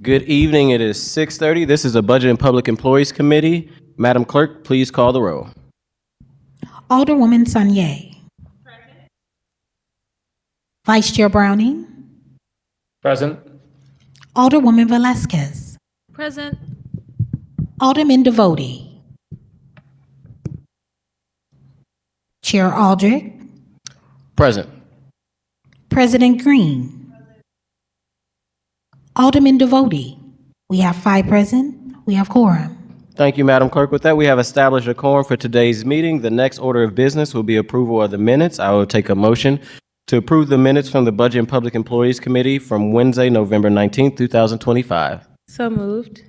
Good evening. It is 6:30. This is a Budget and Public Employees Committee. Madam Clerk, please call the roll. Alderwoman Sanye. Vice Chair Browning. Present. Alderwoman Velasquez. Present. Alderman Devotie. Chair Aldrich. Present. President Green. Alderman Devotie. We have 5 present. We have quorum. Thank you, Madam Clerk. With that, we have established a quorum for today's meeting. The next order of business will be approval of the minutes. I will take a motion to approve the minutes from the Budget and Public Employees Committee from Wednesday, November 19th, 2025. So moved.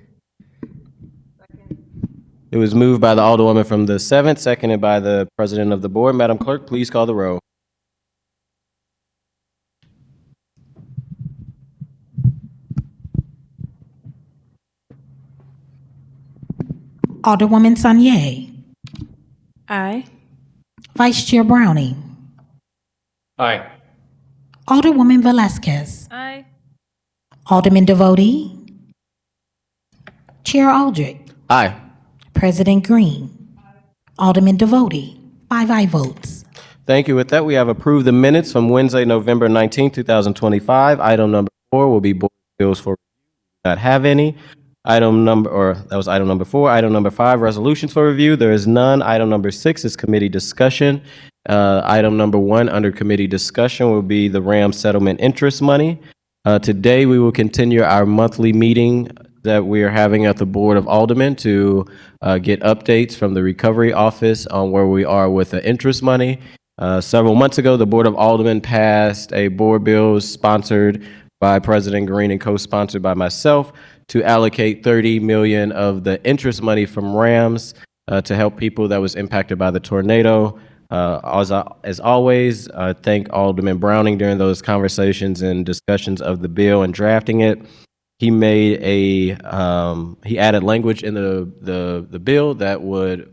It was moved by the Alderwoman from the 7th, seconded by the President of the Board. Madam Clerk, please call the roll. Alderwoman Sanye. Aye. Vice Chair Browning. Aye. Alderwoman Velasquez. Aye. Alderman Devotie. Chair Aldrich. Aye. President Green. Alderman Devotie. 5 aye votes. Thank you. With that, we have approved the minutes from Wednesday, November 19th, 2025. Item number 4 will be board bills for review. We do not have any. That was item number 4. Item number 5, resolutions for review. There is none. Item number 6 is committee discussion. Item number 1 under committee discussion will be the RAM settlement interest money. Today, we will continue our monthly meeting that we are having at the Board of Aldermen to get updates from the Recovery Office on where we are with the interest money. Several months ago, the Board of Aldermen passed a board bill sponsored by President Green and co-sponsored by myself to allocate $30 million of the interest money from RAMS to help people that was impacted by the tornado. As always, thank Alderman Browning during those conversations and discussions of the bill and drafting it. He made he added language in the bill that would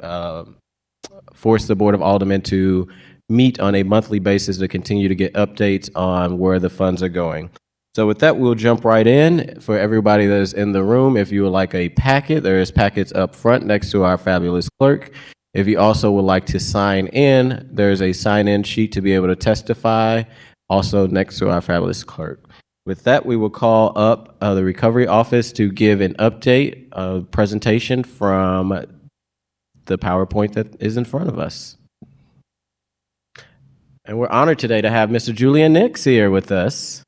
force the Board of Aldermen to meet on a monthly basis to continue to get updates on where the funds are going. So with that, we'll jump right in. For everybody that is in the room, if you would like a packet, there is packets up front next to our fabulous clerk. If you also would like to sign in, there's a sign-in sheet to be able to testify, also next to our fabulous clerk. With that, we will call up the Recovery Office to give an update, presentation from the PowerPoint that is in front of us. And we're honored today to have Mr. Julian Nix here with us.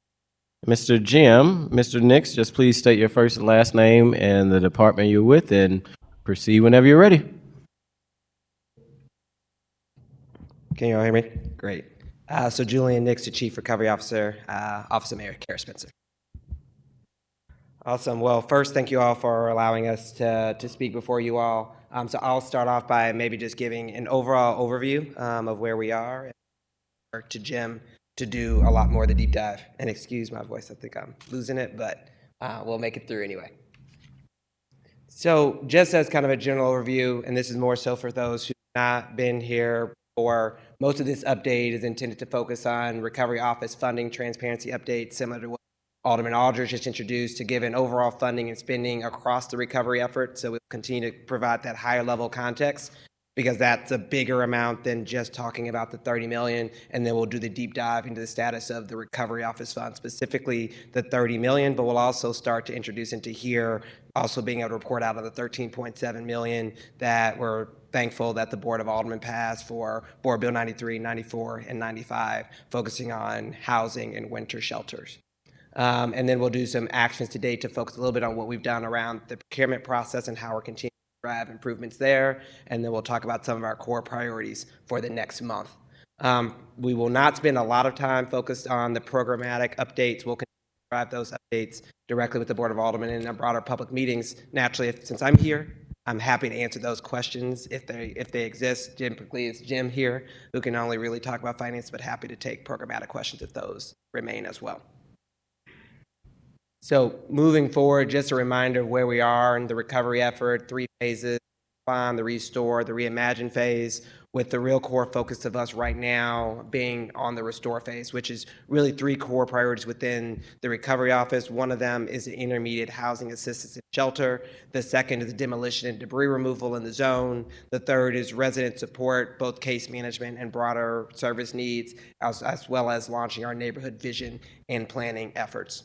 Mr. Nix, just please state your first and last name and the department you're with and proceed whenever you're ready. Can you all hear me? Great. So Julian Nix, the Chief Recovery Officer, Office of Mayor Kara Spencer. Awesome. Well, first, thank you all for allowing us to speak before you all. So I'll start off by maybe just giving an overall overview of where we are, and work to Jim to do a lot more of the deep dive. And excuse my voice, I think I'm losing it, but we'll make it through anyway. So just as kind of a general overview, and this is more so for those who have not been here before, most of this update is intended to focus on Recovery Office funding transparency updates, similar to what Alderman Aldrich just introduced, to give an overall funding and spending across the recovery effort. So we'll continue to provide that higher level context, because that's a bigger amount than just talking about the $30 million, and then we'll do the deep dive into the status of the Recovery Office Fund, specifically the $30 million, but we'll also start to introduce into here, also being able to report out on the $13.7 million that we're thankful that the Board of Aldermen passed for Board Bill 93, 94, and 95, focusing on housing and winter shelters. And then we'll do some actions today to focus a little bit on what we've done around the procurement process and how we're continuing drive improvements there, and then we'll talk about some of our core priorities for the next month. We will not spend a lot of time focused on the programmatic updates. We'll continue to drive those updates directly with the Board of Aldermen in our broader public meetings. Naturally, since I'm here, I'm happy to answer those questions if they exist. Typically, it's Jim here who can only really talk about finance, but happy to take programmatic questions if those remain as well. So moving forward, just a reminder of where we are in the recovery effort, 3 phases. Respond, the Restore, the Reimagine phase, with the real core focus of us right now being on the Restore phase, which is really 3 core priorities within the Recovery Office. One of them is the intermediate housing assistance and shelter. The second is the demolition and debris removal in the zone. The third is resident support, both case management and broader service needs, as well as launching our neighborhood vision and planning efforts.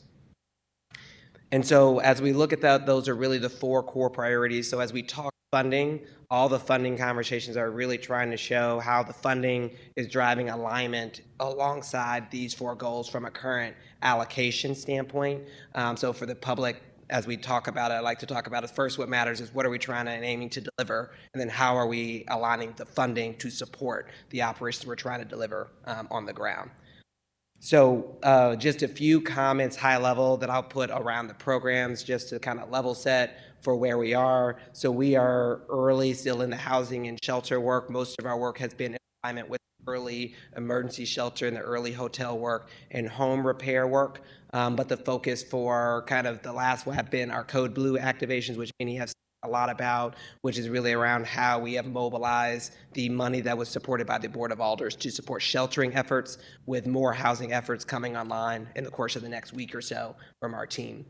And so as we look at that, those are really the 4 core priorities. So as we talk funding, all the funding conversations are really trying to show how the funding is driving alignment alongside these 4 goals from a current allocation standpoint. So for the public, as we talk about it, I like to talk about it first. What matters is what are we trying to and aiming to deliver, and then how are we aligning the funding to support the operations we're trying to deliver on the ground. So just a few comments high level that I'll put around the programs just to kind of level set for where we are. So we are early still in the housing and shelter work. Most of our work has been in alignment with early emergency shelter and the early hotel work and home repair work. But the focus for kind of the last one have been our Code Blue activations, which many have a lot about, which is really around how we have mobilized the money that was supported by the Board of Alders to support sheltering efforts, with more housing efforts coming online in the course of the next week or so from our team.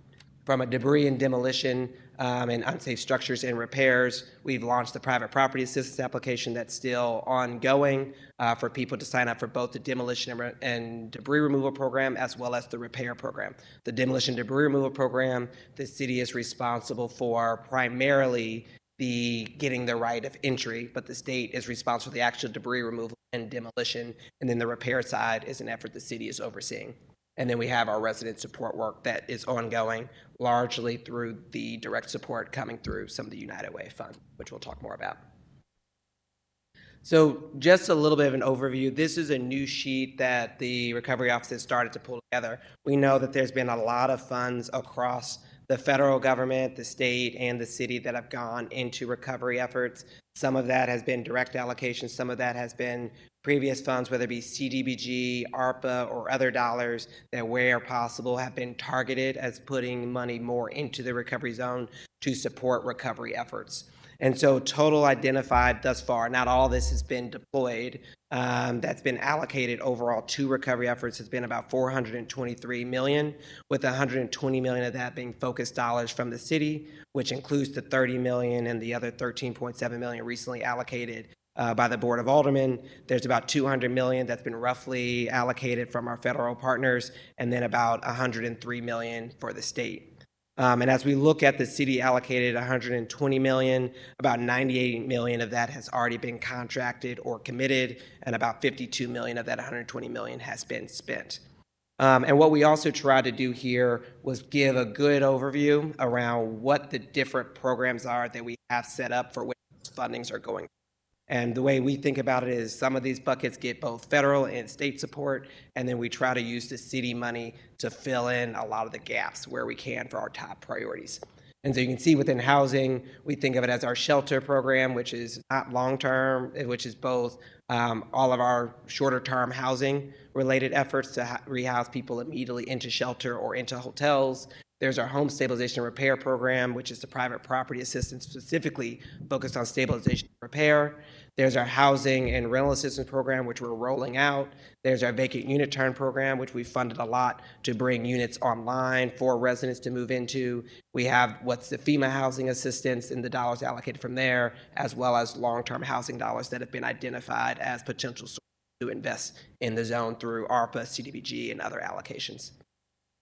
From a debris and demolition and unsafe structures and repairs, we've launched the private property assistance application that's still ongoing for people to sign up for both the demolition and debris removal program as well as the repair program. The demolition debris removal program, the city is responsible for primarily getting the right of entry, but the state is responsible for the actual debris removal and demolition, and then the repair side is an effort the city is overseeing. And then we have our resident support work that is ongoing, largely through the direct support coming through some of the United Way Fund, which we'll talk more about. So just a little bit of an overview. This is a new sheet that the Recovery Office has started to pull together. We know that there's been a lot of funds across the federal government, the state, and the city that have gone into recovery efforts. Some of that has been direct allocation. Some of that has been previous funds, whether it be CDBG, ARPA, or other dollars that, where possible, have been targeted as putting money more into the recovery zone to support recovery efforts. And so total identified thus far, not all this has been deployed, that's been allocated overall to recovery efforts has been about $423 million, with $120 million of that being focused dollars from the city, which includes the $30 million and the other $13.7 million recently allocated by the Board of Aldermen. There's about $200 million that's been roughly allocated from our federal partners, and then about $103 million for the state. And as we look at the city allocated $120 million, about $98 million of that has already been contracted or committed, and about $52 million of that $120 million has been spent. And what we also tried to do here was give a good overview around what the different programs are that we have set up for which fundings are going. And the way we think about it is some of these buckets get both federal and state support, and then we try to use the city money to fill in a lot of the gaps where we can for our top priorities. And so you can see within housing, we think of it as our shelter program, which is not long-term, which is both all of our shorter-term housing-related efforts to rehouse people immediately into shelter or into hotels. There's our home stabilization repair program, which is the private property assistance specifically focused on stabilization and repair. There's our housing and rental assistance program, which we're rolling out. There's our vacant unit turn program, which we funded a lot to bring units online for residents to move into. We have what's the FEMA housing assistance and the dollars allocated from there, as well as long-term housing dollars that have been identified as potential sources to invest in the zone through ARPA, CDBG, and other allocations.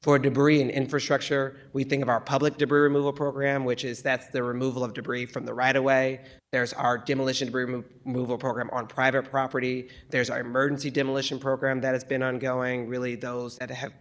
For debris and infrastructure, we think of our public debris removal program, that's the removal of debris from the right-of-way. There's our demolition debris removal program on private property. There's our emergency demolition program that has been ongoing, really those that have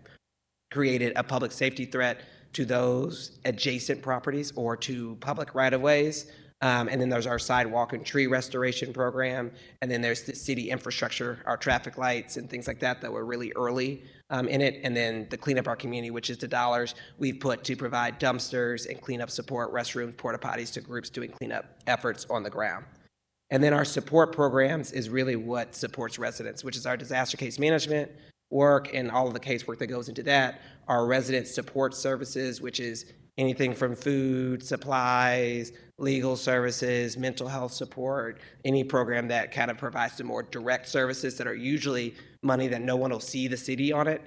created a public safety threat to those adjacent properties or to public right-of-ways. And then there's our sidewalk and tree restoration program. And then there's the city infrastructure, our traffic lights and things like that were really early in it. And then the Clean Up Our Community, which is the dollars we've put to provide dumpsters and cleanup support, restrooms, porta potties to groups doing cleanup efforts on the ground. And then our support programs is really what supports residents, which is our disaster case management work and all of the casework that goes into that, our resident support services, which is anything from food, supplies, legal services, mental health support, any program that kind of provides some more direct services that are usually money that no one will see the city on it.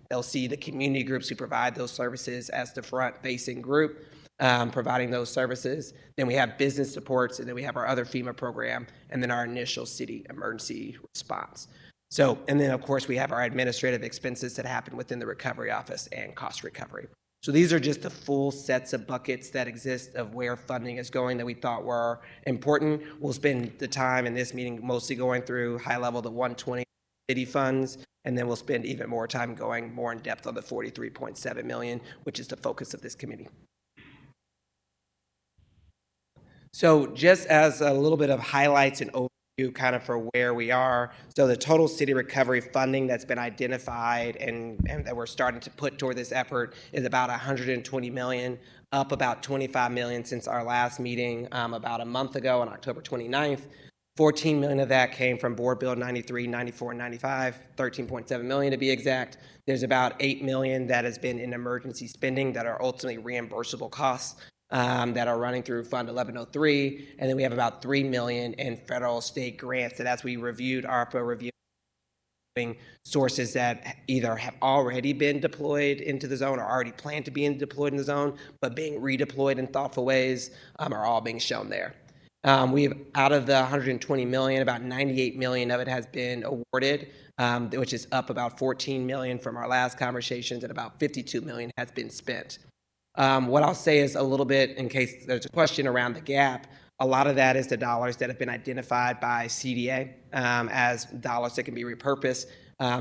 They'll see the community groups who provide those services as the front-facing group. Providing those services. Then we have business supports, and then we have our other FEMA program, and then our initial city emergency response. So, and then of course we have our administrative expenses that happen within the recovery office and cost recovery. So these are just the full sets of buckets that exist of where funding is going that we thought were important. We'll spend the time in this meeting mostly going through high level the 120 city funds, and then we'll spend even more time going more in depth on the 43.7 million, which is the focus of this committee. So just as a little bit of highlights and overview kind of for where we are, so the total city recovery funding that's been identified and that we're starting to put toward this effort is about 120 million, up about 25 million since our last meeting about a month ago on October 29th. 14 million of that came from Board Bill 93, 94, and 95, 13.7 million to be exact. There's about 8 million that has been in emergency spending that are ultimately reimbursable costs. That are running through Fund 1103, and then we have about 3 million in federal state grants that, as we reviewed ARPA, reviewing sources that either have already been deployed into the zone or already planned to be deployed in the zone, but being redeployed in thoughtful ways, are all being shown there. We've, out of the 120 million, about 98 million of it has been awarded, which is up about 14 million from our last conversations, and about 52 million has been spent. What I'll say is a little bit, in case there's a question around the gap, a lot of that is the dollars that have been identified by CDA as dollars that can be repurposed.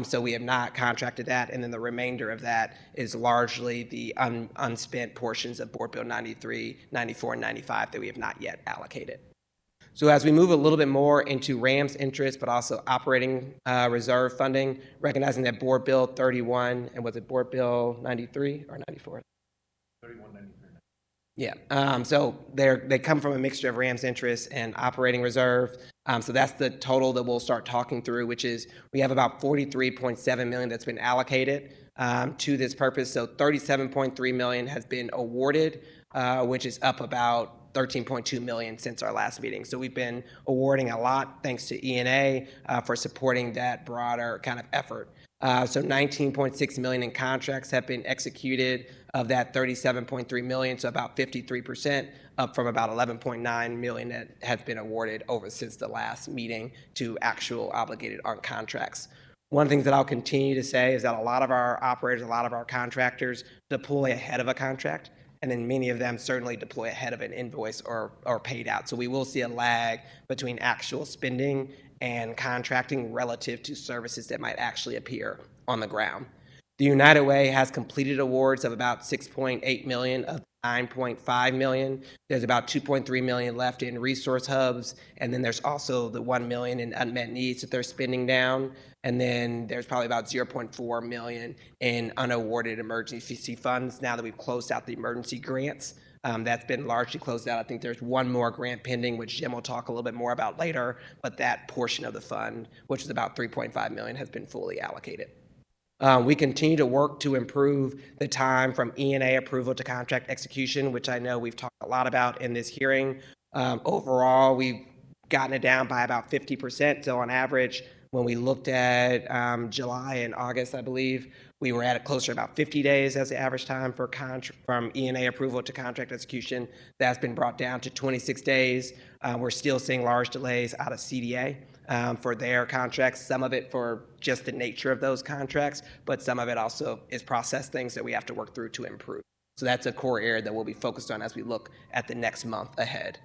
So we have not contracted that, and then the remainder of that is largely the unspent portions of Board Bill 93, 94, and 95 that we have not yet allocated. So as we move a little bit more into RAM's interest, but also operating reserve funding, recognizing that Board Bill 31, and was it Board Bill 93 or 94? 3193. Yeah, so they come from a mixture of RAM's interest and operating reserve. So that's the total that we'll start talking through, which is we have about 43.7 million that's been allocated to this purpose. So 37.3 million has been awarded, which is up about 13.2 million since our last meeting. So we've been awarding a lot thanks to ENA for supporting that broader kind of effort. So 19.6 million in contracts have been executed of that 37.3 million, so about 53%, up from about 11.9 million that has been awarded over since the last meeting to actual obligated on contracts. One of the things that I'll continue to say is that a lot of our operators, a lot of our contractors deploy ahead of a contract, and then many of them certainly deploy ahead of an invoice or paid out. So we will see a lag between actual spending and contracting relative to services that might actually appear on the ground. The United Way has completed awards of about 6.8 million of 9.5 million. There's about 2.3 million left in resource hubs, and then there's also the 1 million in unmet needs that they're spending down, and then there's probably about 0.4 million in unawarded emergency funds now that we've closed out the emergency grants. That's been largely closed out. I think there's one more grant pending, which Jim will talk a little bit more about later, but that portion of the fund, which is about 3.5 million, has been fully allocated. We continue to work to improve the time from ENA approval to contract execution, which I know we've talked a lot about in this hearing. Overall, we've gotten it down by about 50%. So on average, when we looked at July and August, I believe, we were at closer to about 50 days as the average time for from ENA approval to contract execution. That's been brought down to 26 days. We're still seeing large delays out of CDA for their contracts, some of it for just the nature of those contracts, but some of it also is process things that we have to work through to improve. So that's a core area that we'll be focused on as we look at the next month ahead.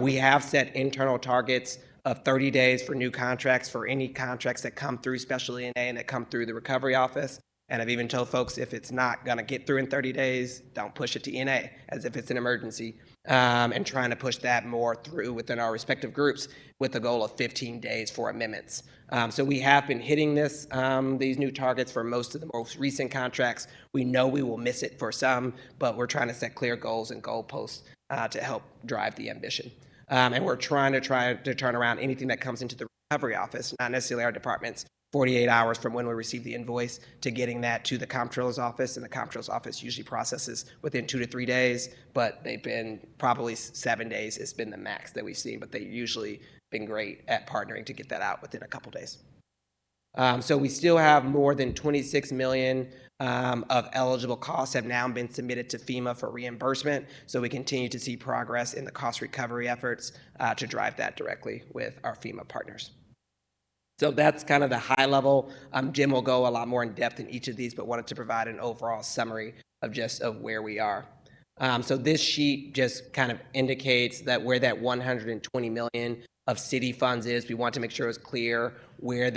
We have set internal targets of 30 days for new contracts for any contracts that come through Special ENA and that come through the recovery office. And I've even told folks if it's not going to get through in 30 days, don't push it to ENA as if it's an emergency, and trying to push that more through within our respective groups with the goal of 15 days for amendments. So we have been hitting these new targets for most of the most recent contracts. We know we will miss it for some, but we're trying to set clear goals and goalposts to help drive the ambition. And we're trying to turn around anything that comes into the recovery office, not necessarily our departments, 48 hours from when we receive the invoice to getting that to the comptroller's office, and the comptroller's office usually processes within 2 to 3 days, but they've been probably 7 days has been the max that we've seen, but they've usually been great at partnering to get that out within a couple days. So we still have more than 26 million of eligible costs have now been submitted to FEMA for reimbursement. So we continue to see progress in the cost recovery efforts to drive that directly with our FEMA partners. So that's kind of the high level. Jim will go a lot more in depth in each of these, but wanted to provide an overall summary of where we are. So this sheet just kind of indicates that where that 120 million of city funds is. We want to make sure it's clear where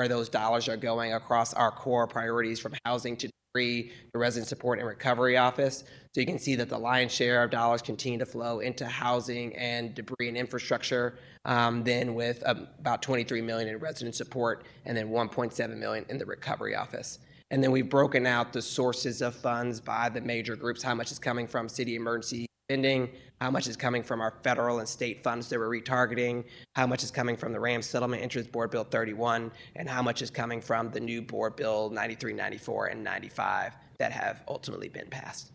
those dollars are going across our core priorities from housing to debris, the resident support and recovery office. So you can see that the lion's share of dollars continue to flow into housing and debris and infrastructure, then with about 23 million in resident support and then 1.7 million in the recovery office. And then we've broken out the sources of funds by the major groups, how much is coming from city emergency spending, how much is coming from our federal and state funds that we're retargeting, how much is coming from the RAM Settlement Interest Board Bill 31, and how much is coming from the new Board Bill 93, 94, and 95 that have ultimately been passed.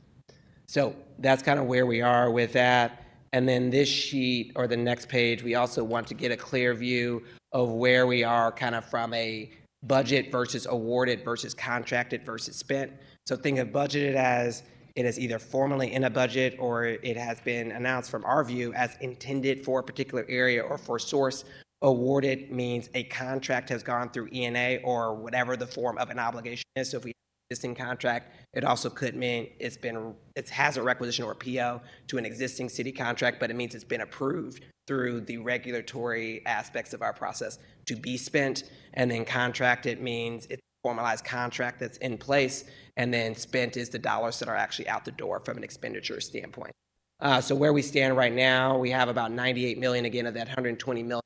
So that's kind of where we are with that. And then this sheet, or the next page, we also want to get a clear view of where we are kind of from a budget versus awarded versus contracted versus spent. So think of budgeted as it is either formally in a budget or it has been announced from our view as intended for a particular area or for source. Awarded means a contract has gone through ENA or whatever the form of an obligation is. So if we have an existing contract, it also could mean it has a requisition or a PO to an existing city contract, but it means it's been approved through the regulatory aspects of our process to be spent. And then contracted means it's a formalized contract that's in place, and then spent is the dollars that are actually out the door from an expenditure standpoint. So where we stand right now, we have about 98 million again of that 120 million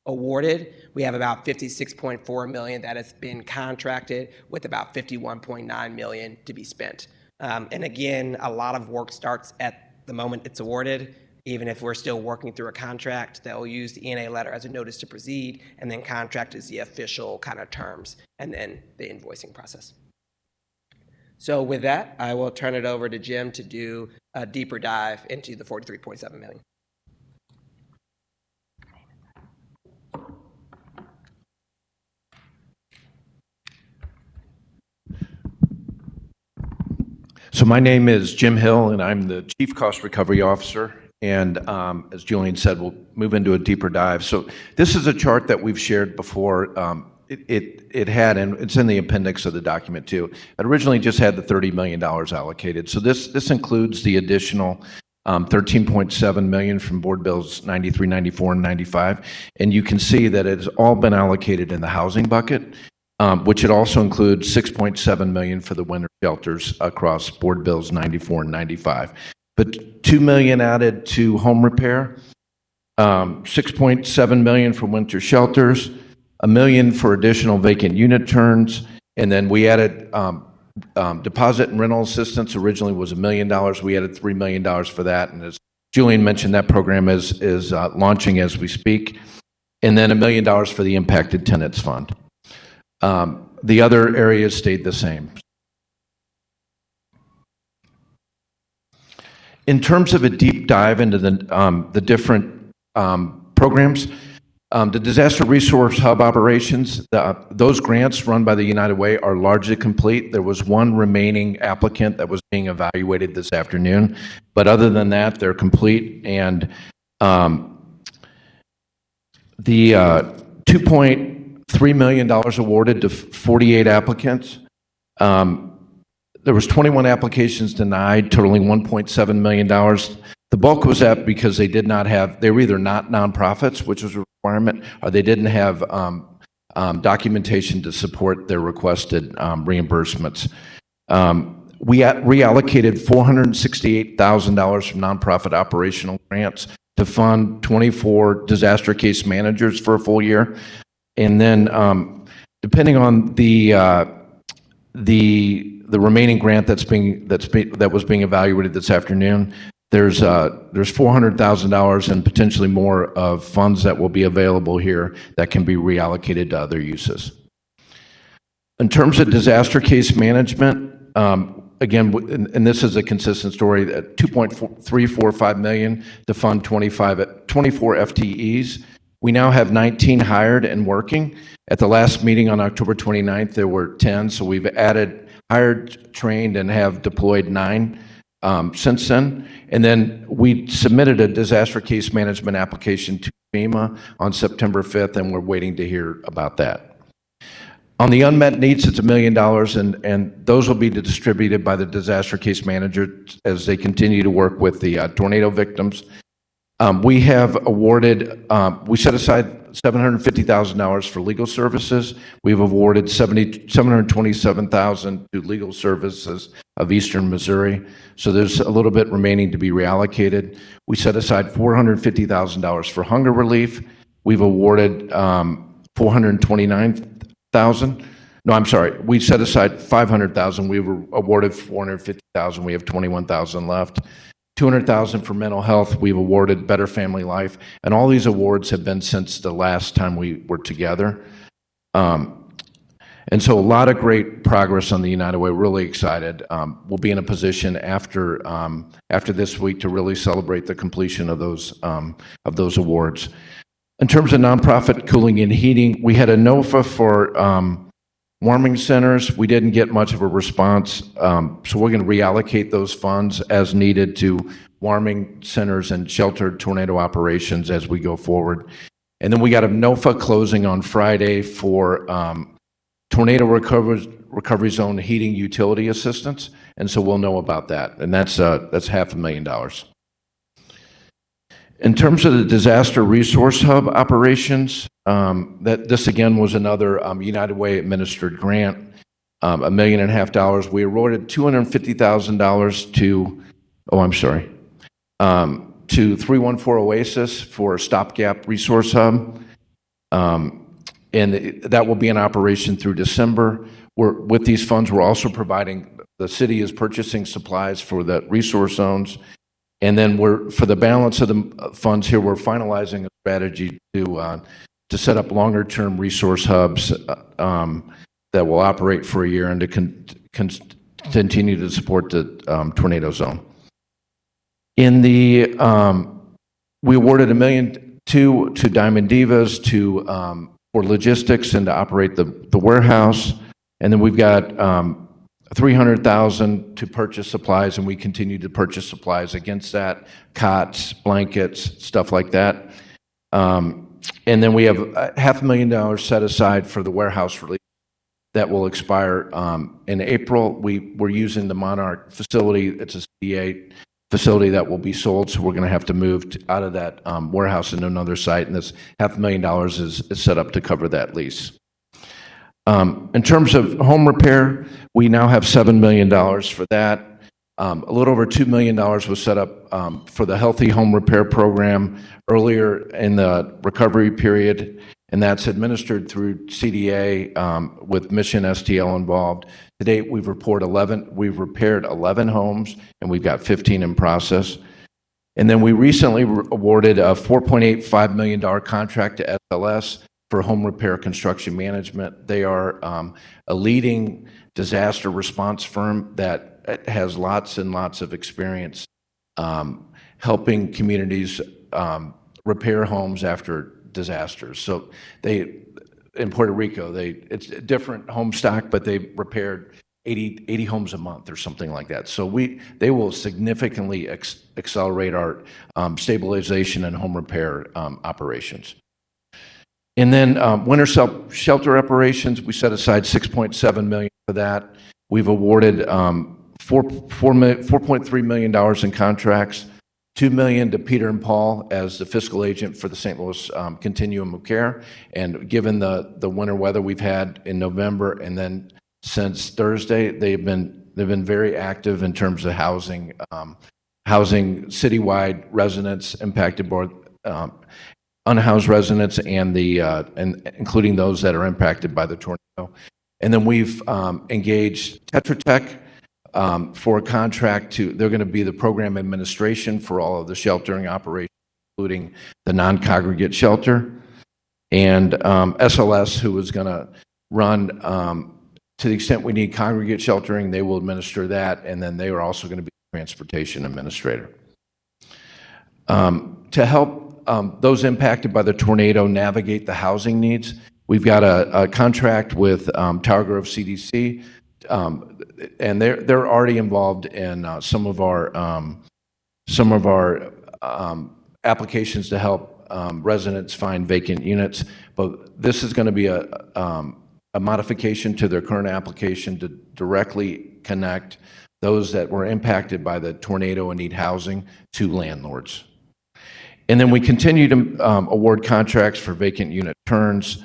awarded. We have about 56.4 million that has been contracted, with about 51.9 million to be spent. And again, a lot of work starts at the moment it's awarded. Even if we're still working through a contract, that will use the ENA letter as a notice to proceed, and then contract is the official kind of terms, and then the invoicing process. So with that, I will turn it over to Jim to do a deeper dive into the 43.7 million. So my name is Jim Hill, and I'm the Chief Cost Recovery Officer. And as Julian said, we'll move into a deeper dive. So this is a chart that we've shared before. It had, and it's in the appendix of the document too, it originally just had the $30 million allocated. So this includes the additional 13.7 million from Board Bills 93, 94, and 95. And you can see that it's all been allocated in the housing bucket, which it also includes 6.7 million for the winter shelters across Board Bills 94 and 95. But 2 million added to home repair, 6.7 million for winter shelters, 1 million for additional vacant unit turns, and then we added deposit and rental assistance. Originally was $1 million. We added $3 million for that, and as Julian mentioned, that program is launching as we speak. And then $1 million for the impacted tenants fund. The other areas stayed the same. In terms of a deep dive into the different programs, the Disaster Resource Hub operations, those grants run by the United Way are largely complete. There was one remaining applicant that was being evaluated this afternoon, but other than that, they're complete. And the $2.3 million awarded to 48 applicants. There was 21 applications denied, totaling $1.7 million. The bulk was that because they were either not nonprofits, which was a requirement, or they didn't have documentation to support their requested reimbursements. We reallocated $468,000 from nonprofit operational grants to fund 24 disaster case managers for a full year. And then depending on the remaining grant that was being evaluated this afternoon, There's $400,000 and potentially more of funds that will be available here that can be reallocated to other uses. In terms of disaster case management, again, and this is a consistent story, at $2.345 million to fund 24 FTEs. We now have 19 hired and working. At the last meeting on October 29th, there were 10, so we've hired, trained, and have deployed 9 since then. And then we submitted a disaster case management application to FEMA on September 5th, and we're waiting to hear about that. On the unmet needs, it's $1 million, and those will be distributed by the disaster case manager as they continue to work with the tornado victims. We have awarded, we set aside $750,000 for legal services. We've awarded $727,000 to legal services of Eastern Missouri. So there's a little bit remaining to be reallocated. We set aside $450,000 for hunger relief. We've awarded $429,000. No, I'm sorry. We set aside $500,000. We were awarded $450,000. We have $21,000 left. $200,000 for mental health. We've awarded Better Family Life, and all these awards have been since the last time we were together. And so a lot of great progress on the United Way. Really excited. We'll be in a position after this week to really celebrate the completion of those awards. In terms of nonprofit cooling and heating, we had a NOFA for warming centers. We didn't get much of a response, so we're going to reallocate those funds as needed to warming centers and sheltered tornado operations as we go forward. And then we got a NOFA closing on Friday for tornado recovery zone heating utility assistance, and so we'll know about that, and that's $500,000. In terms of the disaster resource hub operations, this again was another United Way administered grant, $1.5 million. We awarded $250,000 to 314 Oasis for a stopgap resource hub, and that will be in operation through December. With these funds, we're also providing, the city is purchasing supplies for the resource zones. And then for the balance of the funds here, we're finalizing a strategy to set up longer-term resource hubs that will operate for a year and to continue to support the tornado zone. We awarded $1.2 million to Diamond Divas for logistics and to operate the warehouse. And then we've got $300,000 to purchase supplies, and we continue to purchase supplies against that, cots, blankets, stuff like that. And then we have $500,000 set aside for the warehouse relief that will expire in April. We're using the Monarch facility. It's a CDA facility that will be sold, so we're going to have to move out of that warehouse into another site, and this $500,000 is set up to cover that lease. In terms of home repair, we now have $7 million for that. A little over $2 million was set up for the Healthy Home Repair Program earlier in the recovery period, and that's administered through CDA with Mission STL involved. To date, we've repaired 11 homes, and we've got 15 in process. And then we recently awarded a $4.85 million contract to SLS for home repair construction management. They are a leading disaster response firm that has lots and lots of experience helping communities repair homes after disasters. So in Puerto Rico, it's a different home stock, but they repaired 80 homes a month or something like that. So they will significantly accelerate our stabilization and home repair operations. And then winter shelter operations, we set aside $6.7 million for that. We've awarded $4.3 million in contracts, $2 million to Peter and Paul as the fiscal agent for the St. Louis Continuum of Care. And given the winter weather we've had in November, and then since Thursday, they've been very active in terms of housing citywide residents impacted by unhoused residents and including those that are impacted by the tornado. And then we've engaged Tetra Tech for a contract to, they're going to be the program administration for all of the sheltering operations, including the non-congregate shelter. And SLS, who is going to run, to the extent we need congregate sheltering, they will administer that, and then they are also going to be the transportation administrator. To help those impacted by the tornado navigate the housing needs, we've got a contract with Tower Grove CDC, and they're already involved in some of our applications to help residents find vacant units. But this is going to be a modification to their current application to directly connect those that were impacted by the tornado and need housing to landlords. And then we continue to award contracts for vacant unit turns.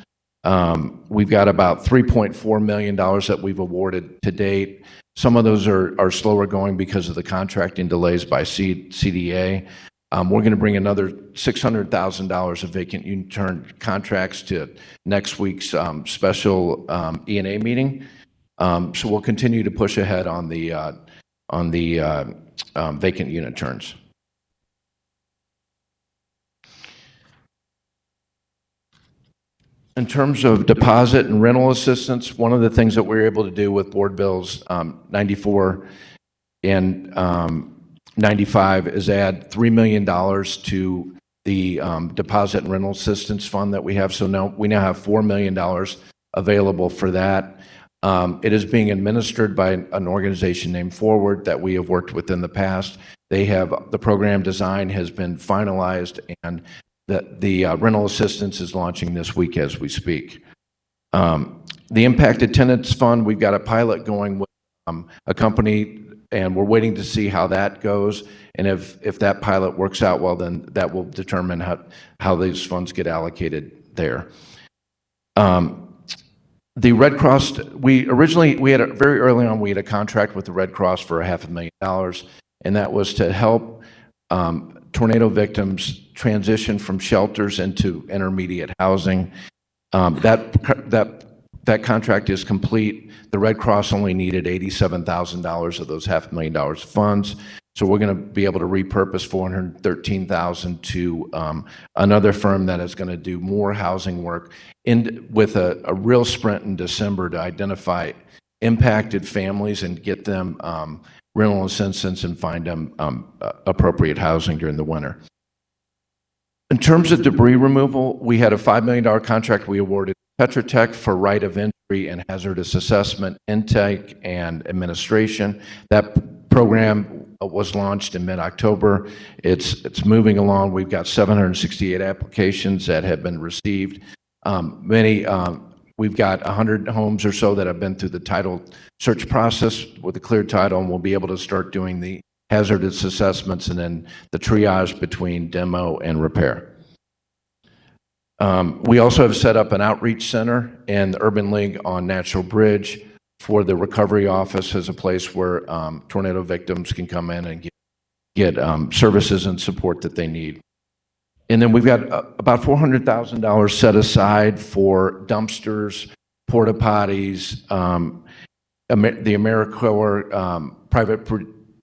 We've got about $3.4 million that we've awarded to date. Some of those are slower going because of the contracting delays by CDA. We're going to bring another $600,000 of vacant unit turn contracts to next week's special E&A meeting. So we'll continue to push ahead on the vacant unit turns. In terms of deposit and rental assistance, one of the things that we were able to do with Board Bills 94 and 95 is add $3 million to the deposit and rental assistance fund that we have. So now we have $4 million available for that. It is being administered by an organization named Forward that we have worked with in the past. The program design has been finalized, and the rental assistance is launching this week as we speak. The Impacted Tenants Fund, we've got a pilot going with a company, and we're waiting to see how that goes. And if that pilot works out well, then that will determine how these funds get allocated there. The Red Cross, very early on, we had a contract with the Red Cross for $500,000, and that was to help tornado victims transition from shelters into intermediate housing. That contract is complete. The Red Cross only needed $87,000 of those $500,000 funds. So we're going to be able to repurpose $413,000 to another firm that is going to do more housing work with a real sprint in December to identify impacted families and get them rental assistance and find them appropriate housing during the winter. In terms of debris removal, we had a $5 million contract we awarded Tetra Tech for right of entry and hazardous assessment, intake, and administration. That program was launched in mid-October. It's moving along. We've got 768 applications that have been received. We've got 100 homes or so that have been through the title search process with a clear title, and we'll be able to start doing the hazardous assessments and then the triage between demo and repair. We also have set up an outreach center and the Urban League on Natural Bridge for the recovery office as a place where tornado victims can come in and get services and support that they need. And then we've got about $400,000 set aside for dumpsters, porta potties, the AmeriCorps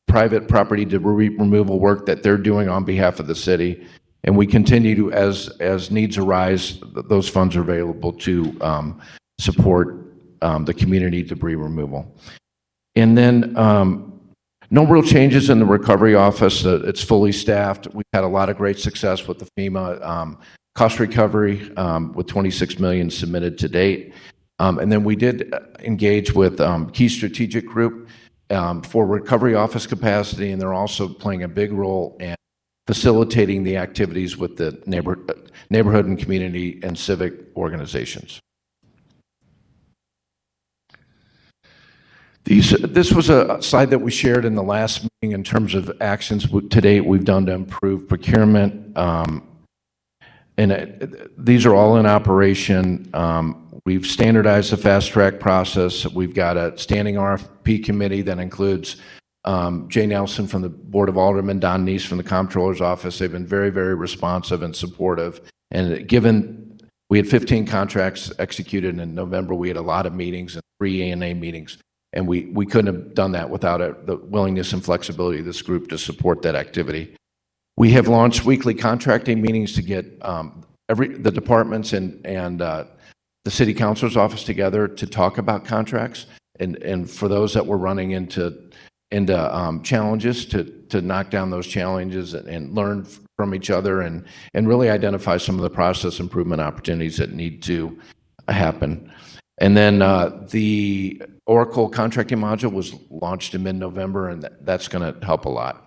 private property debris removal work that they're doing on behalf of the city. And we continue to, as needs arise, those funds are available to support the community debris removal. And then no real changes in the recovery office. It's fully staffed. We've had a lot of great success with the FEMA cost recovery with $26 million submitted to date. And then we did engage with Key Strategic Group for recovery office capacity, and they're also playing a big role in facilitating the activities with the neighborhood and community and civic organizations. This was a slide that we shared in the last meeting in terms of actions to date we've done to improve procurement. These are all in operation. We've standardized the fast track process. We've got a standing RFP committee that includes Jay Nelson from the Board of Aldermen, Don Neese from the Comptroller's Office. They've been very, very responsive and supportive. And given we had 15 contracts executed in November, we had a lot of meetings and 3 A&A meetings And we couldn't have done that without the willingness and flexibility of this group to support that activity. We have launched weekly contracting meetings to get the departments and the city council's office together to talk about contracts, and for those that were running into challenges, to knock down those challenges and learn from each other, and really identify some of the process improvement opportunities that need to happen. And then the Oracle contracting module was launched in mid-November, and that's going to help a lot.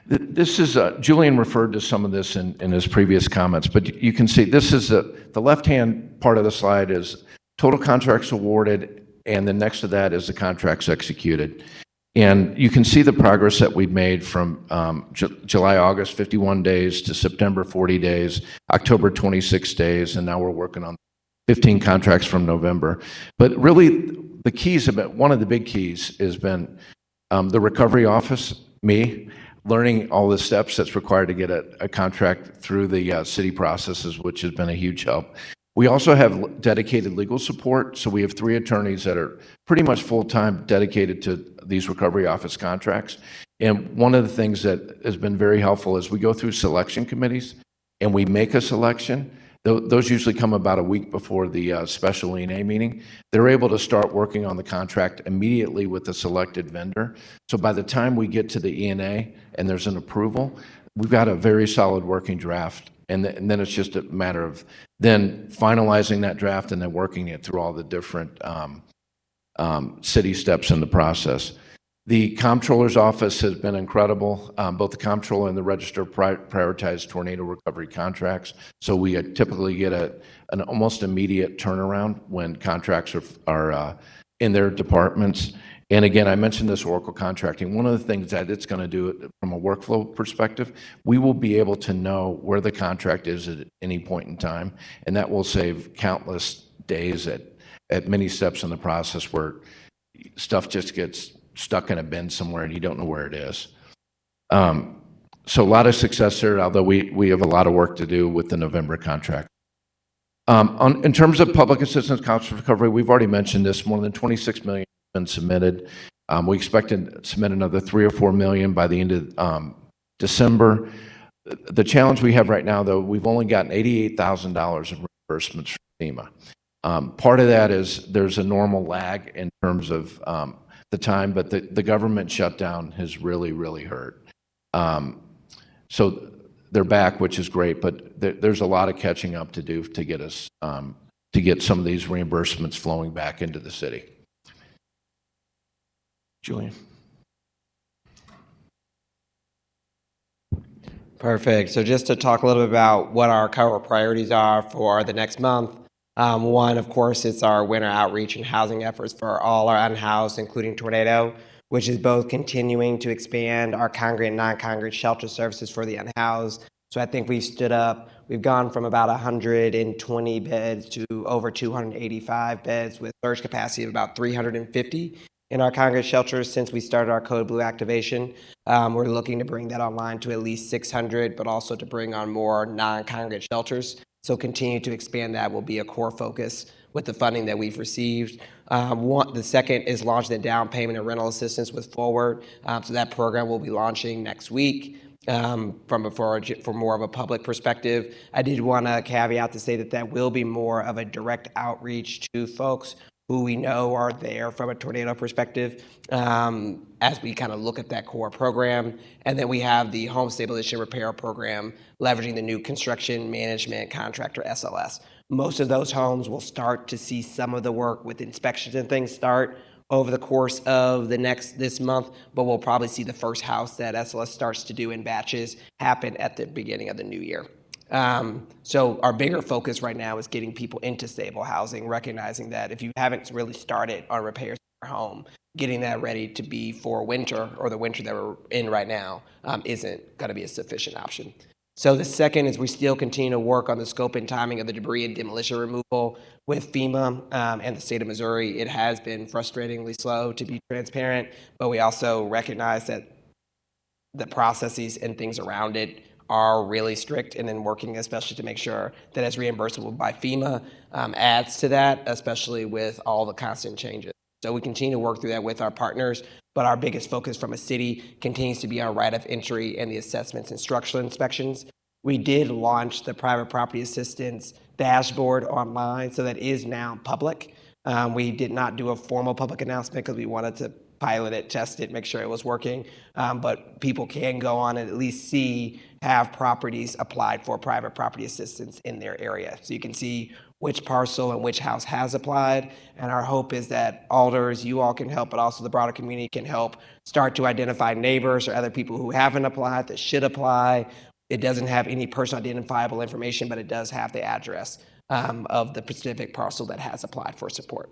This is, Julian referred to some of this in his previous comments, but you can see this is the left-hand part of the slide is total contracts awarded, and then next to that is the contracts executed. And you can see the progress that we've made from July, August, 51 days, to September, 40 days, October, 26 days, and now we're working on 15 contracts from November. But really, the keys have been, one of the big keys has been the recovery office, me, learning all the steps that's required to get a contract through the city processes, which has been a huge help. We also have dedicated legal support, so we have 3 attorneys that are pretty much full-time dedicated to these recovery office contracts. And one of the things that has been very helpful is we go through selection committees and we make a selection. Those usually come about a week before the special E&A meeting. They're able to start working on the contract immediately with the selected vendor. So by the time we get to the E&A and there's an approval, we've got a very solid working draft. And then it's just a matter of then finalizing that draft and then working it through all the different city steps in the process. The comptroller's office has been incredible. Both the comptroller and the register prioritize tornado recovery contracts. So we typically get an almost immediate turnaround when contracts are in their departments. And again, I mentioned this Oracle contracting. One of the things that it's going to do from a workflow perspective, we will be able to know where the contract is at any point in time, and that will save countless days at many steps in the process where stuff just gets stuck in a bin somewhere and you don't know where it is. So a lot of success there, although we have a lot of work to do with the November contract. In terms of public assistance cost recovery, we've already mentioned this, more than 26 million been submitted. We expect to submit another 3 or 4 million by the end of December. The challenge we have right now, though, we've only gotten $88,000 of reimbursements from FEMA. Part of that is there's a normal lag in terms of the time, but the government shutdown has really, really hurt. So they're back, which is great, but there's a lot of catching up to do to get us to get some of these reimbursements flowing back into the city. Julian. Perfect. So just to talk a little bit about what our core priorities are for the next month. One, of course, it's our winter outreach and housing efforts for all our unhoused, including tornado, which is both continuing to expand our congregate and non-congregate shelter services for the unhoused. So I think we've gone from about 120 beds to over 285 beds with surge capacity of about 350 in our congregate shelters since we started our Code Blue activation. We're looking to bring that online to at least 600, but also to bring on more non-congregate shelters. So continue to expand that will be a core focus with the funding that we've received. The second is launching the down payment and rental assistance with Forward. So that program will be launching next week. For more of a public perspective, I did want to caveat to say that will be more of a direct outreach to folks who we know are there from a tornado perspective as we kind of look at that core program. And then we have the home stabilization repair program, leveraging the new construction management contractor, SLS. Most of those homes will start to see some of the work with inspections and things start over the course of this month, but we'll probably see the first house that SLS starts to do in batches happen at the beginning of the new year. So our bigger focus right now is getting people into stable housing, recognizing that if you haven't really started on repairs to your home, getting that ready to be for winter or the winter that we're in right now isn't going to be a sufficient option. So the second is we still continue to work on the scope and timing of the debris and demolition removal with FEMA and the state of Missouri. It has been frustratingly slow, to be transparent, but we also recognize that the processes and things around it are really strict, and then working especially to make sure that it's reimbursable by FEMA adds to that, especially with all the constant changes. So we continue to work through that with our partners, but our biggest focus from a city continues to be our right of entry and the assessments and structural inspections. We did launch the private property assistance dashboard online, so that is now public. We did not do a formal public announcement because we wanted to pilot it, test it, make sure it was working. But people can go on and at least have properties applied for private property assistance in their area. So you can see which parcel and which house has applied. And our hope is that alders, you all can help, but also the broader community can help start to identify neighbors or other people who haven't applied that should apply. It doesn't have any personal identifiable information, but it does have the address of the specific parcel that has applied for support.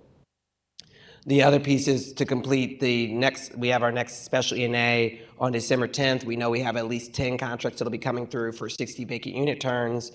The other piece is to complete we have our next special E&A on December 10th. We know we have at least 10 contracts that'll be coming through for 60 vacant unit turns.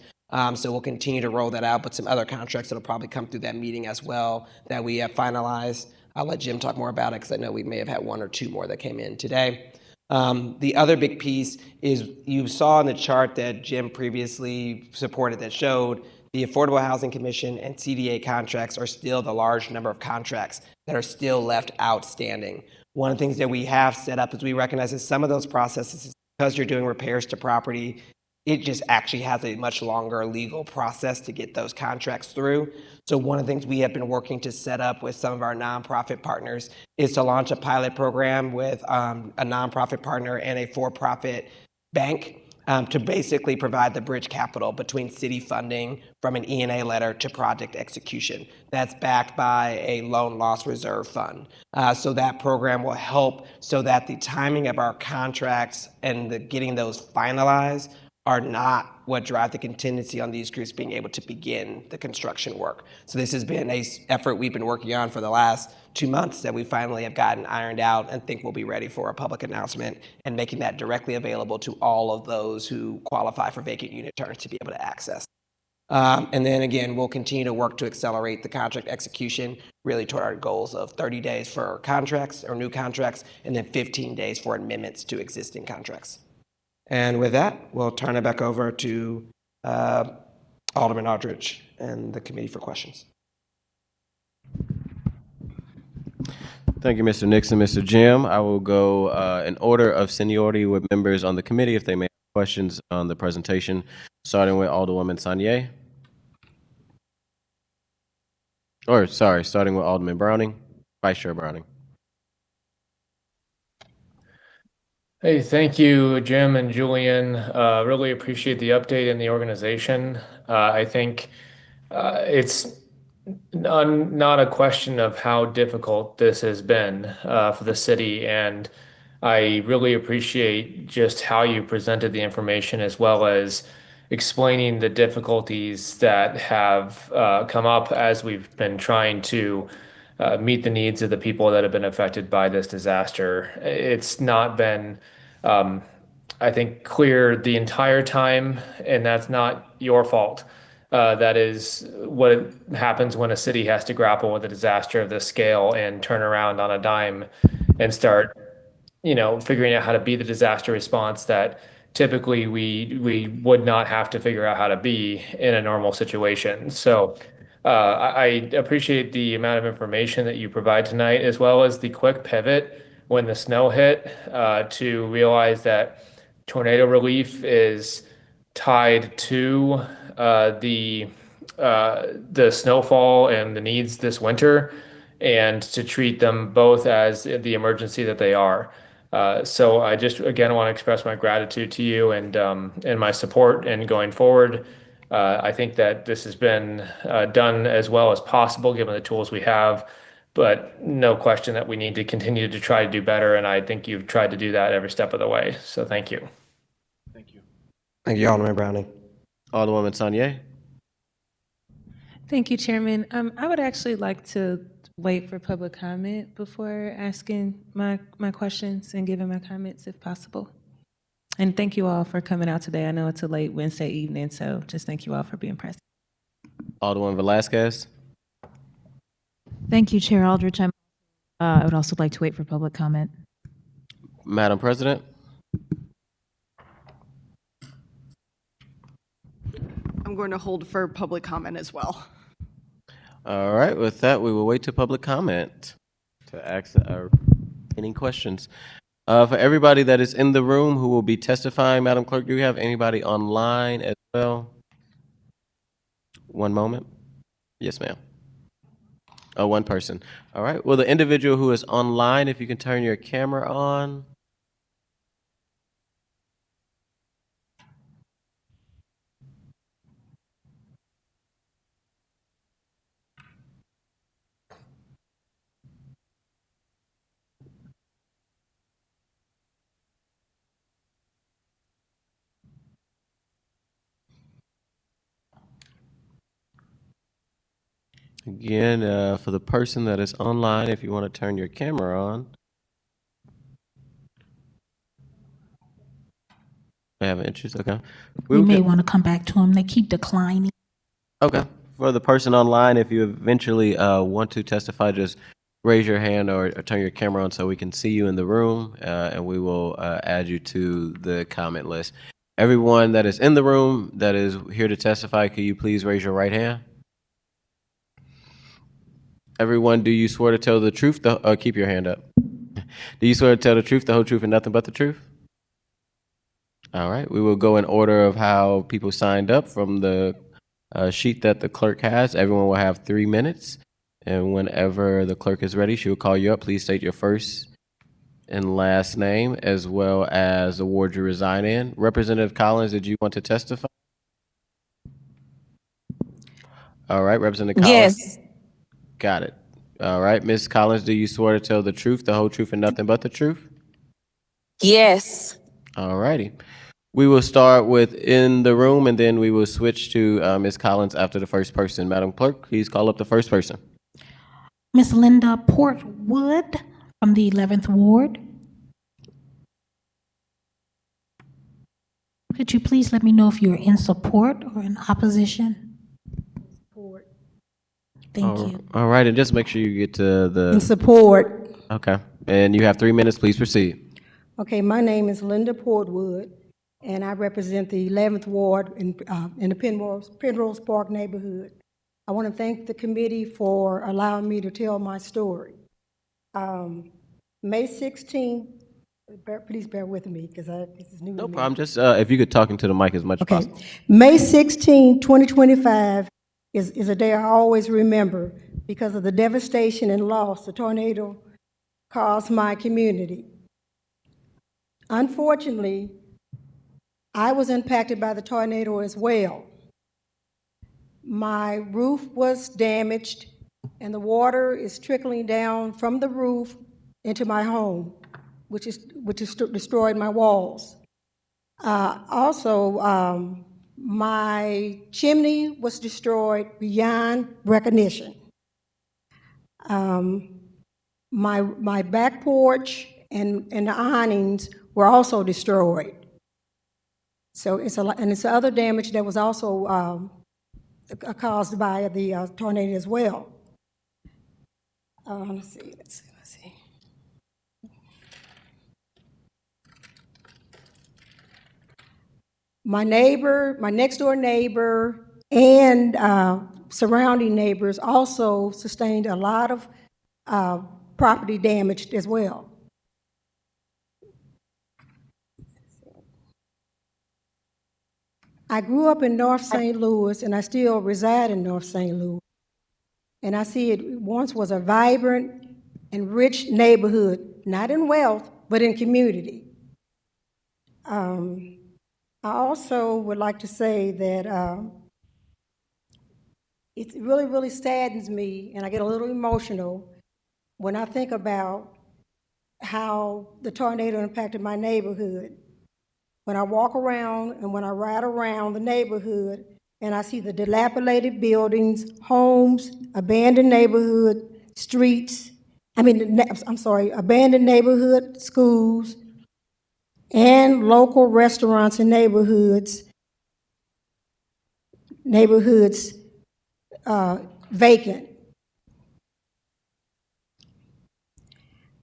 So we'll continue to roll that out, but some other contracts that'll probably come through that meeting as well that we have finalized. I'll let Jim talk more about it because I know we may have had one or two more that came in today. The other big piece is you saw in the chart that Jim previously supported that showed the Affordable Housing Commission and CDA contracts are still the large number of contracts that are still left outstanding. One of the things that we have set up is we recognize that some of those processes, because you're doing repairs to property, it just actually has a much longer legal process to get those contracts through. So one of the things we have been working to set up with some of our nonprofit partners is to launch a pilot program with a nonprofit partner and a for-profit bank to basically provide the bridge capital between city funding from an E&A letter to project execution. That's backed by a loan loss reserve fund. So that program will help so that the timing of our contracts and getting those finalized are not what drive the contingency on these groups being able to begin the construction work. So this has been an effort we've been working on for the last 2 months that we finally have gotten ironed out and think we'll be ready for a public announcement and making that directly available to all of those who qualify for vacant unit turns to be able to access. And then again, we'll continue to work to accelerate the contract execution really toward our goals of 30 days for contracts or new contracts and then 15 days for amendments to existing contracts. And with that, we'll turn it back over to Alderman Aldridge and the committee for questions. Thank you, Mr. Nixon. Mr. Jim, I will go in order of seniority with members on the committee if they may have questions on the presentation, starting with Alderwoman Sanier. Or, sorry, starting with Alderman Browning, Vice Chair Browning. Hey, thank you, Jim and Julian. Really appreciate the update and the organization. I think it's not a question of how difficult this has been for the city, and I really appreciate just how you presented the information as well as explaining the difficulties that have come up as we've been trying to meet the needs of the people that have been affected by this disaster. It's not been, I think, clear the entire time, and that's not your fault. That is what happens when a city has to grapple with a disaster of this scale and turn around on a dime and start, figuring out how to be the disaster response that typically we would not have to figure out how to be in a normal situation. So I appreciate the amount of information that you provide tonight, as well as the quick pivot when the snow hit to realize that tornado relief is tied to the snowfall and the needs this winter, and to treat them both as the emergency that they are. So I just, again, want to express my gratitude to you and my support in going forward. I think that this has been done as well as possible given the tools we have, but no question that we need to continue to try to do better, and I think you've tried to do that every step of the way. So thank you. Thank you. Thank you, Alderman Browning. Alderwoman Sanier. Thank you, Chairman. I would actually like to wait for public comment before asking my questions and giving my comments if possible. And thank you all for coming out today. I know it's a late Wednesday evening, so just thank you all for being present. Alderwoman Velasquez. Thank you, Chair Aldridge. I would also like to wait for public comment. Madam President. I'm going to hold for public comment as well. All right, with that, we will wait to public comment to ask any questions. For everybody that is in the room who will be testifying, Madam Clerk, do we have anybody online as well? One moment. Yes, ma'am. Oh, one person. All right. Well, the individual who is online, if you can turn your camera on. Again, for the person that is online, if you want to turn your camera on. I have an interest. Okay. We will may get- want to come back to them. They keep declining. Okay. For the person online, if you eventually want to testify, just raise your hand or turn your camera on so we can see you in the room, and we will add you to the comment list. Everyone that is in the room that is here to testify, could you please raise your right hand? Everyone, do you swear to tell the truth? Keep your hand up. Do you swear to tell the truth, the whole truth, and nothing but the truth? All right. We will go in order of how people signed up from the sheet that the clerk has. Everyone will have 3 minutes. And whenever the clerk is ready, she will call you up. Please state your first and last name as well as the ward you reside in. Representative Collins, did you want to testify? All right. Representative Collins. Yes, Got it. All right. Ms. Collins, do you swear to tell the truth, the whole truth, and nothing but the truth? yes. All righty. We will start with in the room, and then we will switch to Ms. Collins after the first person. Madam Clerk, please call up the first person. Miss Linda Portwood from the 11th Ward. Could you please let me know if you're in support or in opposition? Support. Thank you. All right, and just make sure you get to In the, support. okay. And you have 3 minutes, please proceed. Okay, my name is Linda Portwood, and I represent the 11th Ward in the Penrose Park neighborhood. I want to thank the committee for allowing me to tell my story. May 16th, please bear with me because this is new to No me. problem. Just if you could talk into the mic as much as Okay, possible. May 16, 2025 is a day I always remember because of the devastation and loss the tornado caused my community. Unfortunately, I was impacted by the tornado as well. My roof was damaged and the water is trickling down from the roof into my home, which destroyed my walls. Also, my chimney was destroyed beyond recognition. My back porch and the awnings were also destroyed. So it's other damage that was also caused by the tornado as well. Let's see. My neighbor, my next door neighbor, and surrounding neighbors also sustained a lot of property damage as well. I grew up in North St. Louis, and I still reside in North St. Louis. And I see it once was a vibrant and rich neighborhood, not in wealth, but in community. I also would like to say that it really, really saddens me, and I get a little emotional when I think about how the tornado impacted my neighborhood. When I walk around and when I ride around the neighborhood and I see the dilapidated buildings, homes, abandoned neighborhood, streets, abandoned neighborhood schools, and local restaurants and neighborhoods vacant.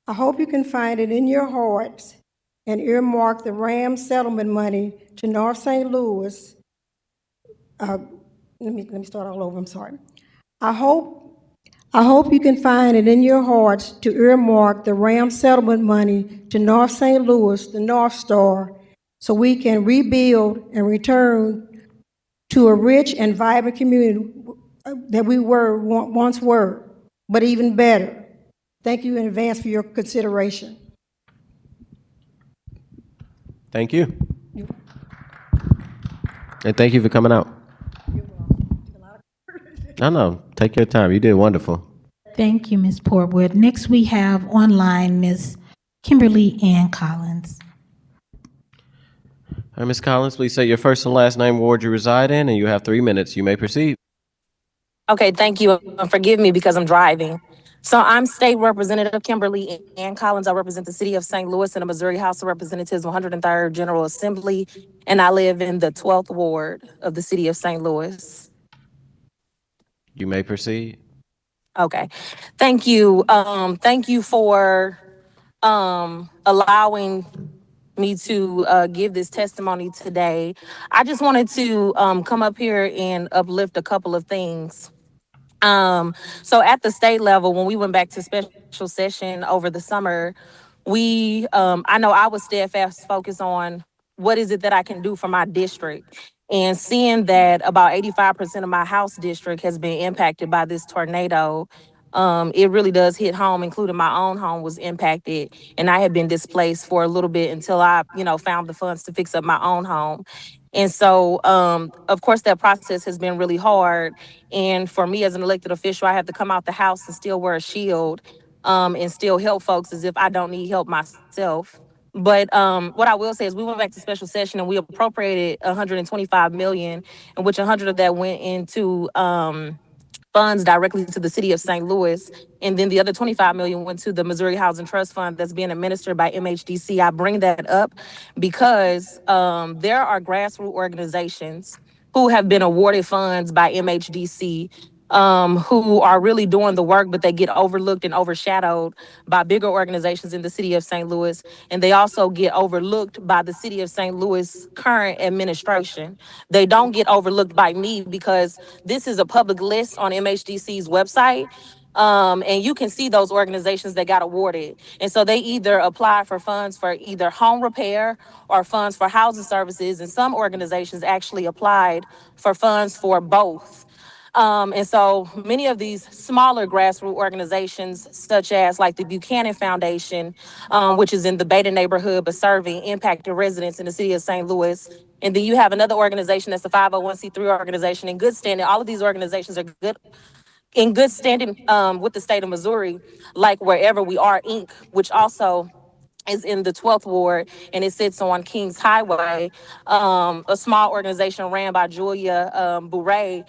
I hope you can find it in your hearts and earmark the RAM settlement money to North St. Louis let me start all over, I'm sorry. I hope you can find it in your hearts to earmark the RAM settlement money to North St. Louis, the North Star, so we can rebuild and return to a rich and vibrant community that we once were, but even better. Thank you in advance for your consideration. Thank you. And thank you for coming out. No, take your time. You did wonderful. Thank you, Ms. Portwood. Next, we have online Ms. Kimberly Ann Collins. All right, Ms. Collins, please say your first and last name, ward you reside in, and you have 3 minutes. You may proceed. Okay, thank you. Forgive me because I'm driving. So I'm State Representative Kimberly Ann Collins. I represent the city of St. Louis in the Missouri House of Representatives, 103rd General Assembly, and I live in the 12th Ward of the city of St. Louis. You may proceed. Okay, thank you. Thank you for allowing me to give this testimony today. I just wanted to come up here and uplift a couple of things. So at the state level, when we went back to special session over the summer, I know I was steadfast focused on what is it that I can do for my district. And seeing that about 85% of my house district has been impacted by this tornado, it really does hit home, including my own home was impacted. And I had been displaced for a little bit until I, found the funds to fix up my own home. And so, of course, that process has been really hard. And for me as an elected official, I have to come out the house and still wear a shield and still help folks as if I don't need help myself. But what I will say is we went back to special session and we appropriated $125 million, in which 100 of that went into funds directly to the city of St. Louis. And then the other 25 million went to the Missouri Housing Trust Fund that's being administered by MHDC. I bring that up because there are grassroots organizations who have been awarded funds by MHDC who are really doing the work, but they get overlooked and overshadowed by bigger organizations in the city of St. Louis. And they also get overlooked by the city of St. Louis current administration. They don't get overlooked by me because this is a public list on MHDC's website. And you can see those organizations that got awarded. And so they either apply for funds for either home repair or funds for housing services. And some organizations actually applied for funds for both. And so many of these smaller grassroots organizations, such as like the Buchanan Foundation, which is in the Beta neighborhood, but serving impacted residents in the city of St. Louis. And then you have another organization that's a 501c3 organization in good standing. All of these organizations are in good standing with the state of Missouri, like Wherever We Are, Inc., which also is in the 12th Ward, and it sits on Kings Highway, a small organization ran by Julia Bourret,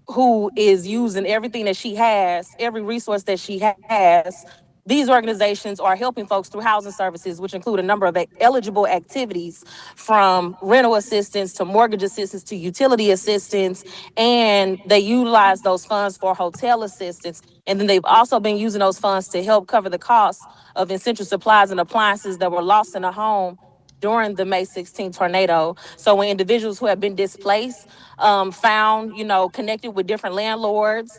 who is using everything that she has, every resource that she has. These organizations are helping folks through housing services, which include a number of eligible activities from rental assistance to mortgage assistance to utility assistance. And they utilize those funds for hotel assistance. And then they've also been using those funds to help cover the costs of essential supplies and appliances that were lost in a home during the May 16 tornado. So when individuals who have been displaced found, connected with different landlords,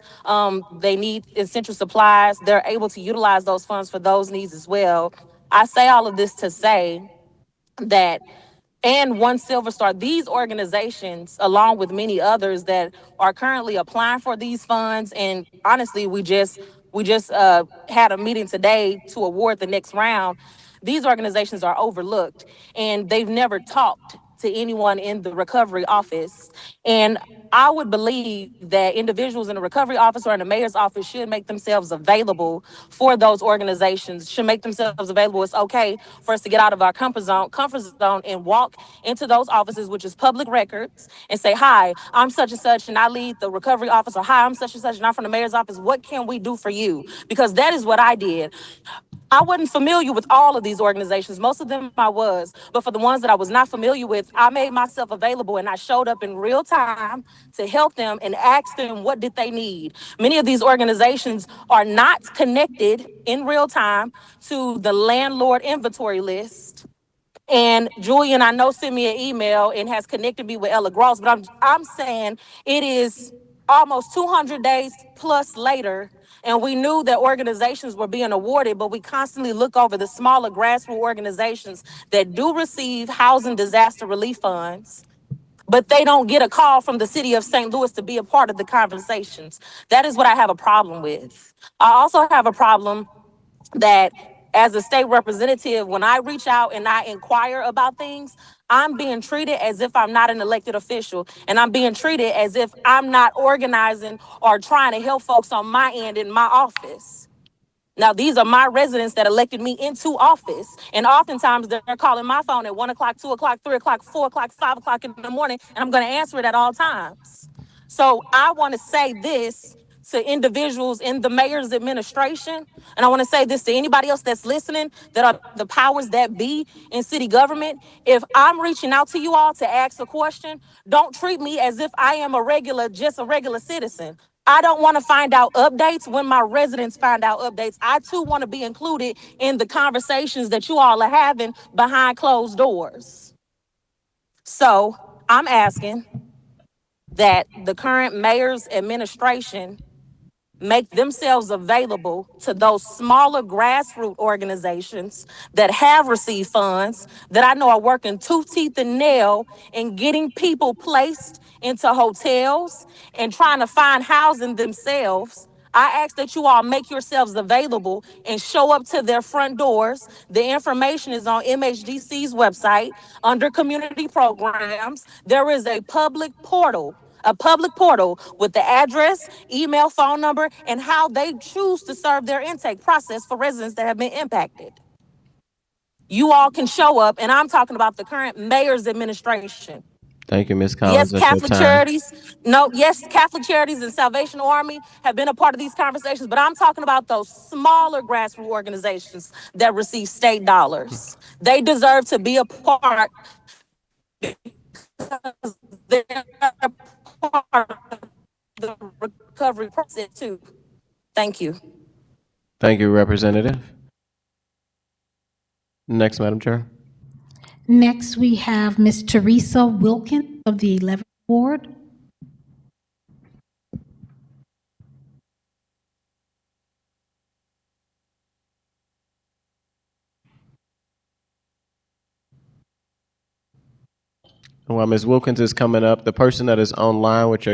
they need essential supplies, they're able to utilize those funds for those needs as well. I say all of this to say that, and One Silver Star, these organizations, along with many others that are currently applying for these funds, and honestly, we just had a meeting today to award the next round. These organizations are overlooked and they've never talked to anyone in the recovery office. And I would believe that individuals in the recovery office or in the mayor's office should make themselves available for those organizations, should make themselves available. It's okay for us to get out of our comfort zone and walk into those offices, which is public records, and say, hi, I'm such and such and I lead the recovery office, or hi, I'm such and such and I'm from the mayor's office. What can we do for you? Because that is what I did. I wasn't familiar with all of these organizations. Most of them I was, but for the ones that I was not familiar with, I made myself available and I showed up in real time to help them and ask them what did they need. Many of these organizations are not connected in real time to the landlord inventory list. And Julian, I know, sent me an email and has connected me with Ella Gross, but I'm saying it is almost 200 days plus later, and we knew that organizations were being awarded, but we constantly look over the smaller grassroots organizations that do receive housing disaster relief funds, but they don't get a call from the city of St. Louis to be a part of the conversations. That is what I have a problem with. I also have a problem that as a state representative, when I reach out and I inquire about things, I'm being treated as if I'm not an elected official, and I'm being treated as if I'm not organizing or trying to help folks on my end in my office. Now, these are my residents that elected me into office. And oftentimes they're calling my phone at 1 o'clock, 2 o'clock, 3 o'clock, 4 o'clock, 5 o'clock in the morning, and I'm going to answer it at all times. So I want to say this to individuals in the mayor's administration, and I want to say this to anybody else that's listening that are the powers that be in city government. If I'm reaching out to you all to ask a question, don't treat me as if I am just a regular citizen. I don't want to find out updates when my residents find out updates. I too want to be included in the conversations that you all are having behind closed doors. So I'm asking that the current mayor's administration make themselves available to those smaller grassroots organizations that have received funds that I know are working tooth, teeth, and nail in getting people placed into hotels and trying to find housing themselves. I ask that you all make yourselves available and show up to their front doors. The information is on MHDC's website under community programs. There is a public portal with the address, email, phone number, and how they choose to serve their intake process for residents that have been impacted. You all can show up, and I'm talking about the current mayor's administration. Thank you, Ms. Collins. Yes, That's your time. Catholic Charities and Salvation Army have been a part of these conversations, but I'm talking about those smaller grassroots organizations that receive state dollars. They deserve to be a part because they're part of the recovery process too. Thank you. Thank you, Representative. Next, Madam Chair. Next, we have Ms. Teresa Wilkins of the 11th Ward. While Ms. Wilkins is coming up, the person that is online with your,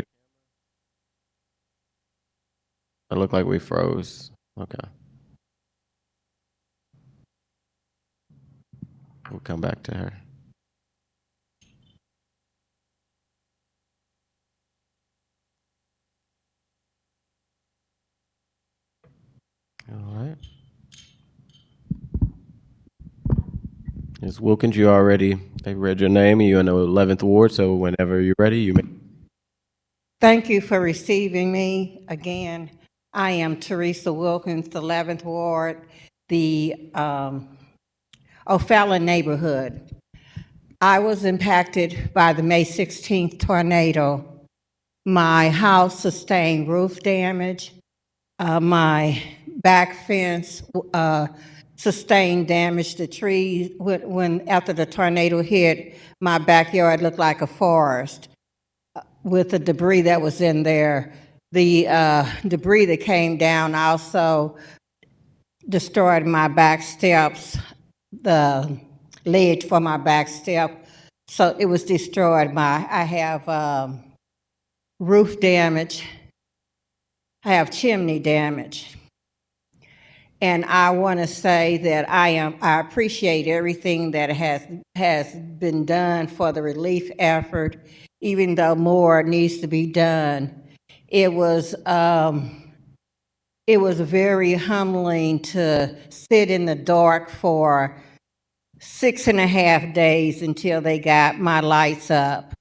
it looked like we froze. Okay. We'll come back to her. All right. Ms. Wilkins, they read your name, and you're in the 11th Ward, so whenever you're ready, you may. Thank you for receiving me again. I am Teresa Wilkins, the 11th Ward, the O'Fallon neighborhood. I was impacted by the May 16th tornado. My house sustained roof damage. My back fence sustained damage. The trees, after the tornado hit, my backyard looked like a forest with the debris that was in there. The debris that came down also destroyed my back steps, the ledge for my back step. So it was destroyed. I have roof damage. I have chimney damage. And I want to say that I appreciate everything that has been done for the relief effort, even though more needs to be done. It was very humbling to sit in the dark for 6.5 days until they got my lights up.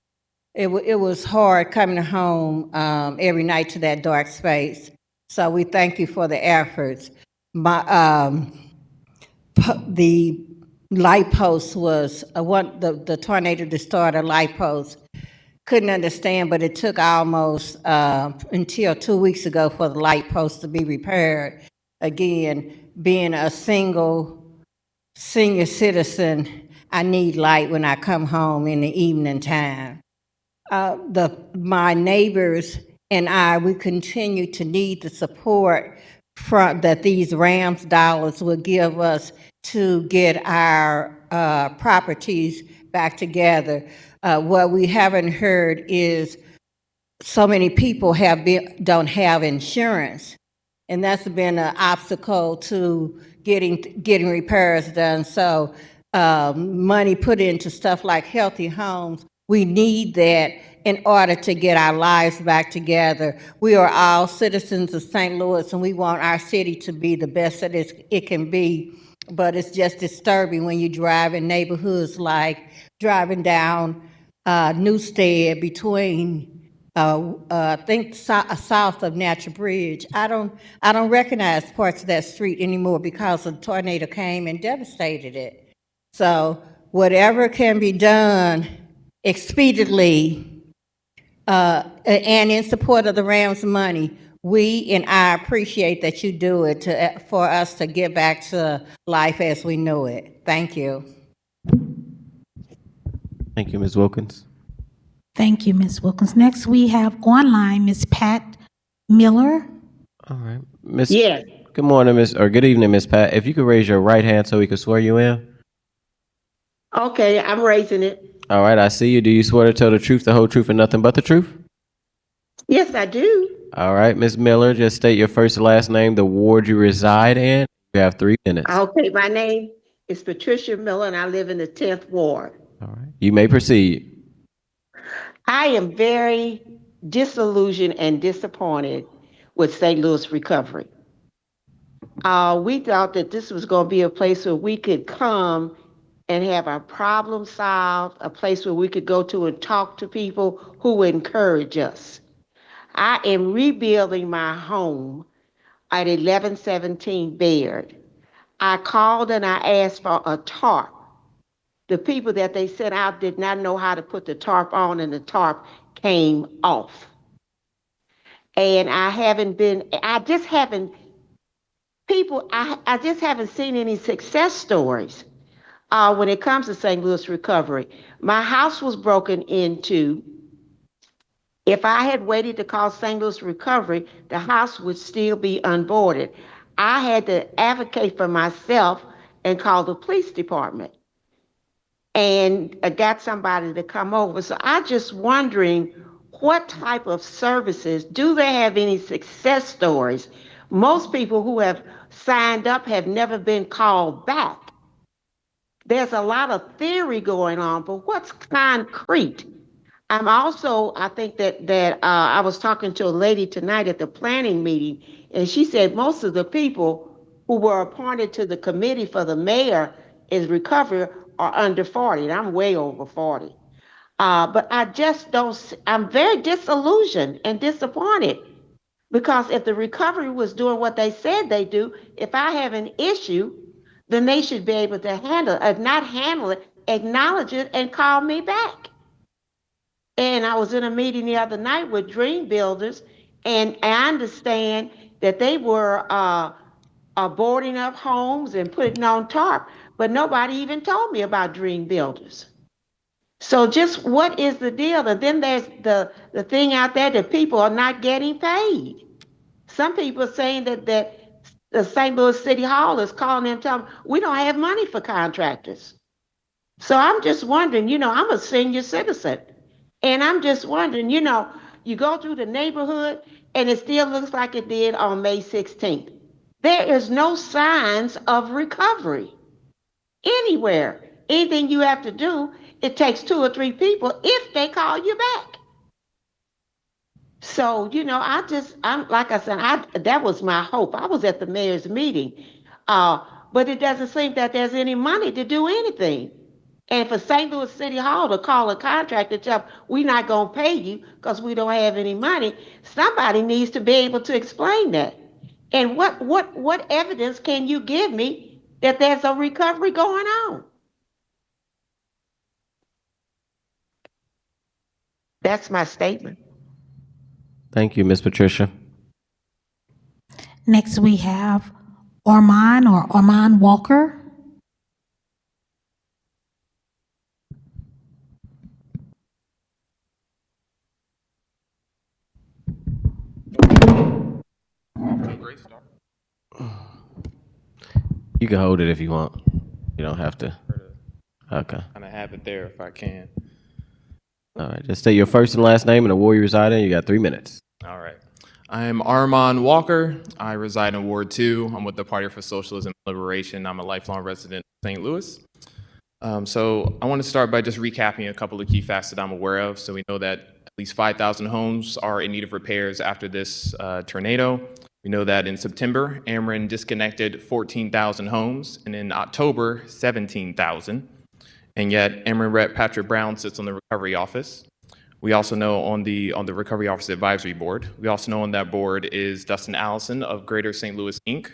It was hard coming home every night to that dark space. So we thank you for the efforts. The light post was the tornado destroyed a light post. Couldn't understand, but it took almost until 2 weeks ago for the light post to be repaired. Again, being a single senior citizen, I need light when I come home in the evening time. My neighbors and I, we continue to need the support that these RAMS dollars will give us to get our properties back together. What we haven't heard is so many people don't have insurance, and that's been an obstacle to getting repairs done. So money put into stuff like healthy homes, we need that in order to get our lives back together. We are all citizens of St. Louis, and we want our city to be the best that it can be. But it's just disturbing when you drive in neighborhoods like driving down Newstead between I think south of Natural Bridge. I don't recognize parts of that street anymore because a tornado came and devastated it. So whatever can be done expediently and in support of the RAMS money, we and I appreciate that you do it for us to get back to life as we know it. Thank you. Thank you, Ms. Wilkins. Thank you, Ms. Wilkins. Next, we have online Ms. Pat Miller. All right. Miss. Yes. Good morning, good evening, Ms. Pat. If you could raise your right hand so we can swear you in. Okay, I'm raising it. All right, I see you. Do you swear to tell the truth, the whole truth, and nothing but the truth? Yes, I do. All right, Ms. Miller, just state your first and last name, the ward you reside in. You have 3 minutes. Okay, my name is Patricia Miller, and I live in the 10th Ward. All right. You may proceed. I am very disillusioned and disappointed with St. Louis Recovery. We thought that this was going to be a place where we could come and have our problems solved, a place where we could go to and talk to people who would encourage us. I am rebuilding my home at 1117 Baird. I called and I asked for a tarp. The people that they sent out did not know how to put the tarp on, and the tarp came off. And I just haven't seen any success stories when it comes to St. Louis Recovery. My house was broken into. If I had waited to call St. Louis Recovery, the house would still be unboarded. I had to advocate for myself and call the police department. And I got somebody to come over. So I'm just wondering, what type of services, do they have any success stories? Most people who have signed up have never been called back. There's a lot of theory going on, but what's concrete? I think that I was talking to a lady tonight at the planning meeting, and she said most of the people who were appointed to the committee for the mayor is recovery are under 40, and I'm way over 40. But I'm very disillusioned and disappointed, because if the recovery was doing what they said they do, if I have an issue, then they should be able to handle it. If not handle it, acknowledge it and call me back. And I was in a meeting the other night with Dream Builders, and I understand that they were boarding up homes and putting on tarp, but nobody even told me about Dream Builders. So just what is the deal? And then there's the thing out there that people are not getting paid. Some people are saying that the St. Louis City Hall is calling them, telling them, we don't have money for contractors. So I'm just wondering, I'm a senior citizen, and I'm just wondering, you go through the neighborhood and it still looks like it did on May 16th. There is no signs of recovery anywhere. Anything you have to do, it takes 2 or 3 people if they call you back. So, I'm like I said, that was my hope. I was at the mayor's meeting, but it doesn't seem that there's any money to do anything. And for St. Louis City Hall to call a contractor, tell them, we're not going to pay you because we don't have any money, somebody needs to be able to explain that. And what evidence can you give me that there's a recovery going on? That's my statement. Thank you, Ms. Patricia. Next, we have Armand Walker. You can hold it if you want. You don't have to. Okay. Kind of have it there if I can. All right. Just state your first and last name and the ward you reside in. You got 3 minutes. All right. I am Armand Walker. I reside in Ward 2. I'm with the Party for Socialism and Liberation. I'm a lifelong resident of St. Louis. So I want to start by just recapping a couple of key facts that I'm aware of. So we know that at least 5,000 homes are in need of repairs after this tornado. We know that in September, Ameren disconnected 14,000 homes, and in October, 17,000. And yet, Ameren Rep. Patrick Brown sits on the Recovery Office. We also know on the Recovery Office Advisory Board. We also know on that board is Dustin Allison of Greater St. Louis, Inc.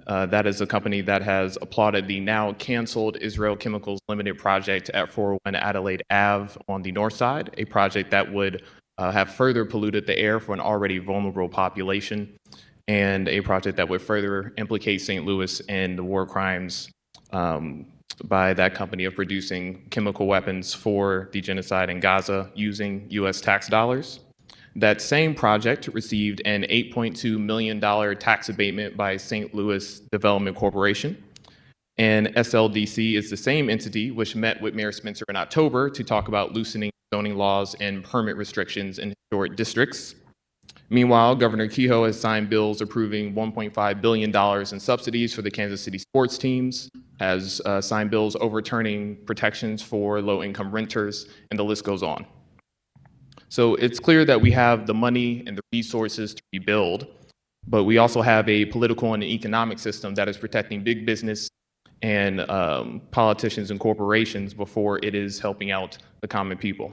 That is a company that has applauded the now canceled Israel Chemicals Limited project at 401 Adelaide Ave on the north side, a project that would have further polluted the air for an already vulnerable population, and a project that would further implicate St. Louis in the war crimes by that company of producing chemical weapons for the genocide in Gaza using U.S. tax dollars. That same project received an $8.2 million tax abatement by St. Louis Development Corporation. And SLDC is the same entity which met with Mayor Spencer in October to talk about loosening zoning laws and permit restrictions in historic districts. Meanwhile, Governor Kehoe has signed bills approving $1.5 billion in subsidies for the Kansas City sports teams, has signed bills overturning protections for low-income renters, and the list goes on. So it's clear that we have the money and the resources to rebuild, but we also have a political and economic system that is protecting big business and politicians and corporations before it is helping out the common people.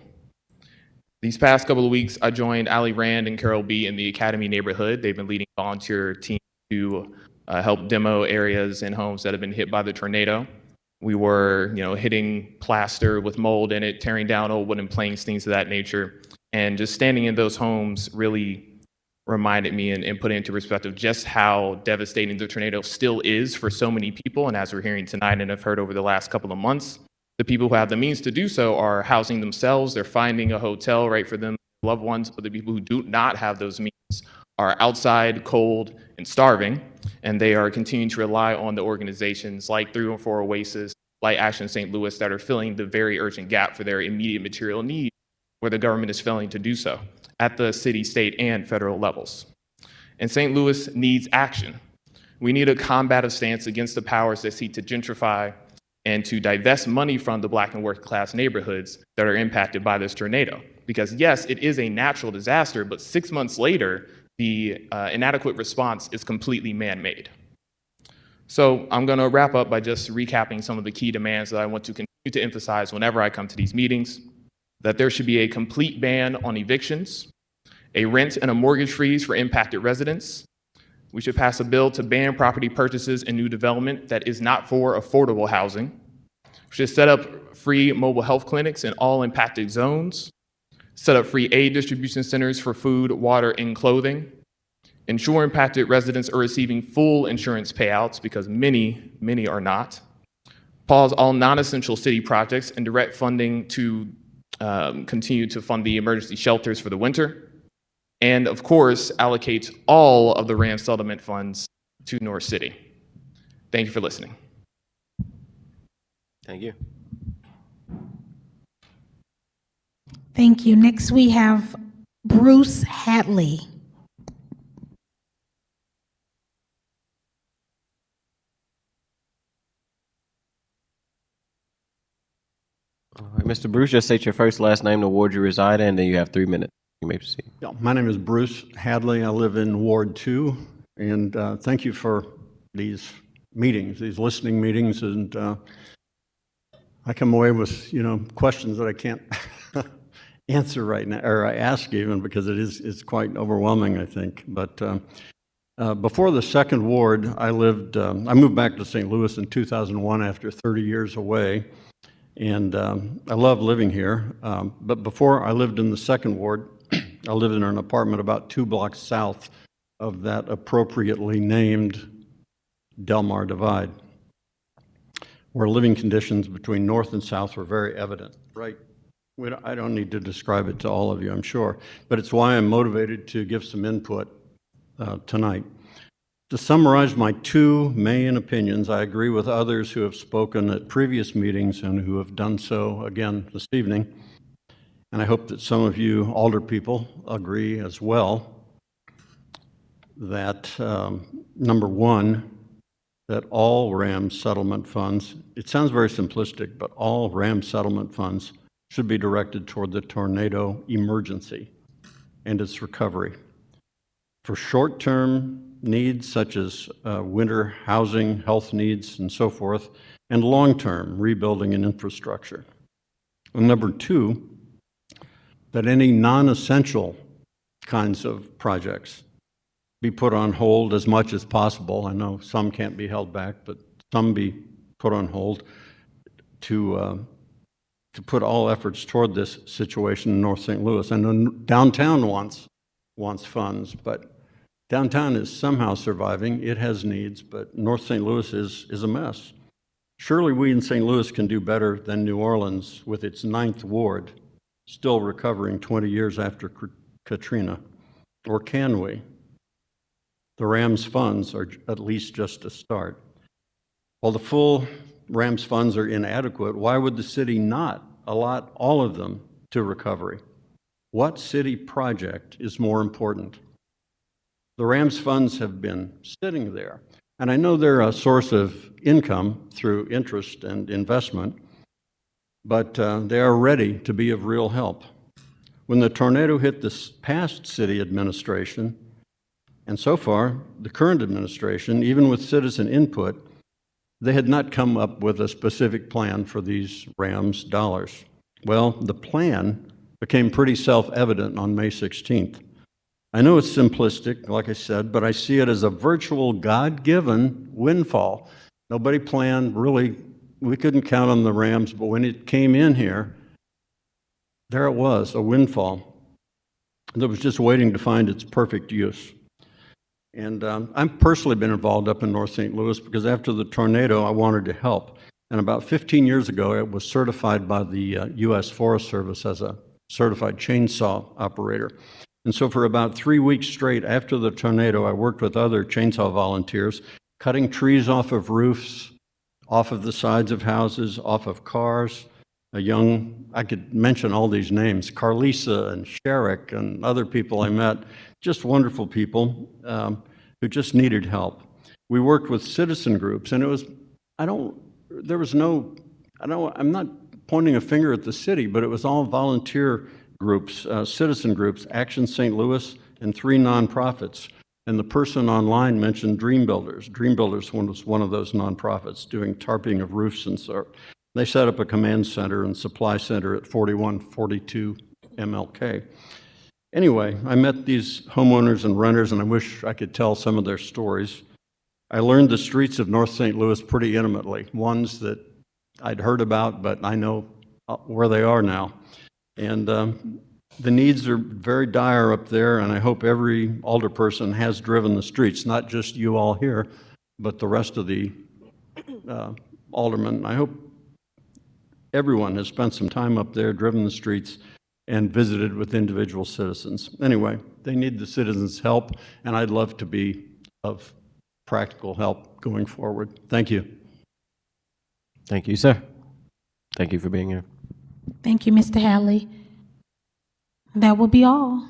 These past couple of weeks, I joined Ali Rand and Carol B in the Academy neighborhood. They've been leading volunteer teams to help demo areas and homes that have been hit by the tornado. We were, hitting plaster with mold in it, tearing down old wooden planks, things of that nature. And just standing in those homes really reminded me and put into perspective just how devastating the tornado still is for so many people. And as we're hearing tonight and have heard over the last couple of months, the people who have the means to do so are housing themselves. They're finding a hotel right for them, loved ones. But the people who do not have those means are outside, cold, and starving. And they are continuing to rely on the organizations like 314 Oasis, like Action St. Louis that are filling the very urgent gap for their immediate material needs, where the government is failing to do so at the city, state, and federal levels. And St. Louis needs action. We need a combative stance against the powers that seek to gentrify and to divest money from the Black and working class neighborhoods that are impacted by this tornado. Because yes, it is a natural disaster, but 6 months later, the inadequate response is completely man-made. So I'm gonna wrap up by just recapping some of the key demands that I want to continue to emphasize whenever I come to these meetings: that there should be a complete ban on evictions, a rent and a mortgage freeze for impacted residents. We should pass a bill to ban property purchases and new development that is not for affordable housing. We should set up free mobile health clinics in all impacted zones, set up free aid distribution centers for food, water, and clothing, ensure impacted residents are receiving full insurance payouts because many are not, pause all non-essential city projects and direct funding to continue to fund the emergency shelters for the winter, and of course, allocate all of the RAND settlement funds to North City. Thank you for listening. Thank you. Thank you. Next, we have Bruce Hadley. All right, Mr. Bruce, just state your first, last name, the ward you reside in, and then you have 3 minutes. You may proceed. Yeah, my name is Bruce Hadley. I live in Ward 2, and thank you for these meetings, these listening meetings, and I come away with, questions that I can't answer right now, or I ask even, because it's quite overwhelming, I think. But before the second ward, I moved back to St. Louis in 2001 after 30 years away, and I love living here. But before I lived in the second ward, I lived in an apartment about 2 blocks south of that appropriately named Delmar Divide, where living conditions between north and south were very evident, right? I don't need to describe it to all of you, I'm sure, but it's why I'm motivated to give some input tonight. To summarize my two main opinions, I agree with others who have spoken at previous meetings and who have done so again this evening. And I hope that some of you alder people agree as well that, number one, that all RAM settlement funds, it sounds very simplistic, but all RAM settlement funds should be directed toward the tornado emergency and its recovery. For short-term needs such as winter housing, health needs, and so forth, and long-term rebuilding and infrastructure. And number two, that any non-essential kinds of projects be put on hold as much as possible. I know some can't be held back, but some be put on hold to put all efforts toward this situation in North St. Louis. And downtown wants funds, but downtown is somehow surviving. It has needs, but North St. Louis is a mess. Surely we in St. Louis can do better than New Orleans with its 9th ward, still recovering 20 years after Katrina. Or can we? The RAMS funds are at least just a start. While the full RAMS funds are inadequate, why would the city not allot all of them to recovery? What city project is more important? The RAMS funds have been sitting there, and I know they're a source of income through interest and investment, but they are ready to be of real help. When the tornado hit this past city administration, and so far, the current administration, even with citizen input, they had not come up with a specific plan for these RAMS dollars. Well, the plan became pretty self-evident on May 16th. I know it's simplistic, like I said, but I see it as a virtual God-given windfall. Nobody planned, really, we couldn't count on the RAMS, but when it came in here, there it was, a windfall that was just waiting to find its perfect use. And I've personally been involved up in North St. Louis because after the tornado, I wanted to help. And about 15 years ago, it was certified by the U.S. Forest Service as a certified chainsaw operator. And so for about 3 weeks straight after the tornado, I worked with other chainsaw volunteers, cutting trees off of roofs, off of the sides of houses, off of cars. I could mention all these names, Carlisa and Sherrick and other people I met, just wonderful people who just needed help. We worked with citizen groups, and I'm not pointing a finger at the city, but it was all volunteer groups, citizen groups, Action St. Louis, and 3 nonprofits. And the person online mentioned Dream Builders. Dream Builders was one of those nonprofits doing tarping of roofs and so. They set up a command center and supply center at 4142 MLK. Anyway, I met these homeowners and renters, and I wish I could tell some of their stories. I learned the streets of North St. Louis pretty intimately, ones that I'd heard about, but I know where they are now. And the needs are very dire up there, and I hope every alderperson has driven the streets, not just you all here, but the rest of the aldermen. I hope everyone has spent some time up there, driven the streets, and visited with individual citizens. Anyway, they need the citizens' help, and I'd love to be of practical help going forward. Thank you. Thank you, sir. Thank you for being here. Thank you, Mr. Hadley. That will be all.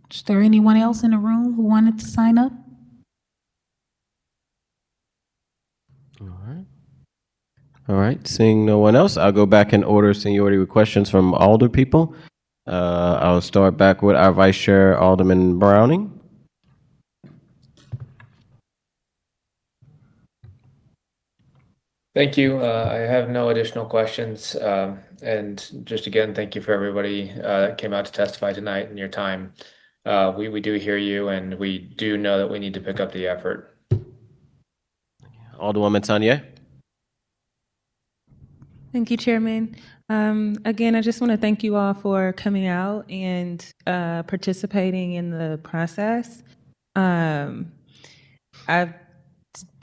Is there anyone else in the room who wanted to sign up? All right, seeing no one else, I'll go back in order seniority with questions from alder people. I'll start back with our Vice Chair, Alderman Browning. Thank you. I have no additional questions. And just again, thank you for everybody that came out to testify tonight and your time. We do hear you, and we do know that we need to pick up the effort. Alderwoman Tanya. Thank you, Chairman. Again, I just want to thank you all for coming out and participating in the process. I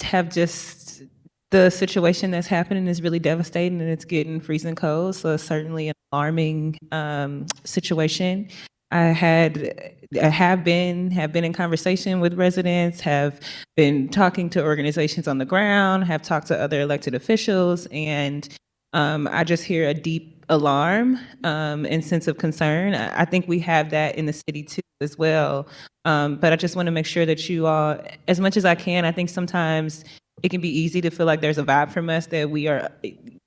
have just, the situation that's happening is really devastating, and it's getting freezing cold, so it's certainly an alarming situation. I have been in conversation with residents, have been talking to organizations on the ground, have talked to other elected officials, and I just hear a deep alarm and sense of concern. I think we have that in the city too as well. But I just want to make sure that you all, as much as I can, I think sometimes it can be easy to feel like there's a vibe from us that we are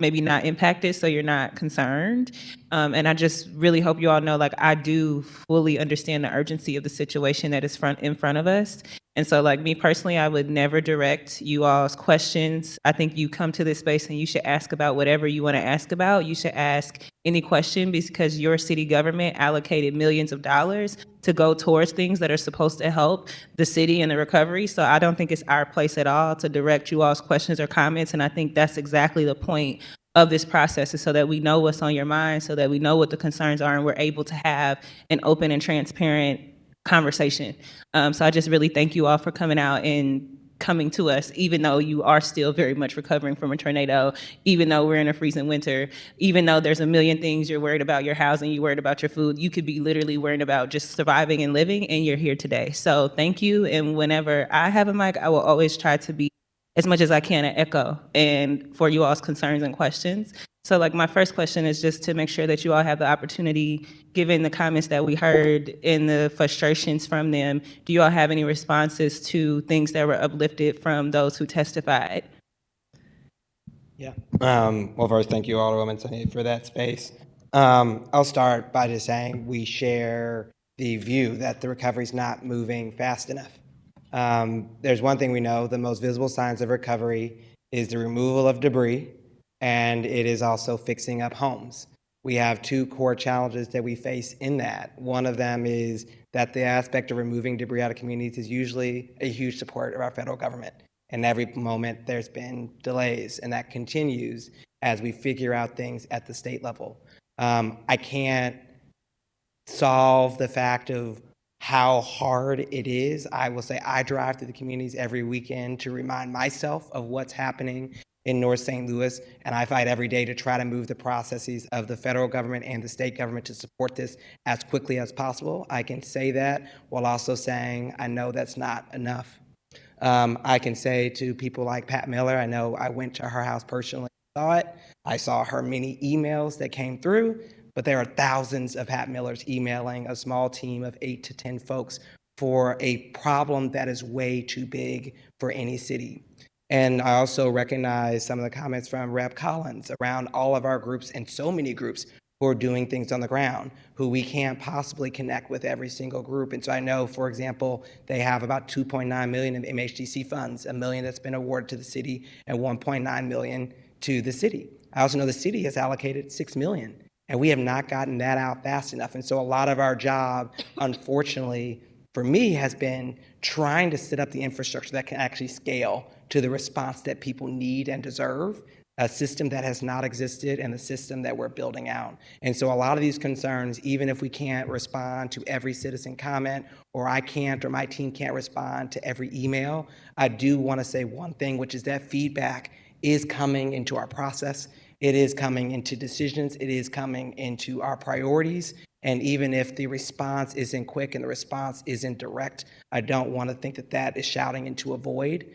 maybe not impacted, so you're not concerned. And I just really hope you all know, like, I do fully understand the urgency of the situation that is in front of us. And so, like, me personally, I would never direct you all's questions. I think you come to this space and you should ask about whatever you want to ask about. You should ask any question because your city government allocated millions of dollars to go towards things that are supposed to help the city and the recovery. So I don't think it's our place at all to direct you all's questions or comments. And I think that's exactly the point of this process, is so that we know what's on your mind, so that we know what the concerns are, and we're able to have an open and transparent conversation. So I just really thank you all for coming out and coming to us, even though you are still very much recovering from a tornado, even though we're in a freezing winter, even though there's a million things you're worried about, your housing, you're worried about your food. You could be literally worried about just surviving and living, and you're here today. So thank you. And whenever I have a mic, I will always try to be as much as I can an echo and for you all's concerns and questions. So, like, my first question is just to make sure that you all have the opportunity, given the comments that we heard and the frustrations from them, do you all have any responses to things that were uplifted from those who testified? Yeah. Well, first, thank you, Alderwoman Sunny, for that space. I'll start by just saying we share the view that the recovery is not moving fast enough. There's one thing we know: the most visible signs of recovery is the removal of debris, and it is also fixing up homes. We have two core challenges that we face in that. One of them is that the aspect of removing debris out of communities is usually a huge support of our federal government. And every moment there's been delays, and that continues as we figure out things at the state level. I can't solve the fact of how hard it is. I will say I drive to the communities every weekend to remind myself of what's happening in North St. Louis, and I fight every day to try to move the processes of the federal government and the state government to support this as quickly as possible. I can say that while also saying I know that's not enough. I can say to people like Pat Miller, I know I went to her house personally, saw it. I saw her many emails that came through, but there are thousands of Pat Millers emailing a small team of 8 to 10 folks for a problem that is way too big for any city. And I also recognize some of the comments from Rep. Collins around all of our groups, and so many groups who are doing things on the ground, who we can't possibly connect with every single group. And so I know, for example, they have about 2.9 million in MHDC funds, $1 million that's been awarded to the city and 1.9 million to the city. I also know the city has allocated $6 million, and we have not gotten that out fast enough. And so a lot of our job, unfortunately, for me, has been trying to set up the infrastructure that can actually scale to the response that people need and deserve, a system that has not existed and the system that we're building out. And so a lot of these concerns, even if we can't respond to every citizen comment, or I can't, or my team can't respond to every email, I do want to say one thing, which is that feedback is coming into our process. It is coming into decisions. It is coming into our priorities. And even if the response isn't quick and the response isn't direct, I don't want to think that that is shouting into a void.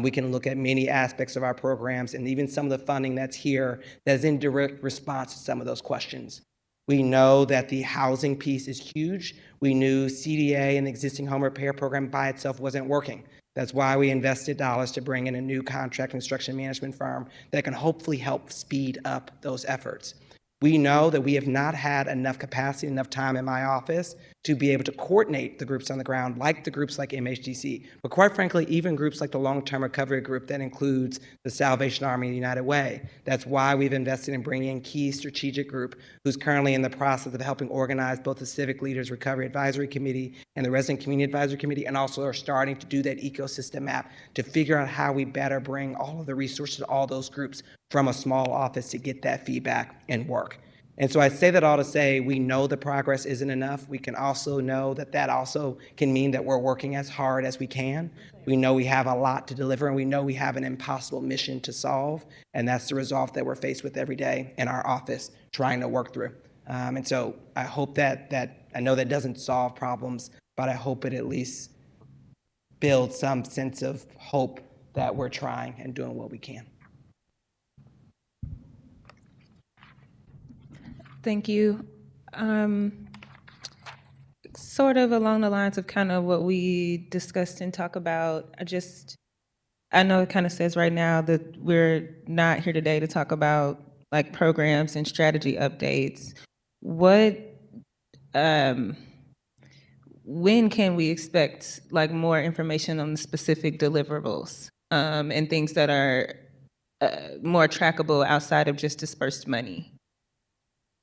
We can look at many aspects of our programs and even some of the funding that's here that is in direct response to some of those questions. We know that the housing piece is huge. We knew CDA and the existing home repair program by itself wasn't working. That's why we invested dollars to bring in a new contract construction management firm that can hopefully help speed up those efforts. We know that we have not had enough capacity, enough time in my office to be able to coordinate the groups on the ground, like the groups like MHDC, but quite frankly, even groups like the Long-Term Recovery Group that includes the Salvation Army and the United Way. That's why we've invested in bringing in Key Strategic Group, who's currently in the process of helping organize both the Civic Leaders Recovery Advisory Committee and the Resident Community Advisory Committee, and also are starting to do that ecosystem map to figure out how we better bring all of the resources to all those groups from a small office to get that feedback and work. And so I say that all to say we know the progress isn't enough. We can also know that that also can mean that we're working as hard as we can. We know we have a lot to deliver, and we know we have an impossible mission to solve, and that's the resolve that we're faced with every day in our office trying to work through. And so I hope that I know that doesn't solve problems, but I hope it at least builds some sense of hope that we're trying and doing what we can. Thank you. Sort of along the lines of kind of what we discussed and talk about, I know it kind of says right now that we're not here today to talk about like programs and strategy updates. When can we expect like more information on the specific deliverables and things that are more trackable outside of just dispersed money?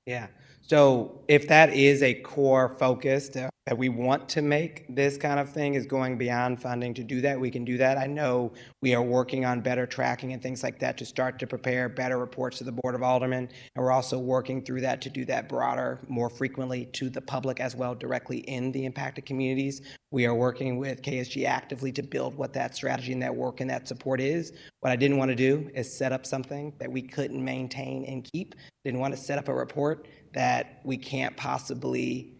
Yeah. So if that is a core focus that we want to make this kind of thing is going beyond funding to do that, we can do that. I know we are working on better tracking and things like that to start to prepare better reports to the Board of Aldermen. And we're also working through that to do that broader, more frequently to the public as well, directly in the impacted communities. We are working with KSG actively to build what that strategy and that work and that support is. What I didn't want to do is set up something that we couldn't maintain and keep. Didn't want to set up a report that we can't possibly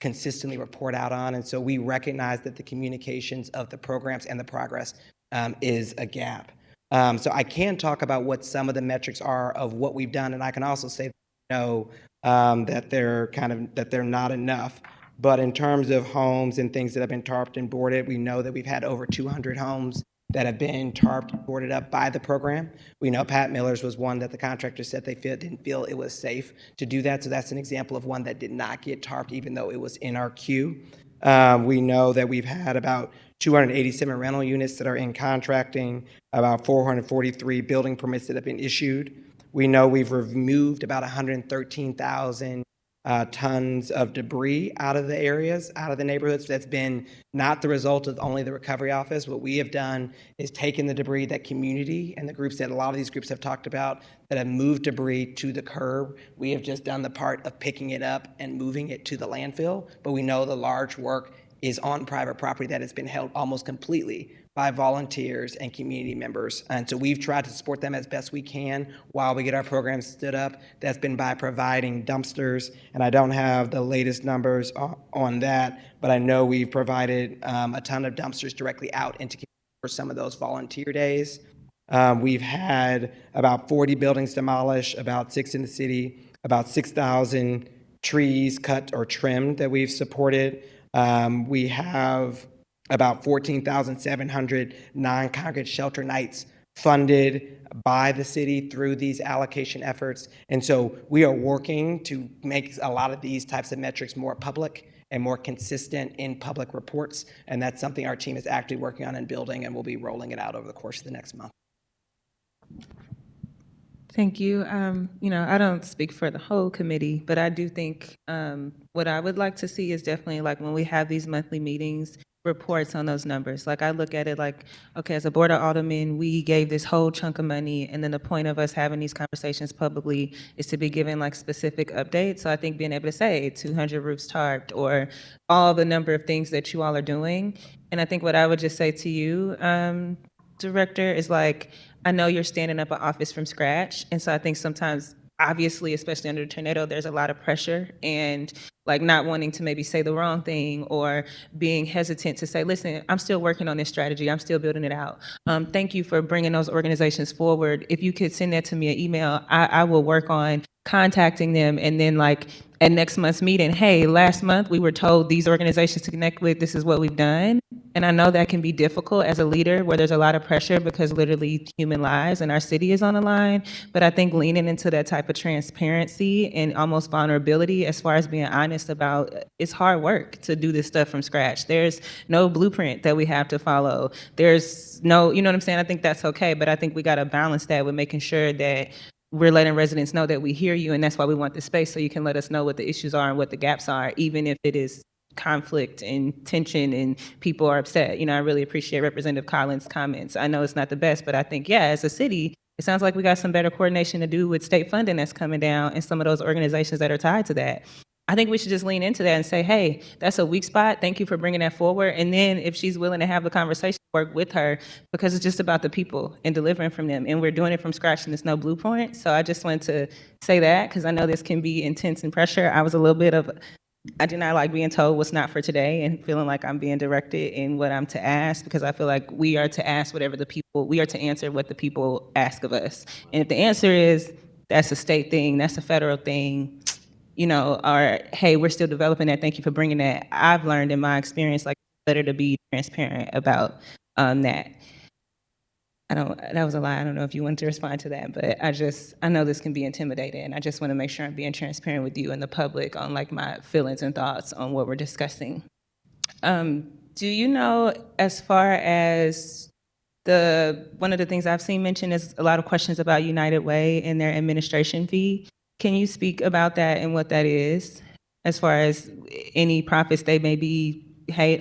consistently report out on. And so we recognize that the communications of the programs and the progress is a gap. So I can talk about what some of the metrics are of what we've done, and I can also say that they're not enough. But in terms of homes and things that have been tarped and boarded, we know that we've had over 200 homes that have been tarped and boarded up by the program. We know Pat Miller's was one that the contractor said they didn't feel it was safe to do that. So that's an example of one that did not get tarped, even though it was in our queue. We know that we've had about 287 rental units that are in contracting, about 443 building permits that have been issued. We know we've removed about 113,000 tons of debris out of the areas, out of the neighborhoods. That's been not the result of only the recovery office. What we have done is taken the debris that community and the groups that a lot of these groups have talked about that have moved debris to the curb. We have just done the part of picking it up and moving it to the landfill, but we know the large work is on private property that has been held almost completely by volunteers and community members. And so we've tried to support them as best we can while we get our programs stood up. That's been by providing dumpsters. And I don't have the latest numbers on that, but I know we've provided a ton of dumpsters directly out into for some of those volunteer days. We've had about 40 buildings demolished, about 6 in the city, about 6,000 trees cut or trimmed that we've supported. We have about 14,700 non-congregate shelter nights funded by the city through these allocation efforts. And so we are working to make a lot of these types of metrics more public and more consistent in public reports. And that's something our team is actively working on and building, and we'll be rolling it out over the course of the next month. Thank you. I don't speak for the whole committee, but I do think what I would like to see is definitely like when we have these monthly meetings, reports on those numbers. Like I look at it like, okay, as a Board of Aldermen, we gave this whole chunk of money, and then the point of us having these conversations publicly is to be given like specific updates. So I think being able to say 200 roofs tarped or all the number of things that you all are doing. And I think what I would just say to you, Director, is like, I know you're standing up an office from scratch. And so I think sometimes, obviously, especially under a tornado, there's a lot of pressure and like not wanting to maybe say the wrong thing or being hesitant to say, listen, I'm still working on this strategy. I'm still building it out. Thank you for bringing those organizations forward. If you could send that to me an email, I will work on contacting them. And then like at next month's meeting, hey, last month we were told these organizations to connect with, this is what we've done. And I know that can be difficult as a leader where there's a lot of pressure because literally human lives and our city is on the line. But I think leaning into that type of transparency and almost vulnerability as far as being honest about it's hard work to do this stuff from scratch. There's no blueprint that we have to follow. There's no, you know what I'm saying? I think that's okay. But I think we got to balance that with making sure that we're letting residents know that we hear you. And that's why we want the space so you can let us know what the issues are and what the gaps are, even if it is conflict and tension and people are upset. I really appreciate Representative Collins' comments. I know it's not the best, but I think, yeah, as a city, it sounds like we got some better coordination to do with state funding that's coming down and some of those organizations that are tied to that. I think we should just lean into that and say, hey, that's a weak spot. Thank you for bringing that forward. And then if she's willing to have the conversation, work with her, because it's just about the people and delivering from them. And we're doing it from scratch and there's no blueprint. So I just wanted to say that because I know this can be intense and pressure. I was a little bit of I do not like being told what's not for today and feeling like I'm being directed in what I'm to ask, because I feel like we are to ask whatever we are to answer what the people ask of us. And if the answer is that's a state thing, that's a federal thing, or hey, we're still developing that, thank you for bringing that. I've learned in my experience, like, better to be transparent about that. That was a lie. I don't know if you wanted to respond to that, but I know this can be intimidating, and I just want to make sure I'm being transparent with you and the public on like my feelings and thoughts on what we're discussing. Do you know, as far as one of the things I've seen mentioned is a lot of questions about United Way and their administration fee. Can you speak about that and what that is, as far as any profits they may be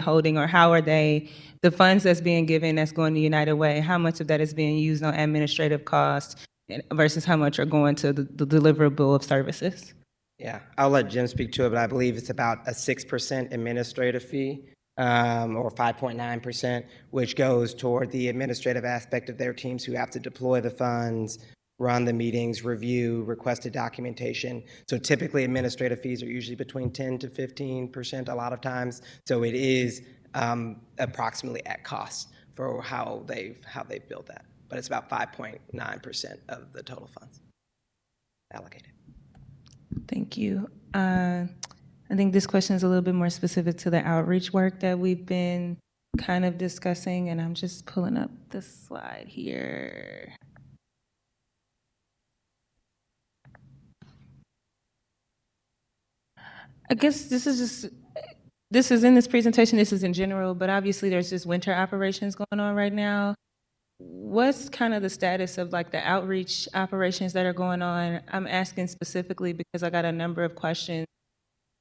holding, or how are the funds that's being given that's going to United Way, how much of that is being used on administrative costs versus how much are going to the deliverable of services? Yeah, I'll let Jim speak to it, but I believe it's about a 6% administrative fee, or 5.9%, which goes toward the administrative aspect of their teams who have to deploy the funds, run the meetings, review requested documentation. So typically administrative fees are usually between 10 to 15% a lot of times. So it is approximately at cost for how they've built that. But it's about 5.9% of the total funds allocated. Thank you. I think this question is a little bit more specific to the outreach work that we've been kind of discussing, and I'm just pulling up the slide here. I guess this is in this presentation, this is in general, but obviously there's just winter operations going on right now. What's kind of the status of like the outreach operations that are going on? I'm asking specifically because I got a number of questions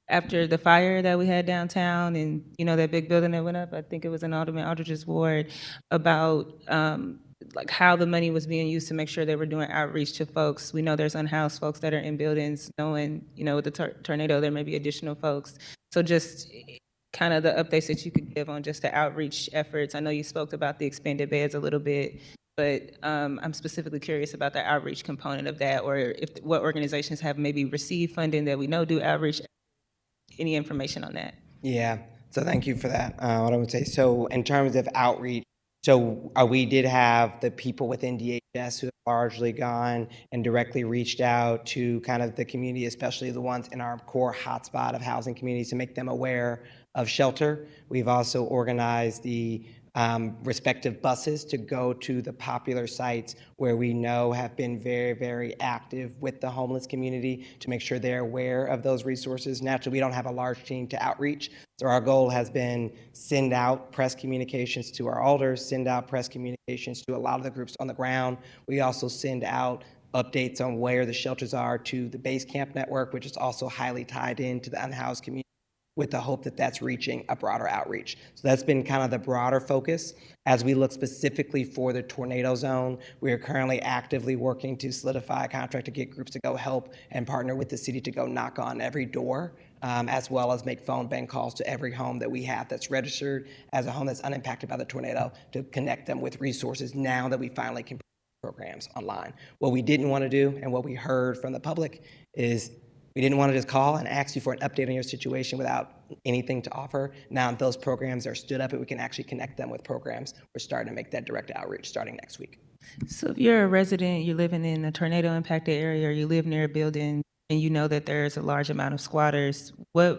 after the fire that we had downtown, and that big building that went up, I think it was in Alderman Aldridge's ward, about like how the money was being used to make sure they were doing outreach to folks. We know there's unhoused folks that are in buildings, knowing, with the tornado, there may be additional folks. So just kind of the updates that you could give on just the outreach efforts. I know you spoke about the expanded beds a little bit, but I'm specifically curious about the outreach component of that, or what organizations have maybe received funding that we know do outreach. Any information on that? Yeah, so thank you for that. What I would say, so in terms of outreach, so we did have the people within DHS who have largely gone and directly reached out to kind of the community, especially the ones in our core hotspot of housing communities, to make them aware of shelter. We've also organized the respective buses to go to the popular sites where we know have been very, very active with the homeless community to make sure they're aware of those resources. Naturally, we don't have a large team to outreach, so our goal has been send out press communications to our alders, send out press communications to a lot of the groups on the ground. We also send out updates on where the shelters are to the base camp network, which is also highly tied into the unhoused community, with the hope that that's reaching a broader outreach. So that's been kind of the broader focus. As we look specifically for the tornado zone, we are currently actively working to solidify a contract to get groups to go help and partner with the city to go knock on every door, as well as make phone bank calls to every home that we have that's registered as a home that's unimpacted by the tornado, to connect them with resources now that we finally can put programs online. What we didn't want to do, and what we heard from the public, is we didn't want to just call and ask you for an update on your situation without anything to offer. Now those programs are stood up and we can actually connect them with programs. We're starting to make that direct outreach starting next week. So if you're a resident, you're living in a tornado impacted area, or you live near a building and you know that there's a large amount of squatters, are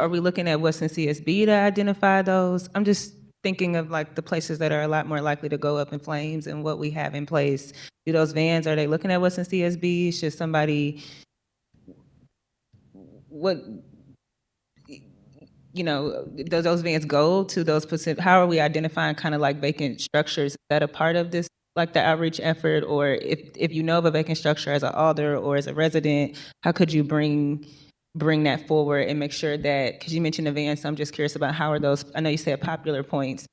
we looking at what's in CSB to identify those? I'm just thinking of like the places that are a lot more likely to go up in flames and what we have in place. Do those vans, are they looking at what's in CSB? Should somebody, does those vans go to those, how are we identifying kind of like vacant structures? Is that a part of this, like the outreach effort? Or if you know of a vacant structure as an alder or as a resident, how could you bring that forward and make sure that, because you mentioned the vans, so I'm just curious about how are those, I know you said popular points,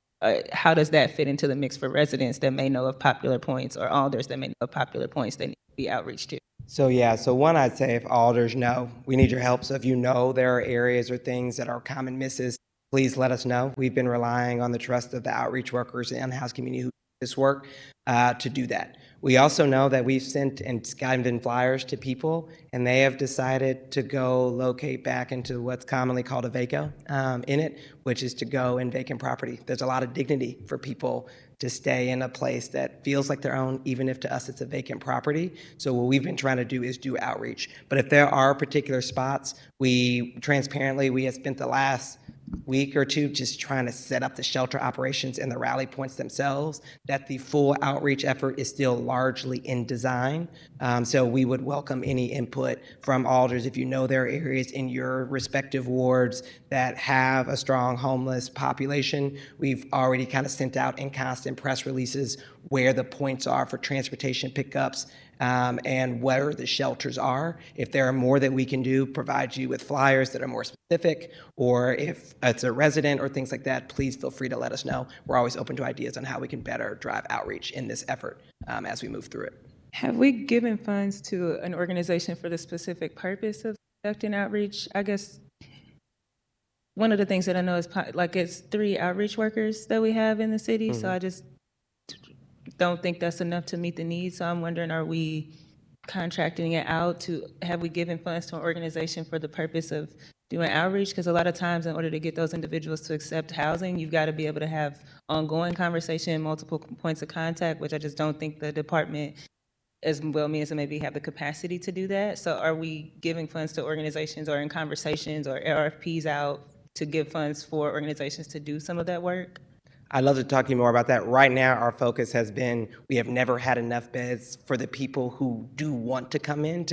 how does that fit into the mix for residents that may know of popular points, or alders that may know of popular points that need to be outreached to? So one, I'd say if alders know, we need your help. So if you know there are areas or things that are common misses, please let us know. We've been relying on the trust of the outreach workers and unhoused community who do this work to do that. We also know that we've sent and gotten in flyers to people, and they have decided to go locate back into what's commonly called a VACO in it, which is to go in vacant property. There's a lot of dignity for people to stay in a place that feels like their own, even if to us it's a vacant property. So what we've been trying to do is do outreach. But if there are particular spots, we have spent the last week or two just trying to set up the shelter operations and the rally points themselves, that the full outreach effort is still largely in design. So we would welcome any input from alders. If you know there are areas in your respective wards that have a strong homeless population, we've already kind of sent out in constant press releases where the points are for transportation pickups and where the shelters are. If there are more that we can do, provide you with flyers that are more specific, or if it's a resident or things like that, please feel free to let us know. We're always open to ideas on how we can better drive outreach in this effort as we move through it. Have we given funds to an organization for the specific purpose of conducting outreach? I guess one of the things that I know is like it's 3 outreach workers that we have in the city, so I just don't think that's enough to meet the needs. So I'm wondering, are we contracting it out to, have we given funds to an organization for the purpose of doing outreach? Because a lot of times in order to get those individuals to accept housing, you've got to be able to have ongoing conversation, multiple points of contact, which I just don't think the department, as well means to maybe have the capacity to do that. So are we giving funds to organizations or in conversations or RFPs out to give funds for organizations to do some of that work? I'd love to talk to you more about that. Right now, our focus has been, we have never had enough beds for the people who do want to come in.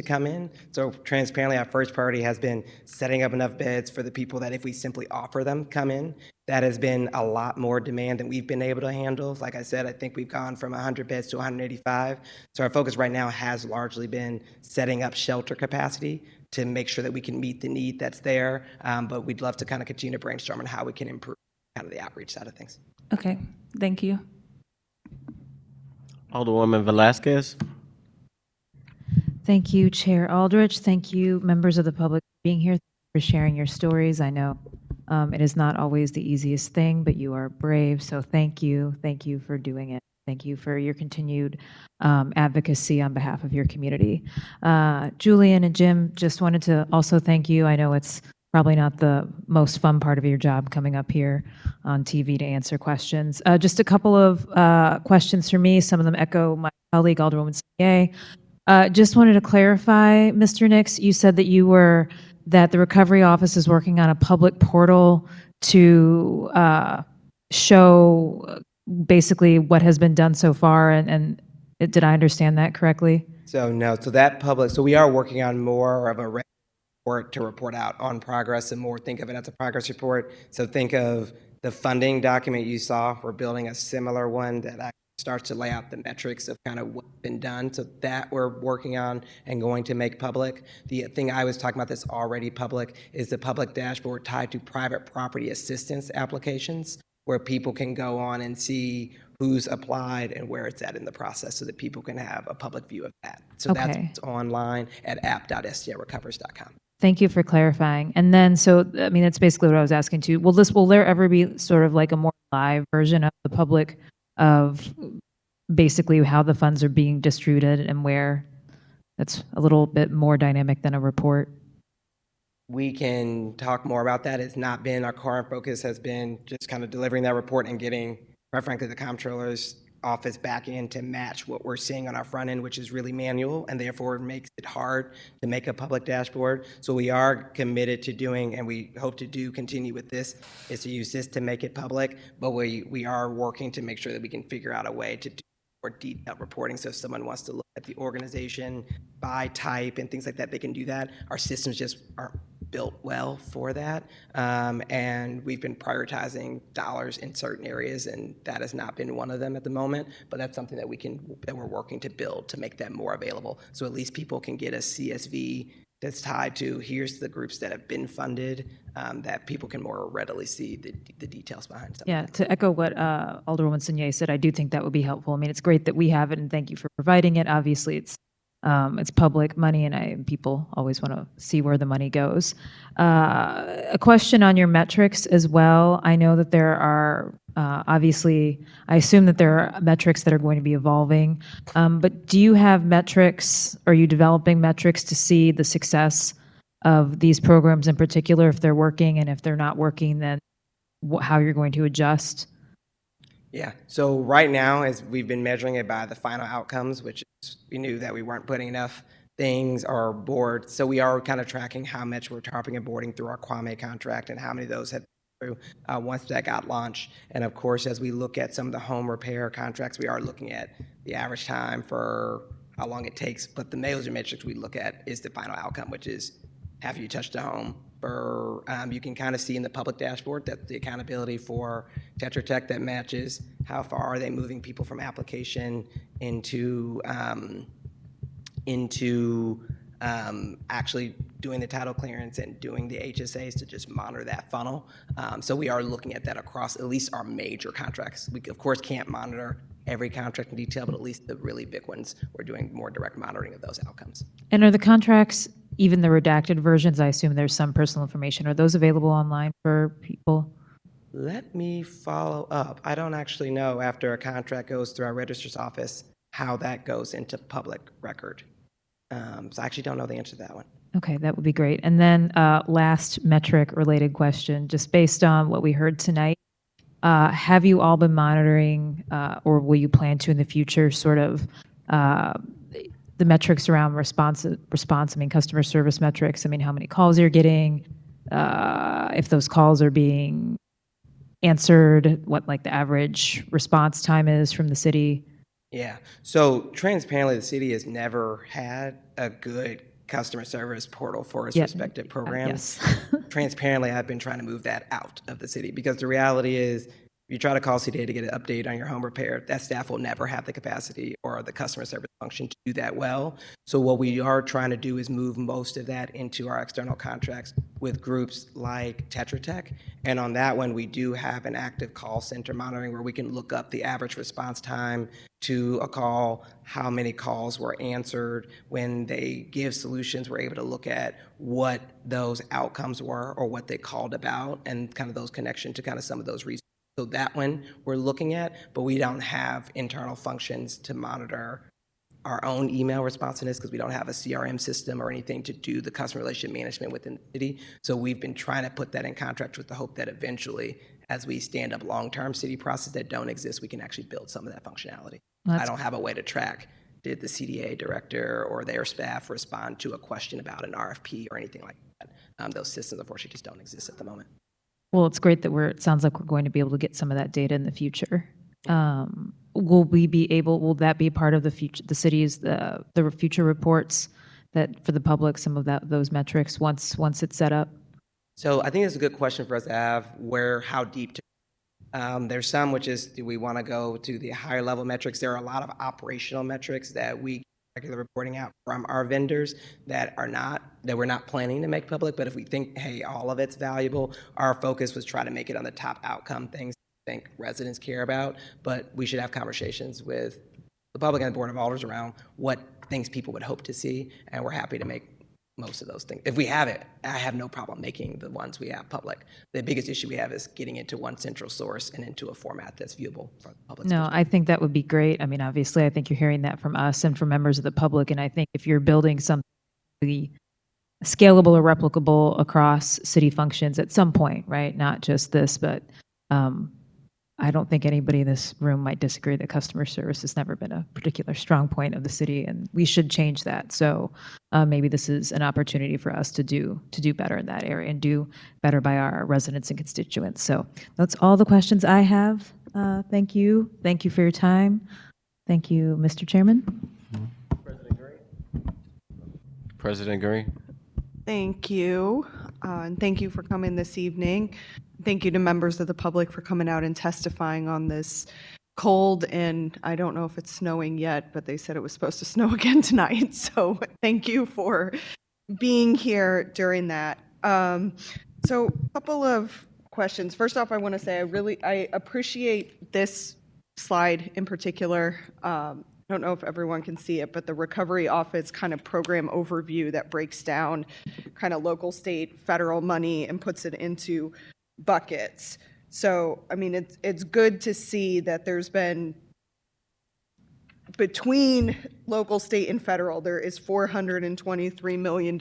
So transparently, our first priority has been setting up enough beds for the people that if we simply offer them, come in. That has been a lot more demand than we've been able to handle. Like I said, I think we've gone from 100 beds to 185. So our focus right now has largely been setting up shelter capacity to make sure that we can meet the need that's there. But we'd love to kind of continue to brainstorm on how we can improve kind of the outreach side of things. Okay, thank you. Alderwoman Velasquez. Thank you, Chair Aldrich. Thank you, members of the public, for being here, for sharing your stories. I know it is not always the easiest thing, but you are brave, so thank you. Thank you for doing it. Thank you for your continued advocacy on behalf of your community. Julian and Jim, just wanted to also thank you. I know it's probably not the most fun part of your job coming up here on TV to answer questions. Just a couple of questions for me. Some of them echo my colleague, Alderwoman Sanye. Just wanted to clarify, Mr. Nix, you said that the Recovery Office is working on a public portal to show basically what has been done so far, and did I understand that correctly? So no, so we are working on more of a report to report out on progress, and more think of it as a progress report. So think of the funding document you saw. We're building a similar one that actually starts to lay out the metrics of kind of what's been done. So that we're working on and going to make public. The thing I was talking about that's already public is the public dashboard tied to private property assistance applications, where people can go on and see who's applied and where it's at in the process, so that people can have a public view of that. So that's online at app.strecovers.com. Thank you for clarifying. And then, so, I mean, that's basically what I was asking too. Will there ever be sort of like a more live version of the public of basically how the funds are being distributed and where? That's a little bit more dynamic than a report. We can talk more about that. It's not been, our current focus has been just kind of delivering that report and getting, quite frankly, the comptroller's office back in to match what we're seeing on our front end, which is really manual, and therefore it makes it hard to make a public dashboard. So we are committed to doing, and we hope to continue with this, is to use this to make it public, but we are working to make sure that we can figure out a way to do more detailed reporting. So if someone wants to look at the organization by type and things like that, they can do that. Our systems just aren't built well for that, and we've been prioritizing dollars in certain areas, and that has not been one of them at the moment. But that's something that we're working to build to make that more available, so at least people can get a CSV that's tied to here's the groups that have been funded, that people can more readily see the details behind stuff. Yeah, to echo what Alderwoman Sanye said, I do think that would be helpful. I mean, it's great that we have it, and thank you for providing it. Obviously, it's It's public money, and people always want to see where the money goes. A question on your metrics as well. I know that there are, obviously, I assume that there are metrics that are going to be evolving, but do you have metrics, are you developing metrics to see the success of these programs in particular, if they're working, and if they're not working, then how you're going to adjust? Yeah, so right now, as we've been measuring it by the final outcomes, which is, we knew that we weren't putting enough things or boards, so we are kind of tracking how much we're tarping and boarding through our Kwame contract and how many of those have through once that got launched. And of course, as we look at some of the home repair contracts, we are looking at the average time for how long it takes, but the major metrics we look at is the final outcome, which is have you touched a home? For, you can kind of see in the public dashboard that the accountability for Tetra Tech that matches how far are they moving people from application into actually doing the title clearance and doing the HSAs to just monitor that funnel. So we are looking at that across at least our major contracts. We, of course, can't monitor every contract in detail, but at least the really big ones, we're doing more direct monitoring of those outcomes. And are the contracts, even the redacted versions, I assume there's some personal information, are those available online for people? Let me follow up. I don't actually know after a contract goes through our registrar's office how that goes into public record. So I actually don't know the answer to that one. Okay, that would be great. And then last metric related question, just based on what we heard tonight, have you all been monitoring or will you plan to in the future sort of the metrics around response, I mean, customer service metrics, I mean, how many calls you're getting, if those calls are being answered, what like the average response time is from the city? Yeah, so transparently, the city has never had a good customer service portal for its respective programs. Transparently, I've been trying to move that out of the city because the reality is, if you try to call CDA to get an update on your home repair, that staff will never have the capacity or the customer service function to do that well. So what we are trying to do is move most of that into our external contracts with groups like Tetra Tech. And on that one, we do have an active call center monitoring where we can look up the average response time to a call, how many calls were answered. When they give solutions, we're able to look at what those outcomes were or what they called about and kind of those connection to kind of some of those reasons. So that one we're looking at, but we don't have internal functions to monitor our own email responsiveness because we don't have a CRM system or anything to do the customer relationship management within the city. So we've been trying to put that in contract with the hope that eventually, as we stand up long-term city processes that don't exist, we can actually build some of that functionality. I don't have a way to track, did the CDA director or their staff respond to a question about an RFP or anything like that. Those systems, unfortunately, just don't exist at the moment. Well, it's great that it sounds like we're going to be able to get some of that data in the future. Will that be part of the future, the city's, the future reports that for the public, some of those metrics once it's set up? So I think it's a good question for us to have how deep to there's some which is, do we want to go to the higher level metrics? There are a lot of operational metrics that we regular reporting out from our vendors that we're not planning to make public, but if we think, hey, all of it's valuable, our focus was try to make it on the top outcome things I think residents care about, but we should have conversations with the public and the Board of Alders around what things people would hope to see, and we're happy to make most of those things. If we have it, I have no problem making the ones we have public. The biggest issue we have is getting into one central source and into a format that's viewable for the public. No, I think that would be great. I mean, obviously, I think you're hearing that from us and from members of the public, and I think if you're building something scalable or replicable across city functions at some point, right? Not just this, but I don't think anybody in this room might disagree that customer service has never been a particular strong point of the city, and we should change that. So maybe this is an opportunity for us to do better in that area and do better by our residents and constituents. So that's all the questions I have. Thank you. Thank you for your time. Thank you, Mr. Chairman. President Green. Thank you. And thank you for coming this evening. Thank you to members of the public for coming out and testifying on this cold, and I don't know if it's snowing yet, but they said it was supposed to snow again tonight. So thank you for being here during that. So a couple of questions. First off, I want to say I appreciate this slide in particular. I don't know if everyone can see it, but the Recovery Office kind of program overview that breaks down kind of local, state, federal money and puts it into buckets. So, I mean, it's good to see that there's been, between local, state, and federal, there is $423 million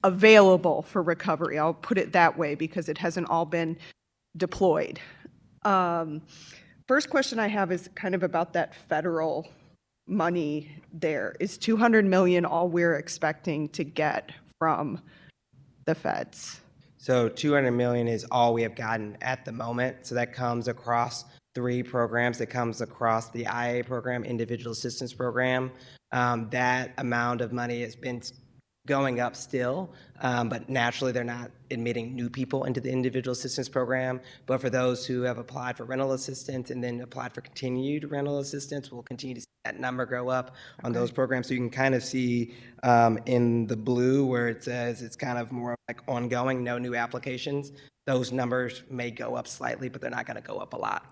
available for recovery. I'll put it that way because it hasn't all been deployed. First question I have is kind of about that federal money there. Is $200 million all we're expecting to get from the feds? So $200 million is all we have gotten at the moment. So that comes across 3 programs. It comes across the IA program, Individual Assistance Program. That amount of money has been going up still, but naturally they're not admitting new people into the Individual Assistance Program. But for those who have applied for rental assistance and then applied for continued rental assistance, we'll continue to see that number go up on those programs. So you can kind of see in the blue where it says it's kind of more like ongoing, no new applications. Those numbers may go up slightly, but they're not going to go up a lot.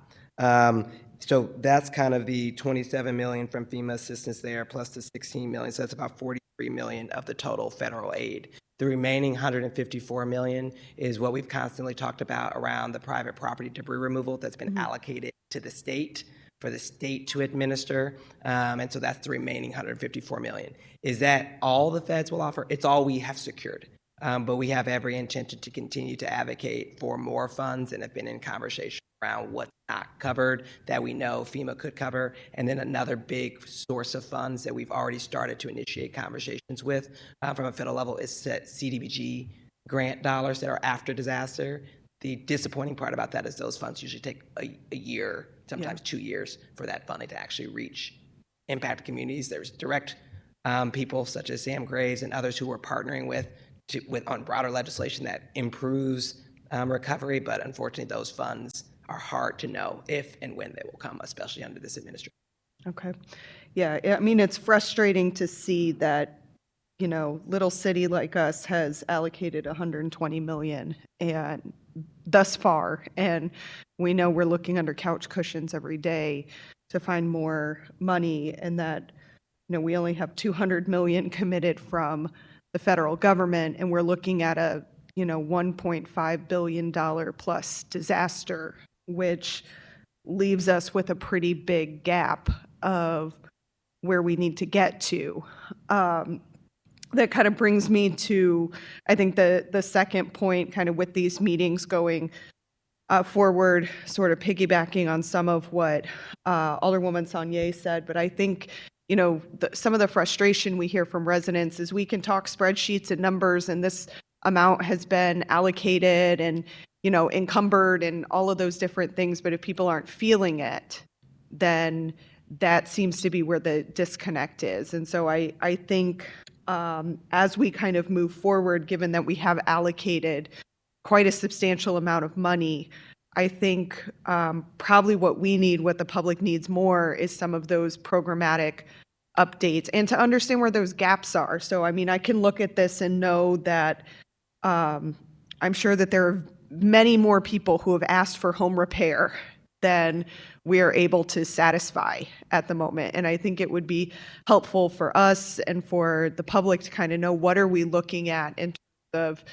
So that's kind of the 27 million from FEMA assistance there, plus the 16 million. So that's about 43 million of the total federal aid. The remaining 154 million is what we've constantly talked about around the private property debris removal that's been allocated to the state for the state to administer. And so that's the remaining 154 million. Is that all the feds will offer? It's all we have secured. But we have every intention to continue to advocate for more funds and have been in conversation around what's not covered that we know FEMA could cover. And then another big source of funds that we've already started to initiate conversations with from a federal level is CDBG grant dollars that are after disaster. The disappointing part about that is those funds usually take a year, sometimes 2 years for that funding to actually reach impacted communities. There's direct people such as Sam Graves and others who we're partnering with on broader legislation that improves recovery, but unfortunately those funds are hard to know if and when they will come, especially under this administration. Okay. Yeah, I mean, it's frustrating to see that, you know, little city like us has allocated 120 million and thus far, and we know we're looking under couch cushions every day to find more money, and that, you know, we only have 200 million committed from the federal government, and we're looking at a, you know, $1.5 billion plus disaster, which leaves us with a pretty big gap of where we need to get to. That kind of brings me to, I think, the second point, kind of with these meetings going forward, sort of piggybacking on some of what Alderwoman Saunier said, but I think, you know, some of the frustration we hear from residents is we can talk spreadsheets and numbers, and this amount has been allocated and, you know, encumbered and all of those different things, but if people aren't feeling it, then that seems to be where the disconnect is. And so I think as we kind of move forward, given that we have allocated quite a substantial amount of money, I think probably what we need, what the public needs more, is some of those programmatic updates and to understand where those gaps are. So, I mean, I can look at this and know that I'm sure that there are many more people who have asked for home repair than we are able to satisfy at the moment. And I think it would be helpful for us and for the public to kind of know what are we looking at in terms of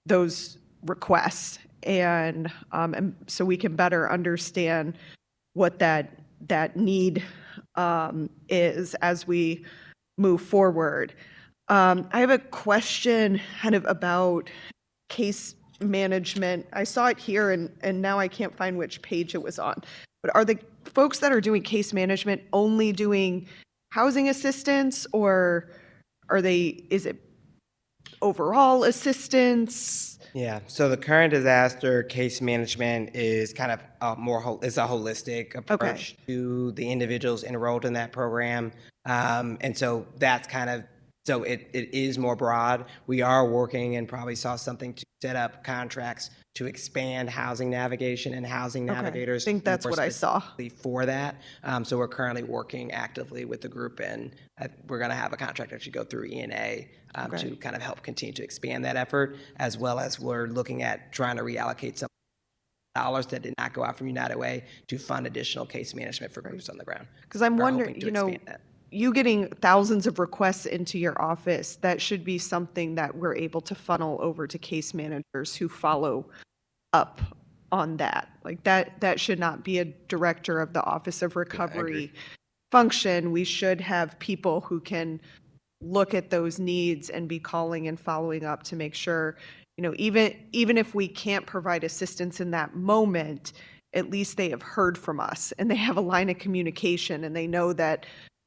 those requests, and so we can better understand what that need is as we move forward. I have a question kind of about case management. I saw it here and now I can't find which page it was on. But are the folks that are doing case management only doing housing assistance, or is it overall assistance? Yeah, so the current disaster case management is kind of it's a holistic approach to the individuals enrolled in that program. And so that's kind of, so it is more broad. We are working and probably saw something to set up contracts to expand housing navigation and housing navigators. I think that's what I saw. For that. So we're currently working actively with the group, and we're going to have a contract actually go through ENA to kind of help continue to expand that effort, as well as we're looking at trying to reallocate some dollars that did not go out from United Way to fund additional case management for groups on the ground. Because I'm We're wondering, hoping to you know, expand that. you getting thousands of requests into your office, that should be something that we're able to funnel over to case managers who follow up on that. Like that should not be a director of the Office of Recovery function. We should have people who can look at those needs and be calling and following up to make sure, you know, even if we can't provide assistance in that moment, at least they have heard from us and they have a line of communication and they know that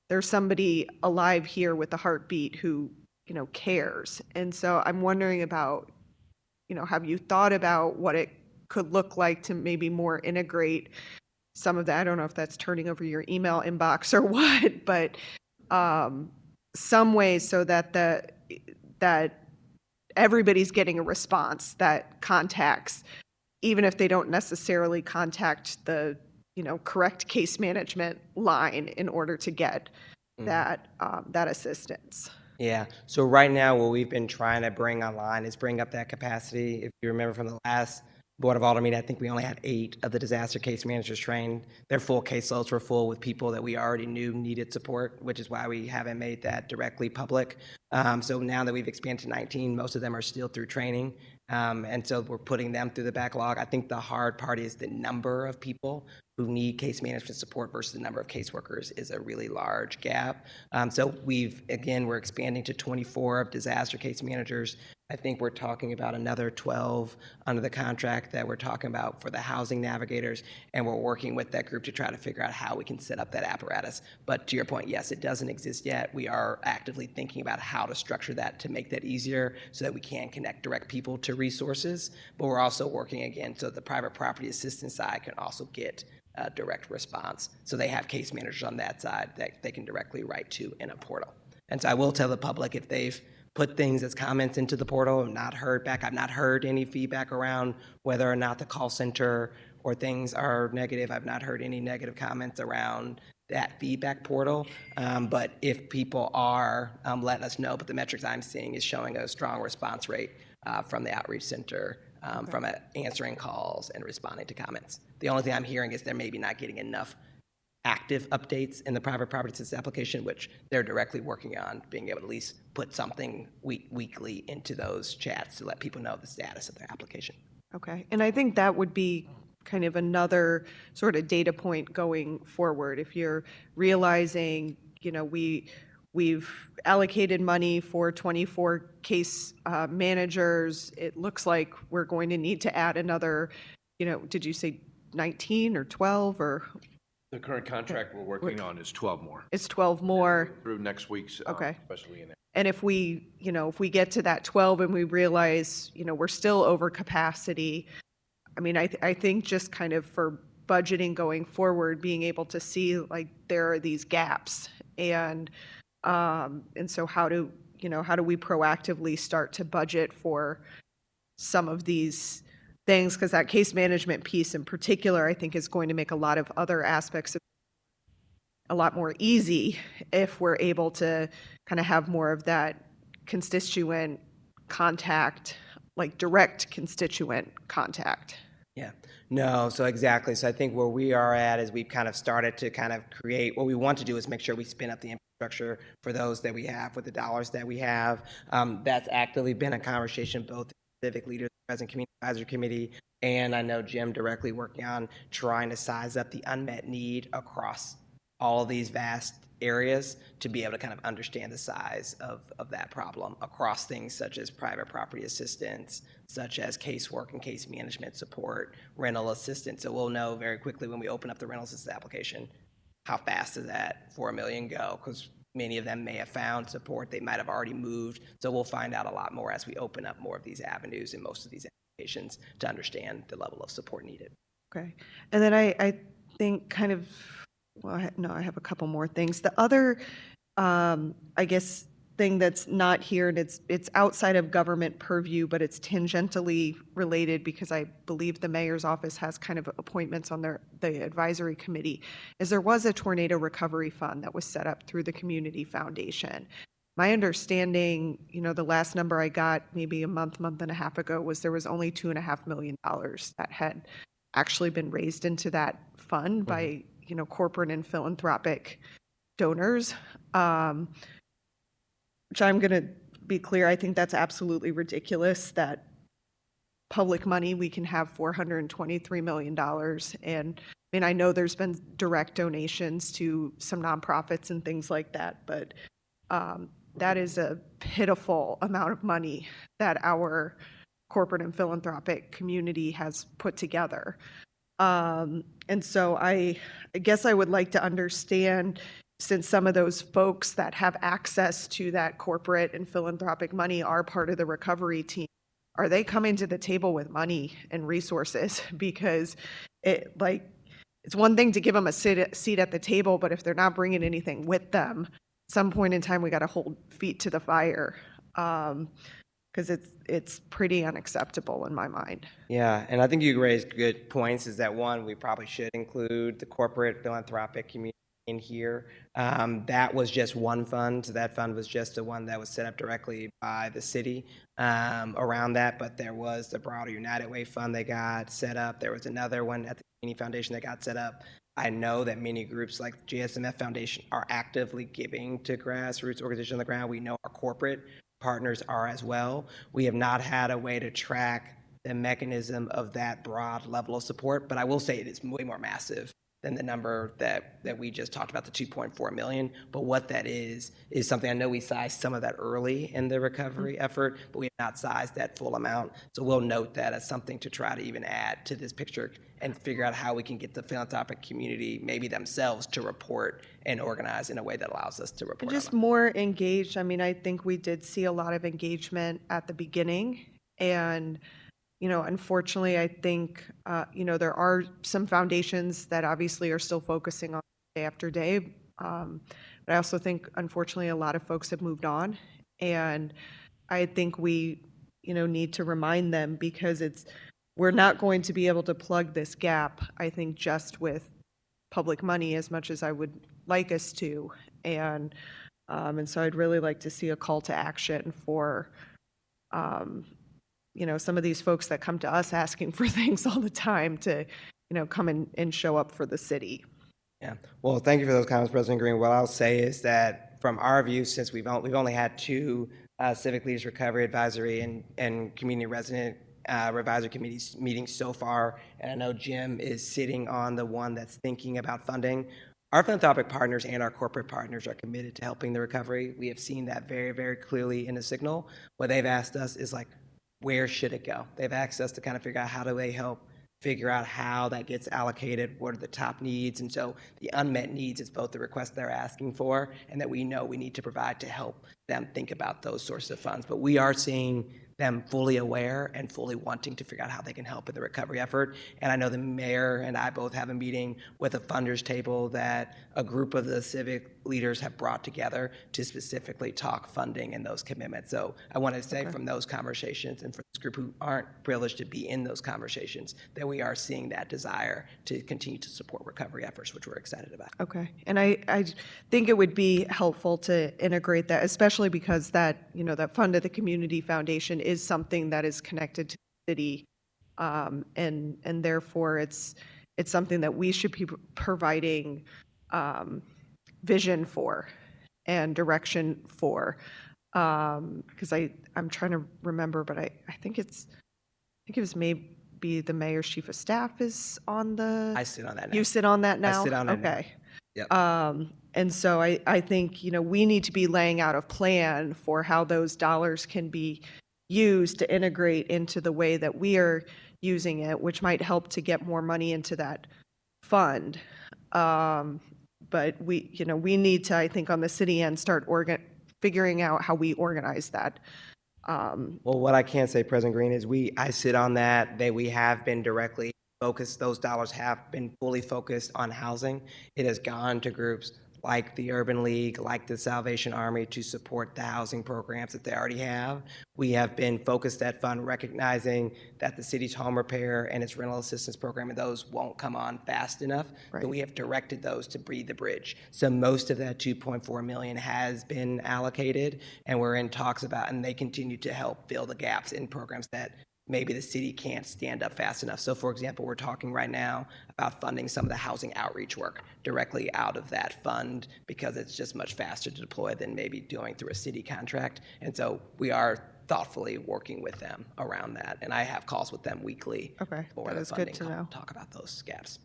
there's somebody alive here with a heartbeat who, you know, cares. And so I'm wondering about, you know, have you thought about what it could look like to maybe more integrate some of that? I don't know if that's turning over your email inbox or what, but some ways so that that everybody's getting a response that contacts, even if they don't necessarily contact the, you know, correct case management line in order to get that assistance. Yeah. So right now, what we've been trying to bring online is bring up that capacity. If you remember from the last Board of Aldermen meeting, I think we only had 8 of the disaster case managers trained. Their full caseloads were full with people that we already knew needed support, which is why we haven't made that directly public. So now that we've expanded to 19, most of them are still through training. And so we're putting them through the backlog. I think the hard part is the number of people who need case management support versus the number of caseworkers is a really large gap. So we're expanding to 24 of disaster case managers. I think we're talking about another 12 under the contract that we're talking about for the housing navigators, and we're working with that group to try to figure out how we can set up that apparatus. But to your point, yes, it doesn't exist yet. We are actively thinking about how to structure that to make that easier so that we can connect direct people to resources. But we're also working again so the private property assistance side can also get a direct response. So they have case managers on that side that they can directly write to in a portal. And so I will tell the public if they've put things as comments into the portal and not heard back. I've not heard any feedback around whether or not the call center or things are negative. I've not heard any negative comments around that feedback portal. But if people are letting us know, but the metrics I'm seeing is showing a strong response rate from the outreach center, from answering calls and responding to comments. The only thing I'm hearing is they're maybe not getting enough active updates in the private property assistance application, which they're directly working on, being able to at least put something weekly into those chats to let people know the status of their application. Okay, and I think that would be kind of another sort of data point going forward. If you're realizing, you know, we've allocated money for 24 case managers, it looks like we're going to need to add another, you know, did you say 19 or 12 or? The current contract we're working on is 12 more. It's 12 more. Through next week's, Okay. especially in And if we, you know, if we get to that 12 and we realize, you know, we're still over capacity, I mean, I think just kind of for budgeting going forward, being able to see like there are these gaps, and so how do we proactively start to budget for some of these things, because that case management piece in particular, I think, is going to make a lot of other aspects of a lot more easy if we're able to kind of have more of that constituent contact, like direct constituent contact. Yeah, no, so exactly. So I think where we are at is we've kind of started to kind of create, what we want to do is make sure we spin up the infrastructure for those that we have with the dollars that we have. That's actively been a conversation both civic leaders, President Community Advisory Committee, and I know Jim directly working on trying to size up the unmet need across all of these vast areas to be able to kind of understand the size of that problem across things such as private property assistance, such as casework and case management support, rental assistance. So we'll know very quickly when we open up the rental assistance application, how fast does that $4 million go? Because many of them may have found support, they might have already moved. So we'll find out a lot more as we open up more of these avenues and most of these applications to understand the level of support needed. Okay. And then I think kind of, well, I have a couple more things. The other, I guess, thing that's not here, and it's outside of government purview, but it's tangentially related because I believe the mayor's office has kind of appointments on the advisory committee, is there was a tornado recovery fund that was set up through the Community Foundation. My understanding, you know, the last number I got maybe a month and a half ago was there was only $2.5 million that had actually been raised into that fund by, corporate and philanthropic donors. Which I'm going to be clear, I think that's absolutely ridiculous that public money, we can have $423 million. And I mean, I know there's been direct donations to some nonprofits and things like that, but that is a pitiful amount of money that our corporate and philanthropic community has put together. And so I guess I would like to understand, since some of those folks that have access to that corporate and philanthropic money are part of the recovery team, are they coming to the table with money and resources? Because it's one thing to give them a seat at the table, but if they're not bringing anything with them, at some point in time we got to hold feet to the fire, because it's pretty unacceptable in my mind. Yeah, and I think you raised good points. Is that one, we probably should include the corporate philanthropic community in here. That was just one fund. So that fund was just the one that was set up directly by the city around that. But there was the broader United Way fund that got set up. There was another one at the Community Foundation that got set up. I know that many groups like GSMF Foundation are actively giving to grassroots organizations on the ground. We know our corporate partners are as well. We have not had a way to track the mechanism of that broad level of support, but I will say it is way more massive than the number that we just talked about, the 2.4 million. But what that is something, I know we sized some of that early in the recovery effort, but we have not sized that full amount. So we'll note that as something to try to even add to this picture and figure out how we can get the philanthropic community, maybe themselves, to report and organize in a way that allows us to report. Just more engaged. I mean, I think we did see a lot of engagement at the beginning, and unfortunately, I think, there are some foundations that obviously are still focusing on day after day. But I also think, unfortunately, a lot of folks have moved on. And I think we, need to remind them, because we're not going to be able to plug this gap, I think, just with public money as much as I would like us to. And so I'd really like to see a call to action for, some of these folks that come to us asking for things all the time to, come and show up for the city. Yeah. Well, thank you for those comments, President Green. What I'll say is that from our view, since we've only had two Civic Leaders Recovery Advisory and Community Resident Advisory Committees meetings so far, and I know Jim is sitting on the one that's thinking about funding, our philanthropic partners and our corporate partners are committed to helping the recovery. We have seen that very, very clearly in the signal. What they've asked us is where should it go? They've asked us to kind of figure out how do they help figure out how that gets allocated, what are the top needs, and so the unmet needs is both the request they're asking for and that we know we need to provide to help them think about those sources of funds. But we are seeing them fully aware and fully wanting to figure out how they can help in the recovery effort. And I know the mayor and I both have a meeting with a funders table that a group of the civic leaders have brought together to specifically talk funding and those commitments. So I want to say from those conversations and for this group who aren't privileged to be in those conversations, that we are seeing that desire to continue to support recovery efforts, which we're excited about. Okay. And I think it would be helpful to integrate that, especially because that, that fund of the Community Foundation is something that is connected to the city, and therefore it's something that we should be providing vision for and direction for, because I'm trying to remember, but I think it was maybe the mayor's chief of staff is on the. I sit on that now. You sit on that now? I sit on it now. Okay. Yep. And so I think, we need to be laying out a plan for how those dollars can be used to integrate into the way that we are using it, which might help to get more money into that fund. But we need to, I think, on the city end, start figuring out how we organize that. Well, what I can say, President Green, is I sit on that. We have been directly focused. Those dollars have been fully focused on housing. It has gone to groups like the Urban League, like the Salvation Army, to support the housing programs that they already have. We have been focused that fund, recognizing that the city's home repair and its rental assistance program, and those won't come on fast enough. Right. But we have directed those to be the bridge. So most of that 2.4 million has been allocated, and we're in talks about, and they continue to help fill the gaps in programs that maybe the city can't stand up fast enough. So for example, we're talking right now about funding some of the housing outreach work directly out of that fund because it's just much faster to deploy than maybe doing through a city contract. And so we are thoughtfully working with them around that. And I have calls with them weekly. Okay, for that the is good funding to know. talk about those gaps.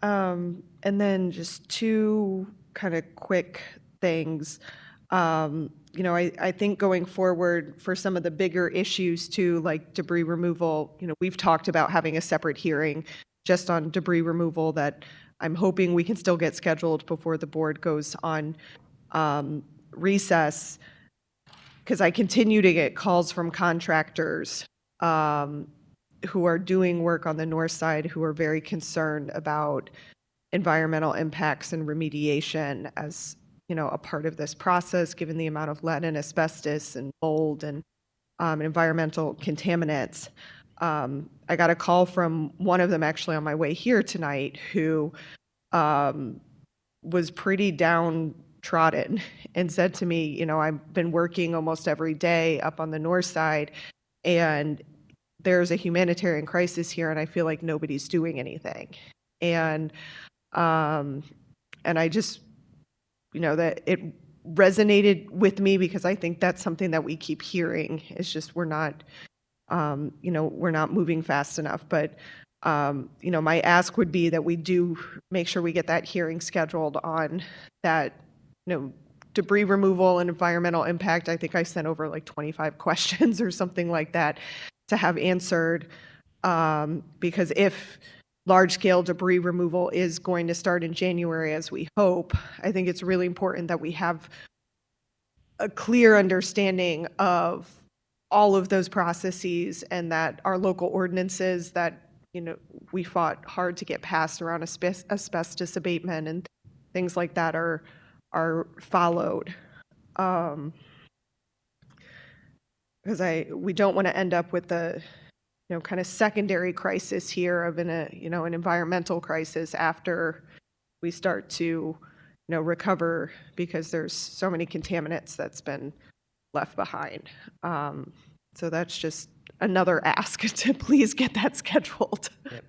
And then just two kind of quick things. You know, I think going forward for some of the bigger issues too, like debris removal, you know, we've talked about having a separate hearing just on debris removal that I'm hoping we can still get scheduled before the board goes on recess, because I continue to get calls from contractors who are doing work on the north side who are very concerned about environmental impacts and remediation as, you know, a part of this process, given the amount of lead and asbestos and mold and environmental contaminants. I got a call from one of them actually on my way here tonight who was pretty downtrodden and said to me, you know, I've been working almost every day up on the north side and there's a humanitarian crisis here and I feel like nobody's doing anything. And I just, you know, that it resonated with me because I think that's something that we keep hearing. It's just we're not, you know, we're not moving fast enough. But, you know, my ask would be that we do make sure we get that hearing scheduled on that, you know, debris removal and environmental impact. I think I sent over like 25 questions or something like that to have answered. Because if large-scale debris removal is going to start in January, as we hope, I think it's really important that we have a clear understanding of all of those processes and that our local ordinances that, you know, we fought hard to get passed around asbestos abatement and things like that are followed. Because we don't want to end up with the, you know, kind of secondary crisis here of an environmental crisis after we start to, you know, recover because there's so many contaminants that's been left behind. So that's just another ask to please get that scheduled. Yep.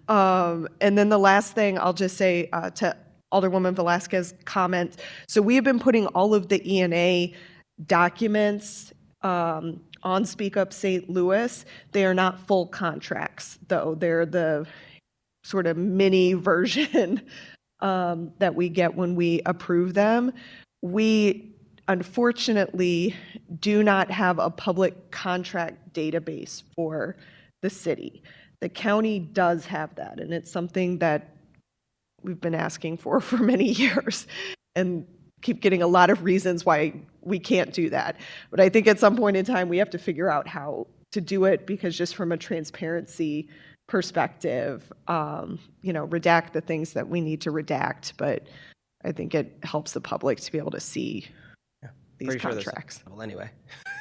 And then the last thing I'll just say to Alderwoman Velasquez's comment. So we have been putting all of the ENA documents on Speak Up St. Louis. They are not full contracts, though. They're the sort of mini version that we get when we approve them. We, unfortunately, do not have a public contract database for the city. The county does have that, and it's something that we've been asking for many years and keep getting a lot of reasons why we can't do that. But I think at some point in time, we have to figure out how to do it because just from a transparency perspective, you know, redact the things that we need to redact. But I think it helps the public to be able to see these Pretty contracts. Sure they're sunshineable anyway.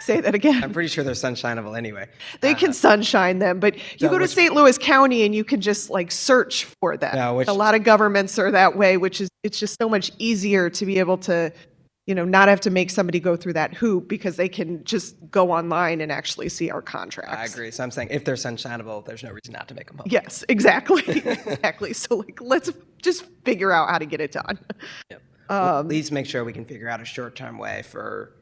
Say that again. I'm pretty sure they're sunshineable anyway. They can sunshine them, but you go to St. Louis County and you can just like search for them. No, a lot of governments are that way, which is, it's just so much easier to be able to, you know, not have to make somebody go through that hoop because they can just go online and actually see our contracts. I agree. So I'm saying if they're sunshineable, there's no reason not to make them public. Yes, exactly. Exactly. So like, let's just figure out how to get it done. Yep. We'll at least make sure we can figure out a short-term way for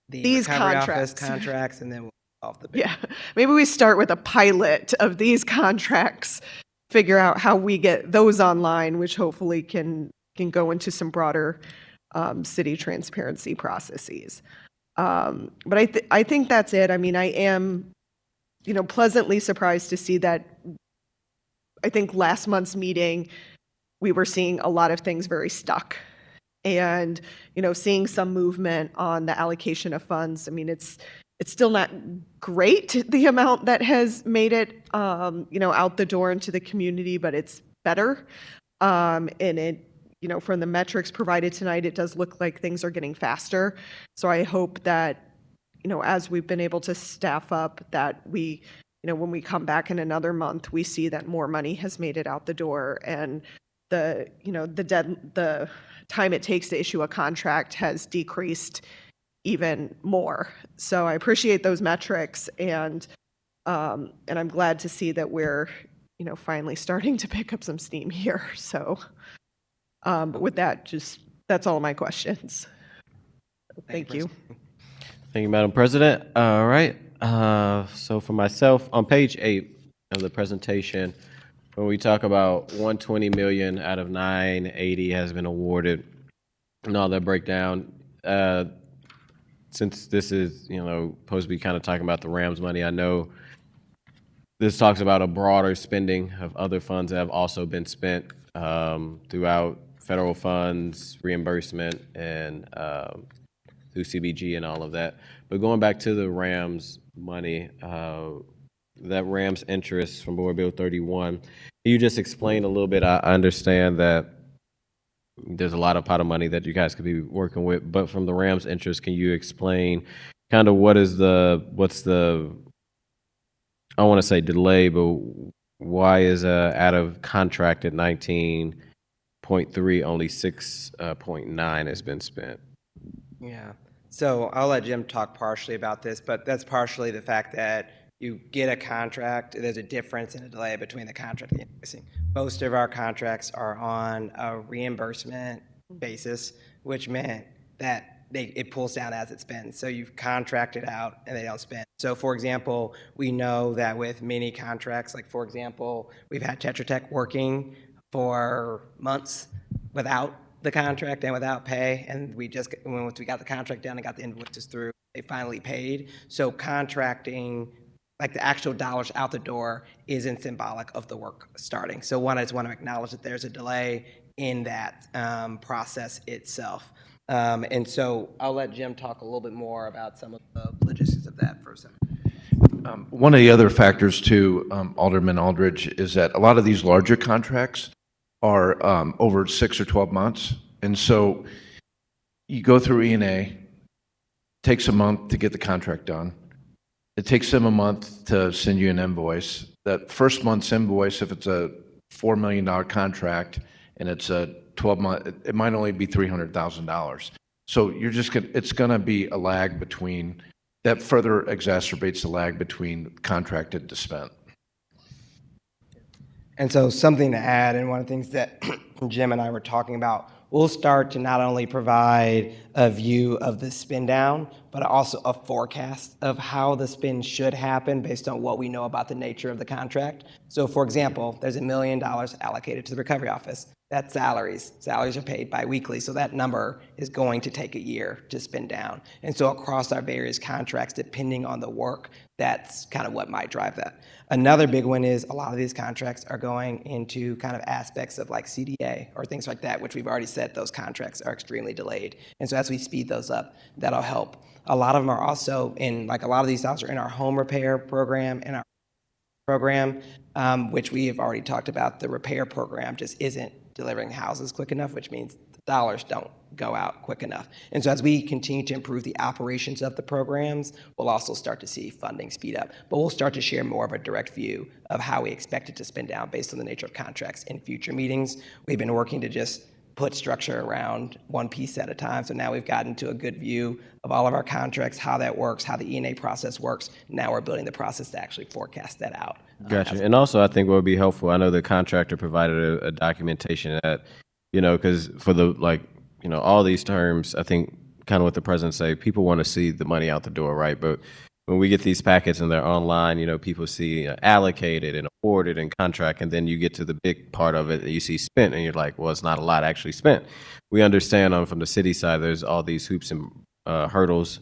these office contracts, and then we'll solve the big. Yeah, maybe we start with a pilot of these contracts, figure out how we get those online, which hopefully can go into some broader city transparency processes. But I think that's it. I mean, I am, you know, pleasantly surprised to see that. I think last month's meeting, we were seeing a lot of things very stuck. And, you know, seeing some movement on the allocation of funds. I mean, it's still not great, the amount that has made it, you know, out the door into the community, but it's better. And it, you know, from the metrics provided tonight, it does look like things are getting faster. So I hope that, you know, as we've been able to staff up, that we, you know, when we come back in another month, we see that more money has made it out the door and the, you know, the time it takes to issue a contract has decreased even more. So I appreciate those metrics and, And I'm glad to see that we're, finally starting to pick up some steam here. So but with that, that's all my questions. Thank you. Thank you, Madam President. All right. So for myself, on page 8 of the presentation, when we talk about 120 million out of 980 has been awarded and all that breakdown, since this is, supposed to be kind of talking about the Rams money, I know this talks about a broader spending of other funds that have also been spent throughout federal funds, reimbursement, and through CBG and all of that. But going back to the Rams money, that Rams interest from Board Bill 31, can you just explain a little bit? I understand that there's a lot of pot of money that you guys could be working with, but from the Rams interest, can you explain kind of what's the, I don't want to say delay, but why is out of contracted 19.3 only 6.9 has been spent? Yeah. So I'll let Jim talk partially about this, but that's partially the fact that you get a contract, there's a difference in a delay between the contract and the invoicing. Most of our contracts are on a reimbursement basis, which meant that it pulls down as it spends. So you've contracted out and they don't spend. So for example, we know that with many contracts, like for example, we've had Tetra Tech working for months without the contract and without pay, and once we got the contract done and got the invoices through, they finally paid. So contracting, like the actual dollars out the door, isn't symbolic of the work starting. So one, I just want to acknowledge that there's a delay in that process itself. And so I'll let Jim talk a little bit more about some of the logistics of that for a second. One of the other factors too, Alderman Aldridge, is that a lot of these larger contracts are over 6 or 12 months. And so you go through E&A, takes a month to get the contract done. It takes them a month to send you an invoice. That first month's invoice, if it's a $4 million contract and it's a 12-month, it might only be $300,000. So it's going to be a lag between, that further exacerbates the lag between contracted to spent. And so something to add, and one of the things that Jim and I were talking about, we'll start to not only provide a view of the spin down, but also a forecast of how the spin should happen based on what we know about the nature of the contract. So for example, there's $1 million allocated to the recovery office. That's salaries. Salaries are paid biweekly, so that number is going to take a year to spin down. And so across our various contracts, depending on the work, that's kind of what might drive that. Another big one is a lot of these contracts are going into kind of aspects of like CDA or things like that, which we've already said those contracts are extremely delayed. And so as we speed those up, that'll help. A lot of them are also in, like a lot of these dollars are in our home repair program and our program, which we have already talked about. The repair program just isn't delivering houses quick enough, which means the dollars don't go out quick enough. And so as we continue to improve the operations of the programs, we'll also start to see funding speed up. But we'll start to share more of a direct view of how we expect it to spin down based on the nature of contracts in future meetings. We've been working to just put structure around one piece at a time. So now we've gotten to a good view of all of our contracts, how that works, how the E&A process works. Now we're building the process to actually forecast that out. Gotcha. And also, I think what would be helpful, I know the contractor provided a documentation that, because for the, all these terms, I think kind of what the president say, people want to see the money out the door, right? But when we get these packets and they're online, people see allocated and awarded and contract, and then you get to the big part of it and you see spent, and you're like, well, it's not a lot actually spent. We understand from the city side, there's all these hoops and hurdles.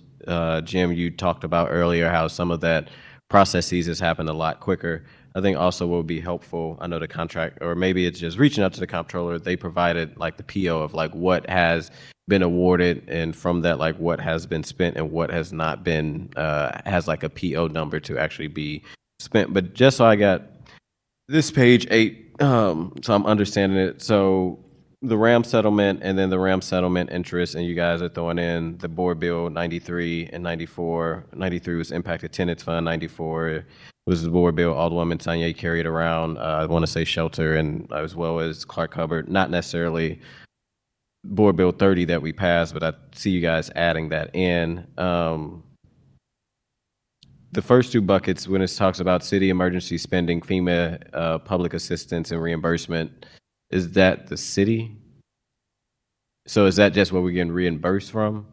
Jim, you talked about earlier how some of that processes has happened a lot quicker. I think also what would be helpful, I know the contract, or maybe it's just reaching out to the comptroller, they provided like the PO of like what has been awarded, and from that, like what has been spent and what has not been, has like a PO number to actually be spent. But just so I got this page 8, so I'm understanding it. So the RAM settlement and then the RAM settlement interest, and you guys are throwing in the board bill 93 and 94. 93 was impacted tenants fund, 94 was the board bill Alderwoman Tanya carried around, I want to say shelter, and as well as Clark Hubbard, not necessarily board bill 30 that we passed, but I see you guys adding that in. the first two buckets, when it talks about city emergency spending, FEMA, public assistance and reimbursement, is that the city? So is that just what we're getting reimbursed from?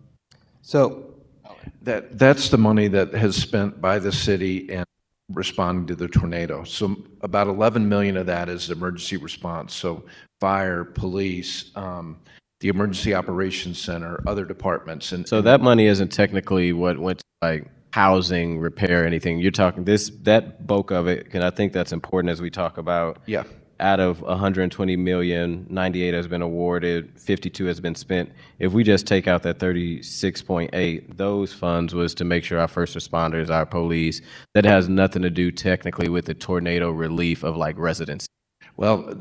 So That's the money that has spent by the city and responding to the tornado. So about 11 million of that is emergency response. So fire, police, the emergency operations center, other departments. And So that money isn't technically what went to like housing, repair, anything. You're talking that bulk of it, and I think that's important as we talk about. Yeah. Out of 120 million, 98 has been awarded, 52 has been spent. If we just take out that 36.8, those funds was to make sure our first responders, our police, that has nothing to do technically with the tornado relief of like residents. Well,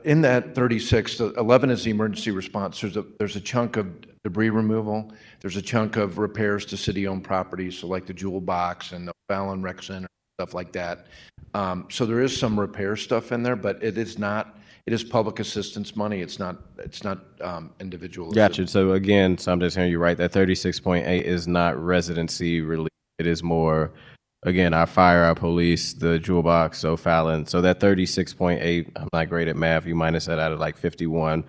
in that 36, the 11 is the emergency response. There's a chunk of debris removal. There's a chunk of repairs to city-owned properties, so like the Jewel Box and the Fallon Rec Center, stuff like that. So there is some repair stuff in there, but it is public assistance money. It's not individual. Gotcha. So again, so I'm just hearing you right, that 36.8 is not residency relief. It is more, again, our fire, our police, the Jewel Box, so Fallon. So that 36.8, I'm not great at math. You minus that out of like 51.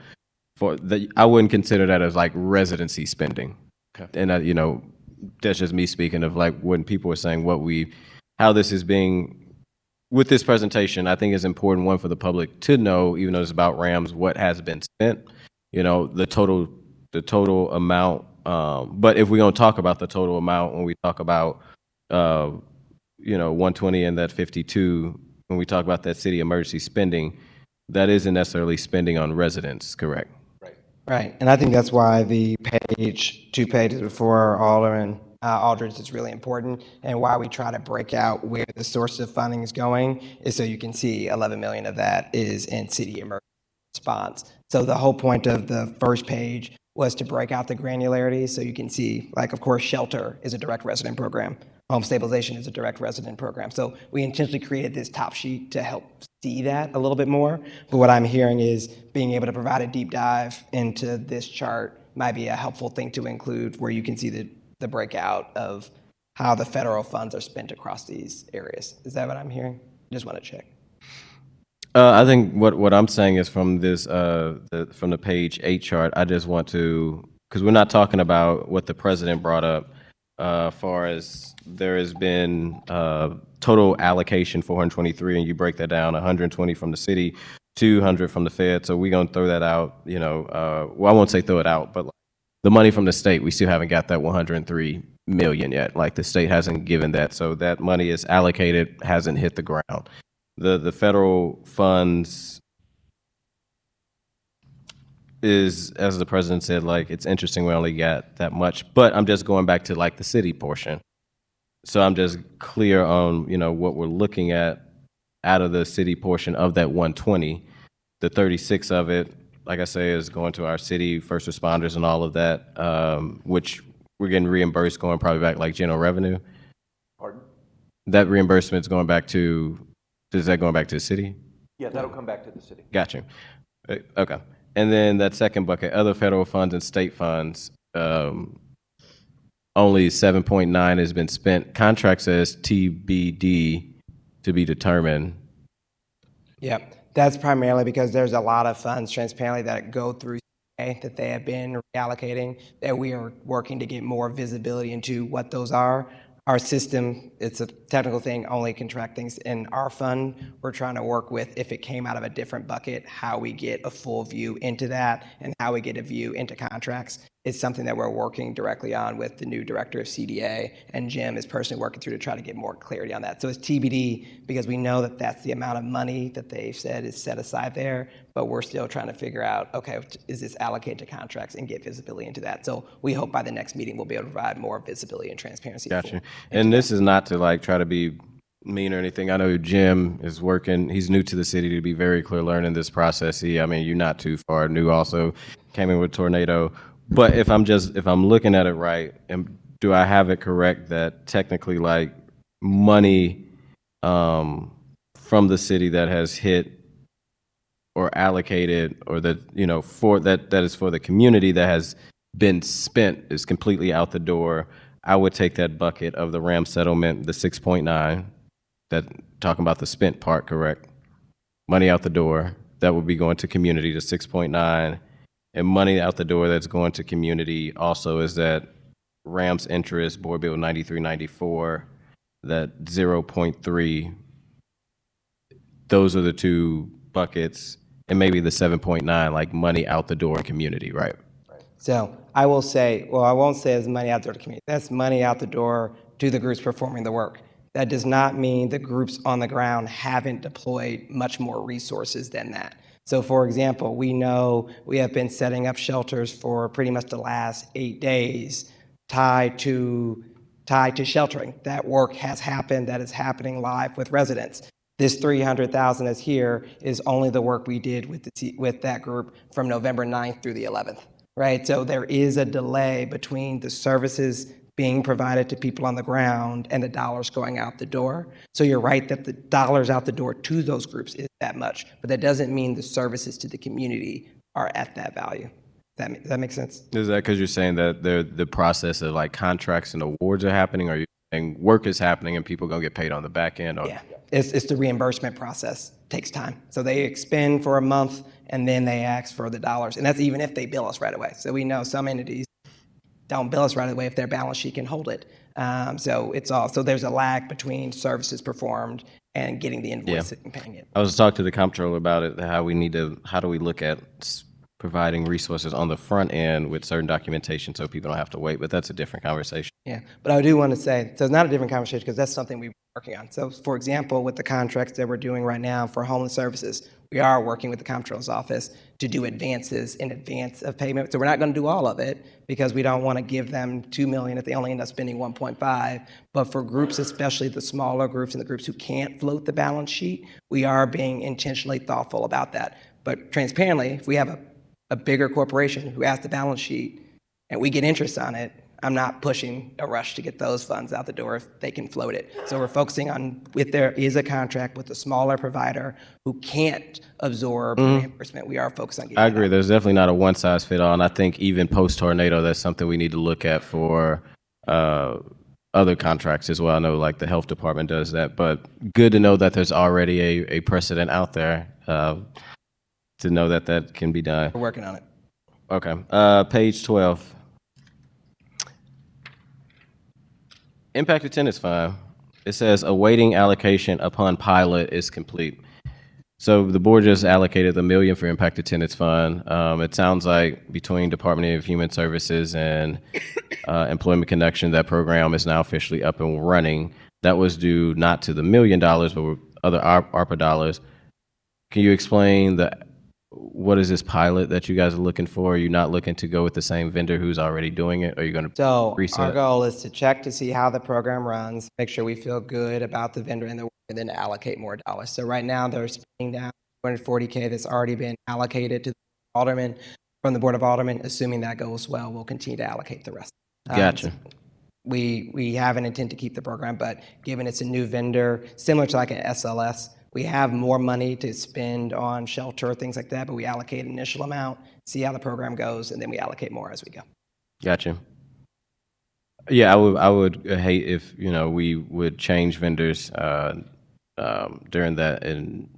I wouldn't consider that as like residency spending. Okay. And you know, that's just me speaking of like when people are saying how this is being, with this presentation, I think is important, one, for the public to know, even though it's about Rams, what has been spent, you know, the total amount. But if we're going to talk about the total amount, when we talk about, you know, 120 and that 52, when we talk about that city emergency spending, that isn't necessarily spending on residents, correct? Right, and I think that's why the two pages before Alderman Aldridge is really important, and why we try to break out where the source of funding is going is so you can see 11 million of that is in city emergency response. So the whole point of the first page was to break out the granularity so you can see, like, of course, shelter is a direct resident program. Home stabilization is a direct resident program. So we intentionally created this top sheet to help see that a little bit more. But what I'm hearing is being able to provide a deep dive into this chart might be a helpful thing to include, where you can see the breakout of how the federal funds are spent across these areas. Is that what I'm hearing? Just want to check. I think what I'm saying is from this from the page 8 chart, I just want to, because we're not talking about what the president brought up, far as there has been total allocation 423, and you break that down, 120 from the city, 200 from the Fed. So we're gonna throw that out. You know, well, I won't say throw it out, but like, the money from the state, we still haven't got that 103 million yet. Like the state hasn't given that, so that money is allocated, hasn't hit the ground. The federal funds is, as the president said, like, it's interesting we only got that much, but I'm just going back to like the city portion. So I'm just clear on, you know, what we're looking at out of the city portion of that 120. The 36 of it, like I say, is going to our city first responders and all of that, which we're getting reimbursed going probably back like general revenue. Pardon? That reimbursement is going back to, is that going back to the city? Yeah, that'll come back to the city. Gotcha. Okay. And then that second bucket, other federal funds and state funds, only 7.9 has been spent. Contract says TBD, to be determined. Yep, that's primarily because there's a lot of funds transparently that go through CA that they have been reallocating, that we are working to get more visibility into what those are. Our system, it's a technical thing, only can track things in our fund. We're trying to work with, if it came out of a different bucket, how we get a full view into that and how we get a view into contracts. It's something that we're working directly on with the new director of CDA, and Jim is personally working through to try to get more clarity on that. So it's TBD because we know that that's the amount of money that they've said is set aside there, but we're still trying to figure out, okay, is this allocated to contracts, and get visibility into that. So we hope by the next meeting we'll be able to provide more visibility and transparency. Gotcha. And this is not to like try to be mean or anything. I know Jim is working, he's new to the city, to be very clear, learning this process. I mean, you're not too far new, also came in with tornado. But if I'm looking at it right, and do I have it correct that technically like money from the city that has hit or allocated, or that, you know, for that is for the community that has been spent, is completely out the door, I would take that bucket of the RAM settlement, the 6.9, that talking about the spent part, correct? Money out the door, that would be going to community, the 6.9, and money out the door that's going to community also is that RAM's interest, Board Bill 9394, that 0.3. Those are the two buckets, and maybe the 7.9, like money out the door in community, right? So I will say, well, I won't say it's money out the door to community. That's money out the door to the groups performing the work. That does not mean the groups on the ground haven't deployed much more resources than that. So for example, we know we have been setting up shelters for pretty much the last 8 days tied to sheltering. That work has happened, that is happening live with residents. This 300,000 that's here is only the work we did with that group from November 9th through the 11th, right? So there is a delay between the services being provided to people on the ground and the dollars going out the door. So you're right that the dollars out the door to those groups is that much, but that doesn't mean the services to the community are at that value. Does that make sense? Is that because you're saying that the process of like contracts and awards are happening, or are you saying work is happening and people gonna get paid on the back end? Or? Yeah, it's the reimbursement process. Takes time. So they expend for a month and then they ask for the dollars. And that's even if they bill us right away. So we know some entities don't bill us right away if their balance sheet can hold it. So there's a lag between services performed and getting the invoice and paying it. I was talking to the comptroller about it, how do we look at providing resources on the front end with certain documentation so people don't have to wait, but that's a different conversation. Yeah, but I do want to say, so it's not a different conversation because that's something we're working on. So for example, with the contracts that we're doing right now for homeless services, we are working with the comptroller's office to do advances in advance of payment. So we're not going to do all of it because we don't want to give them $2 million if they only end up spending 1.5. But for groups, especially the smaller groups and the groups who can't float the balance sheet, we are being intentionally thoughtful about that. But transparently, if we have a bigger corporation who has the balance sheet and we get interest on it, I'm not pushing a rush to get those funds out the door if they can float it. So we're focusing on if there is a contract with a smaller provider who can't absorb reimbursement, we are focused on getting I agree. There's definitely not a one size fit all. And I think even post tornado, that's something we need to look at for other contracts as well. I know like the health department does that, but good to know that there's already a precedent out there to know that that can be done. We're working on it. Okay. Page 12. Impact attendance fund. It says awaiting allocation upon pilot is complete. So the board just allocated $1 million for impact attendance fund. It sounds like between Department of Human Services and Employment Connection, that program is now officially up and running. That was due not to the $1 million, but with other ARPA dollars. Can you explain what is this pilot that you guys are looking for? Are you not looking to go with the same vendor who's already doing it? Or are you going to reset? Our goal is to check to see how the program runs, make sure we feel good about the vendor and the work, and then to allocate more dollars. So right now they're spending down $240K that's already been allocated to the alderman from the Board of Aldermen. Assuming that goes well, we'll continue to allocate the rest. Gotcha. We have an intent to keep the program, but given it's a new vendor, similar to like an SLS, we have more money to spend on shelter, things like that, but we allocate an initial amount, see how the program goes, and then we allocate more as we go. Gotcha. Yeah, I would hate if, we would change vendors during that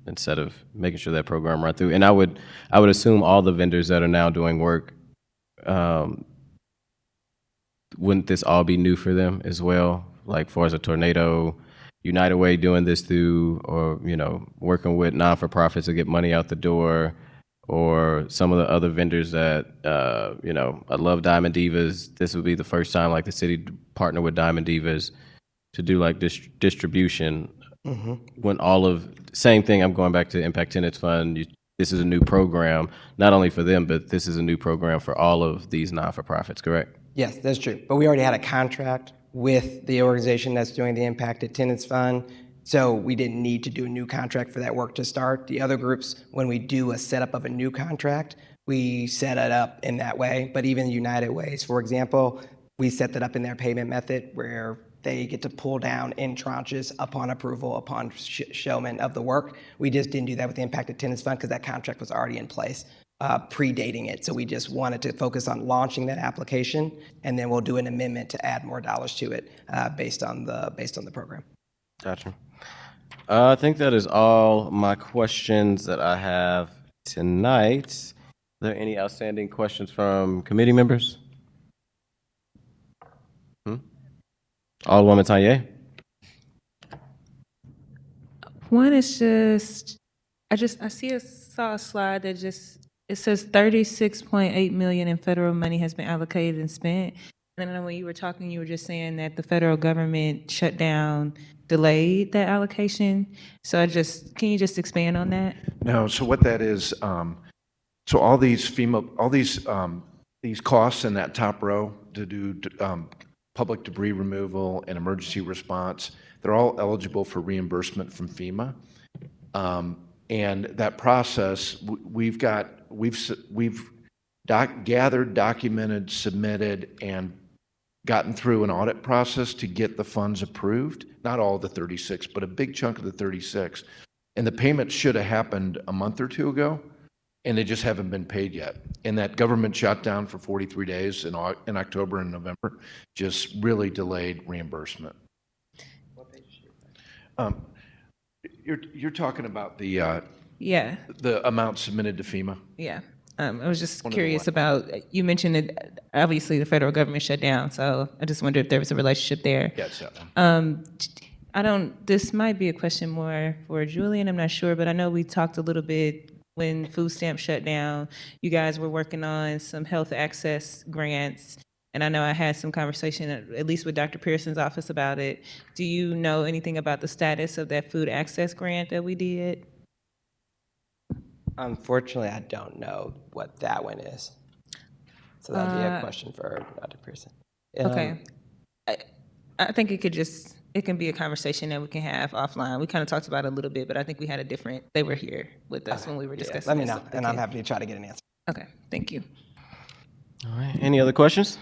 instead of making sure that program run through. And I would assume all the vendors that are now doing work, wouldn't this all be new for them as well? Like for as a tornado, United Way doing this through, or, working with non-for-profits to get money out the door, or some of the other vendors that, I love Diamond Divas. This would be the first time like the city partner with Diamond Divas to do like distribution. When same thing, I'm going back to Impact Attendance Fund. This is a new program, not only for them, but this is a new program for all of these non-for-profits, correct? Yes, that's true. But we already had a contract with the organization that's doing the Impact Attendance Fund. So we didn't need to do a new contract for that work to start. The other groups, when we do a setup of a new contract, we set it up in that way. But even United Ways, for example, we set that up in their payment method where they get to pull down in tranches upon approval, upon showment of the work. We just didn't do that with the Impact Attendance Fund because that contract was already in place. predating it. So we just wanted to focus on launching that application, and then we'll do an amendment to add more dollars to it based on the program. Gotcha. I think that is all my questions that I have tonight. Are there any outstanding questions from committee members? Alderwoman Tanya. One is I saw a slide that it says 36.8 million in federal money has been allocated and spent. And then when you were talking, you were just saying that the federal government shutdown delayed that allocation. So can you just expand on that? No, so what that is, so all these these costs in that top row to do public debris removal and emergency response, they're all eligible for reimbursement from FEMA. And that process, we've gathered, documented, submitted, and gotten through an audit process to get the funds approved. Not all the 36, but a big chunk of the 36. And the payment should have happened a month or two ago, and they just haven't been paid yet. And that government shutdown for 43 days in October and November just really delayed reimbursement. You're talking about the amount submitted to FEMA? Yeah. I was just curious about, you mentioned that obviously the federal government shut down, so I just wondered if there was a relationship there. Yes. This might be a question more for Julian, I'm not sure, but I know we talked a little bit when food stamps shut down. You guys were working on some health access grants, and I know I had some conversation, at least with Dr. Pearson's office about it. Do you know anything about the status of that food access grant that we did? Unfortunately, I don't know what that one is. So that'd be a question for Dr. Pearson. Okay. I think it can be a conversation that we can have offline. We kind of talked about it a little bit, but I think we had they were here with us when we were discussing. Let me know, and I'm happy to try to get an answer. Okay, thank you. All right, any other questions?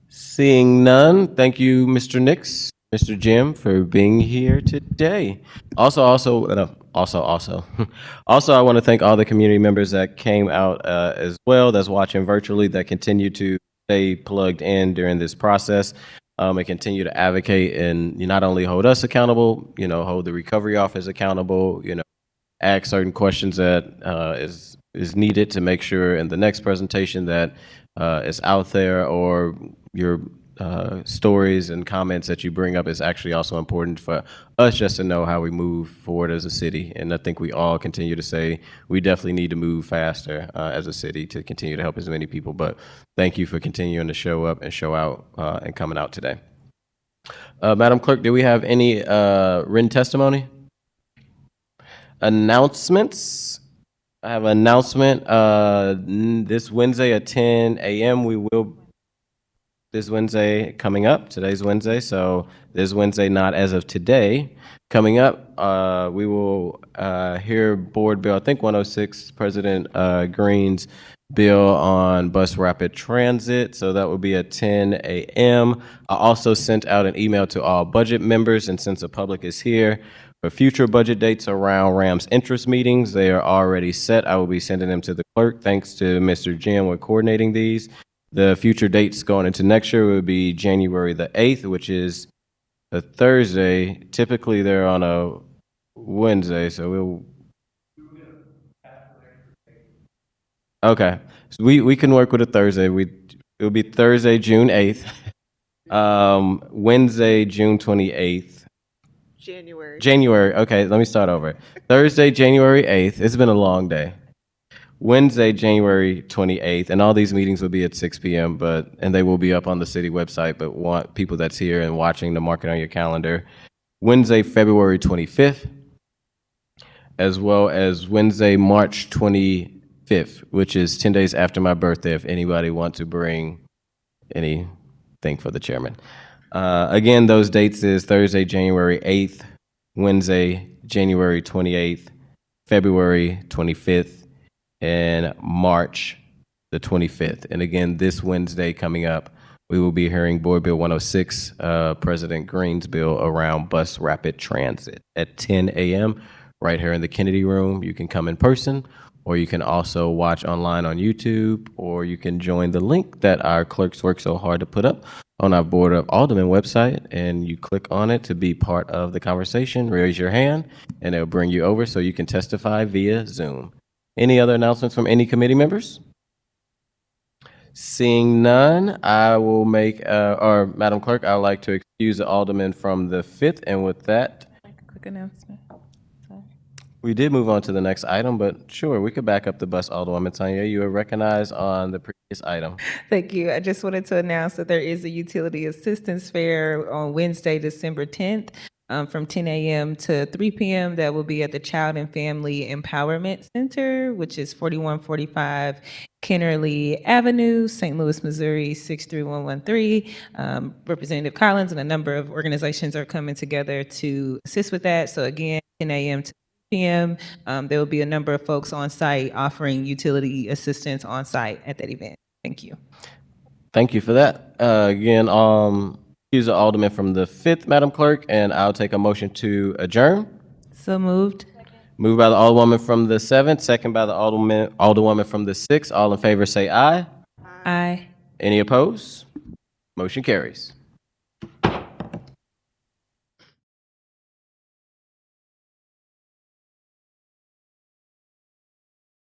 Seeing none, thank you, Mr. Nix, Mr. Jim, for being here today. Also, I want to thank all the community members that came out as well, that's watching virtually, that continue to stay plugged in during this process, and continue to advocate and not only hold us accountable, hold the recovery office accountable, ask certain questions that is needed to make sure in the next presentation that is out there, or your stories and comments that you bring up is actually also important for us just to know how we move forward as a city. And I think we all continue to say we definitely need to move faster as a city to continue to help as many people. But thank you for continuing to show up and show out and coming out today. Madam Clerk, do we have any written testimony? Announcements. I have an announcement. This Wednesday at 10 a.m. This Wednesday coming up, today's Wednesday, so this Wednesday, not as of today, coming up, we will hear Board Bill, I think 106, President Green's bill on bus rapid transit, so that will be at 10 a.m. I also sent out an email to all budget members, and since the public is here, for future budget dates around RAM's interest meetings, they are already set. I will be sending them to the clerk. Thanks to Mr. Jim with coordinating these. The future dates going into next year will be January the 8th, which is a Thursday. Typically, they're on a Wednesday, so okay. So we can work with a Thursday. It'll be Thursday, June 8th. Wednesday, June 28th. January. Okay, let me start over. Thursday, January 8th. It's been a long day. Wednesday, January 28th, and all these meetings will be at 6 p.m., and they will be up on the city website, but want people that's here and watching to mark it on your calendar. Wednesday, February 25th, as well as Wednesday, March 25th, which is 10 days after my birthday, if anybody wants to bring anything for the chairman. Again, those dates is Thursday, January 8th, Wednesday, January 28th, February 25th, and March the 25th. And again, this Wednesday coming up, we will be hearing Board Bill 106, President Green's bill around bus rapid transit at 10 a.m. right here in the Kennedy Room. You can come in person, or you can also watch online on YouTube, or you can join the link that our clerks work so hard to put up on our Board of Aldermen website, and you click on it to be part of the conversation. Raise your hand, and it'll bring you over so you can testify via Zoom. Any other announcements from any committee members? Seeing none, I will make, or Madam Clerk, I would like to excuse the alderman from the 5th, and with that, Quick announcement. we did move on to the next item, but sure, we could back up the bus, Alderwoman Tanya. You are recognized on the previous item. Thank you. I just wanted to announce that there is a utility assistance fair on Wednesday, December 10th, from 10 a.m. to 3 p.m. That will be at the Child and Family Empowerment Center, which is 4145 Kennerly Avenue, St. Louis, Missouri, 63113. Representative Collins and a number of organizations are coming together to assist with that. So again, 10 a.m. to p.m. There will be a number of folks on site offering utility assistance on site at that event. Thank you. Thank you for that. Again, excuse the alderman from the 5th, Madam Clerk, and I'll take a motion to adjourn. So moved. Moved by the alderwoman from the 7th, second by the alderwoman from the 6th. All in favor say aye. Aye. Any opposed? Motion carries.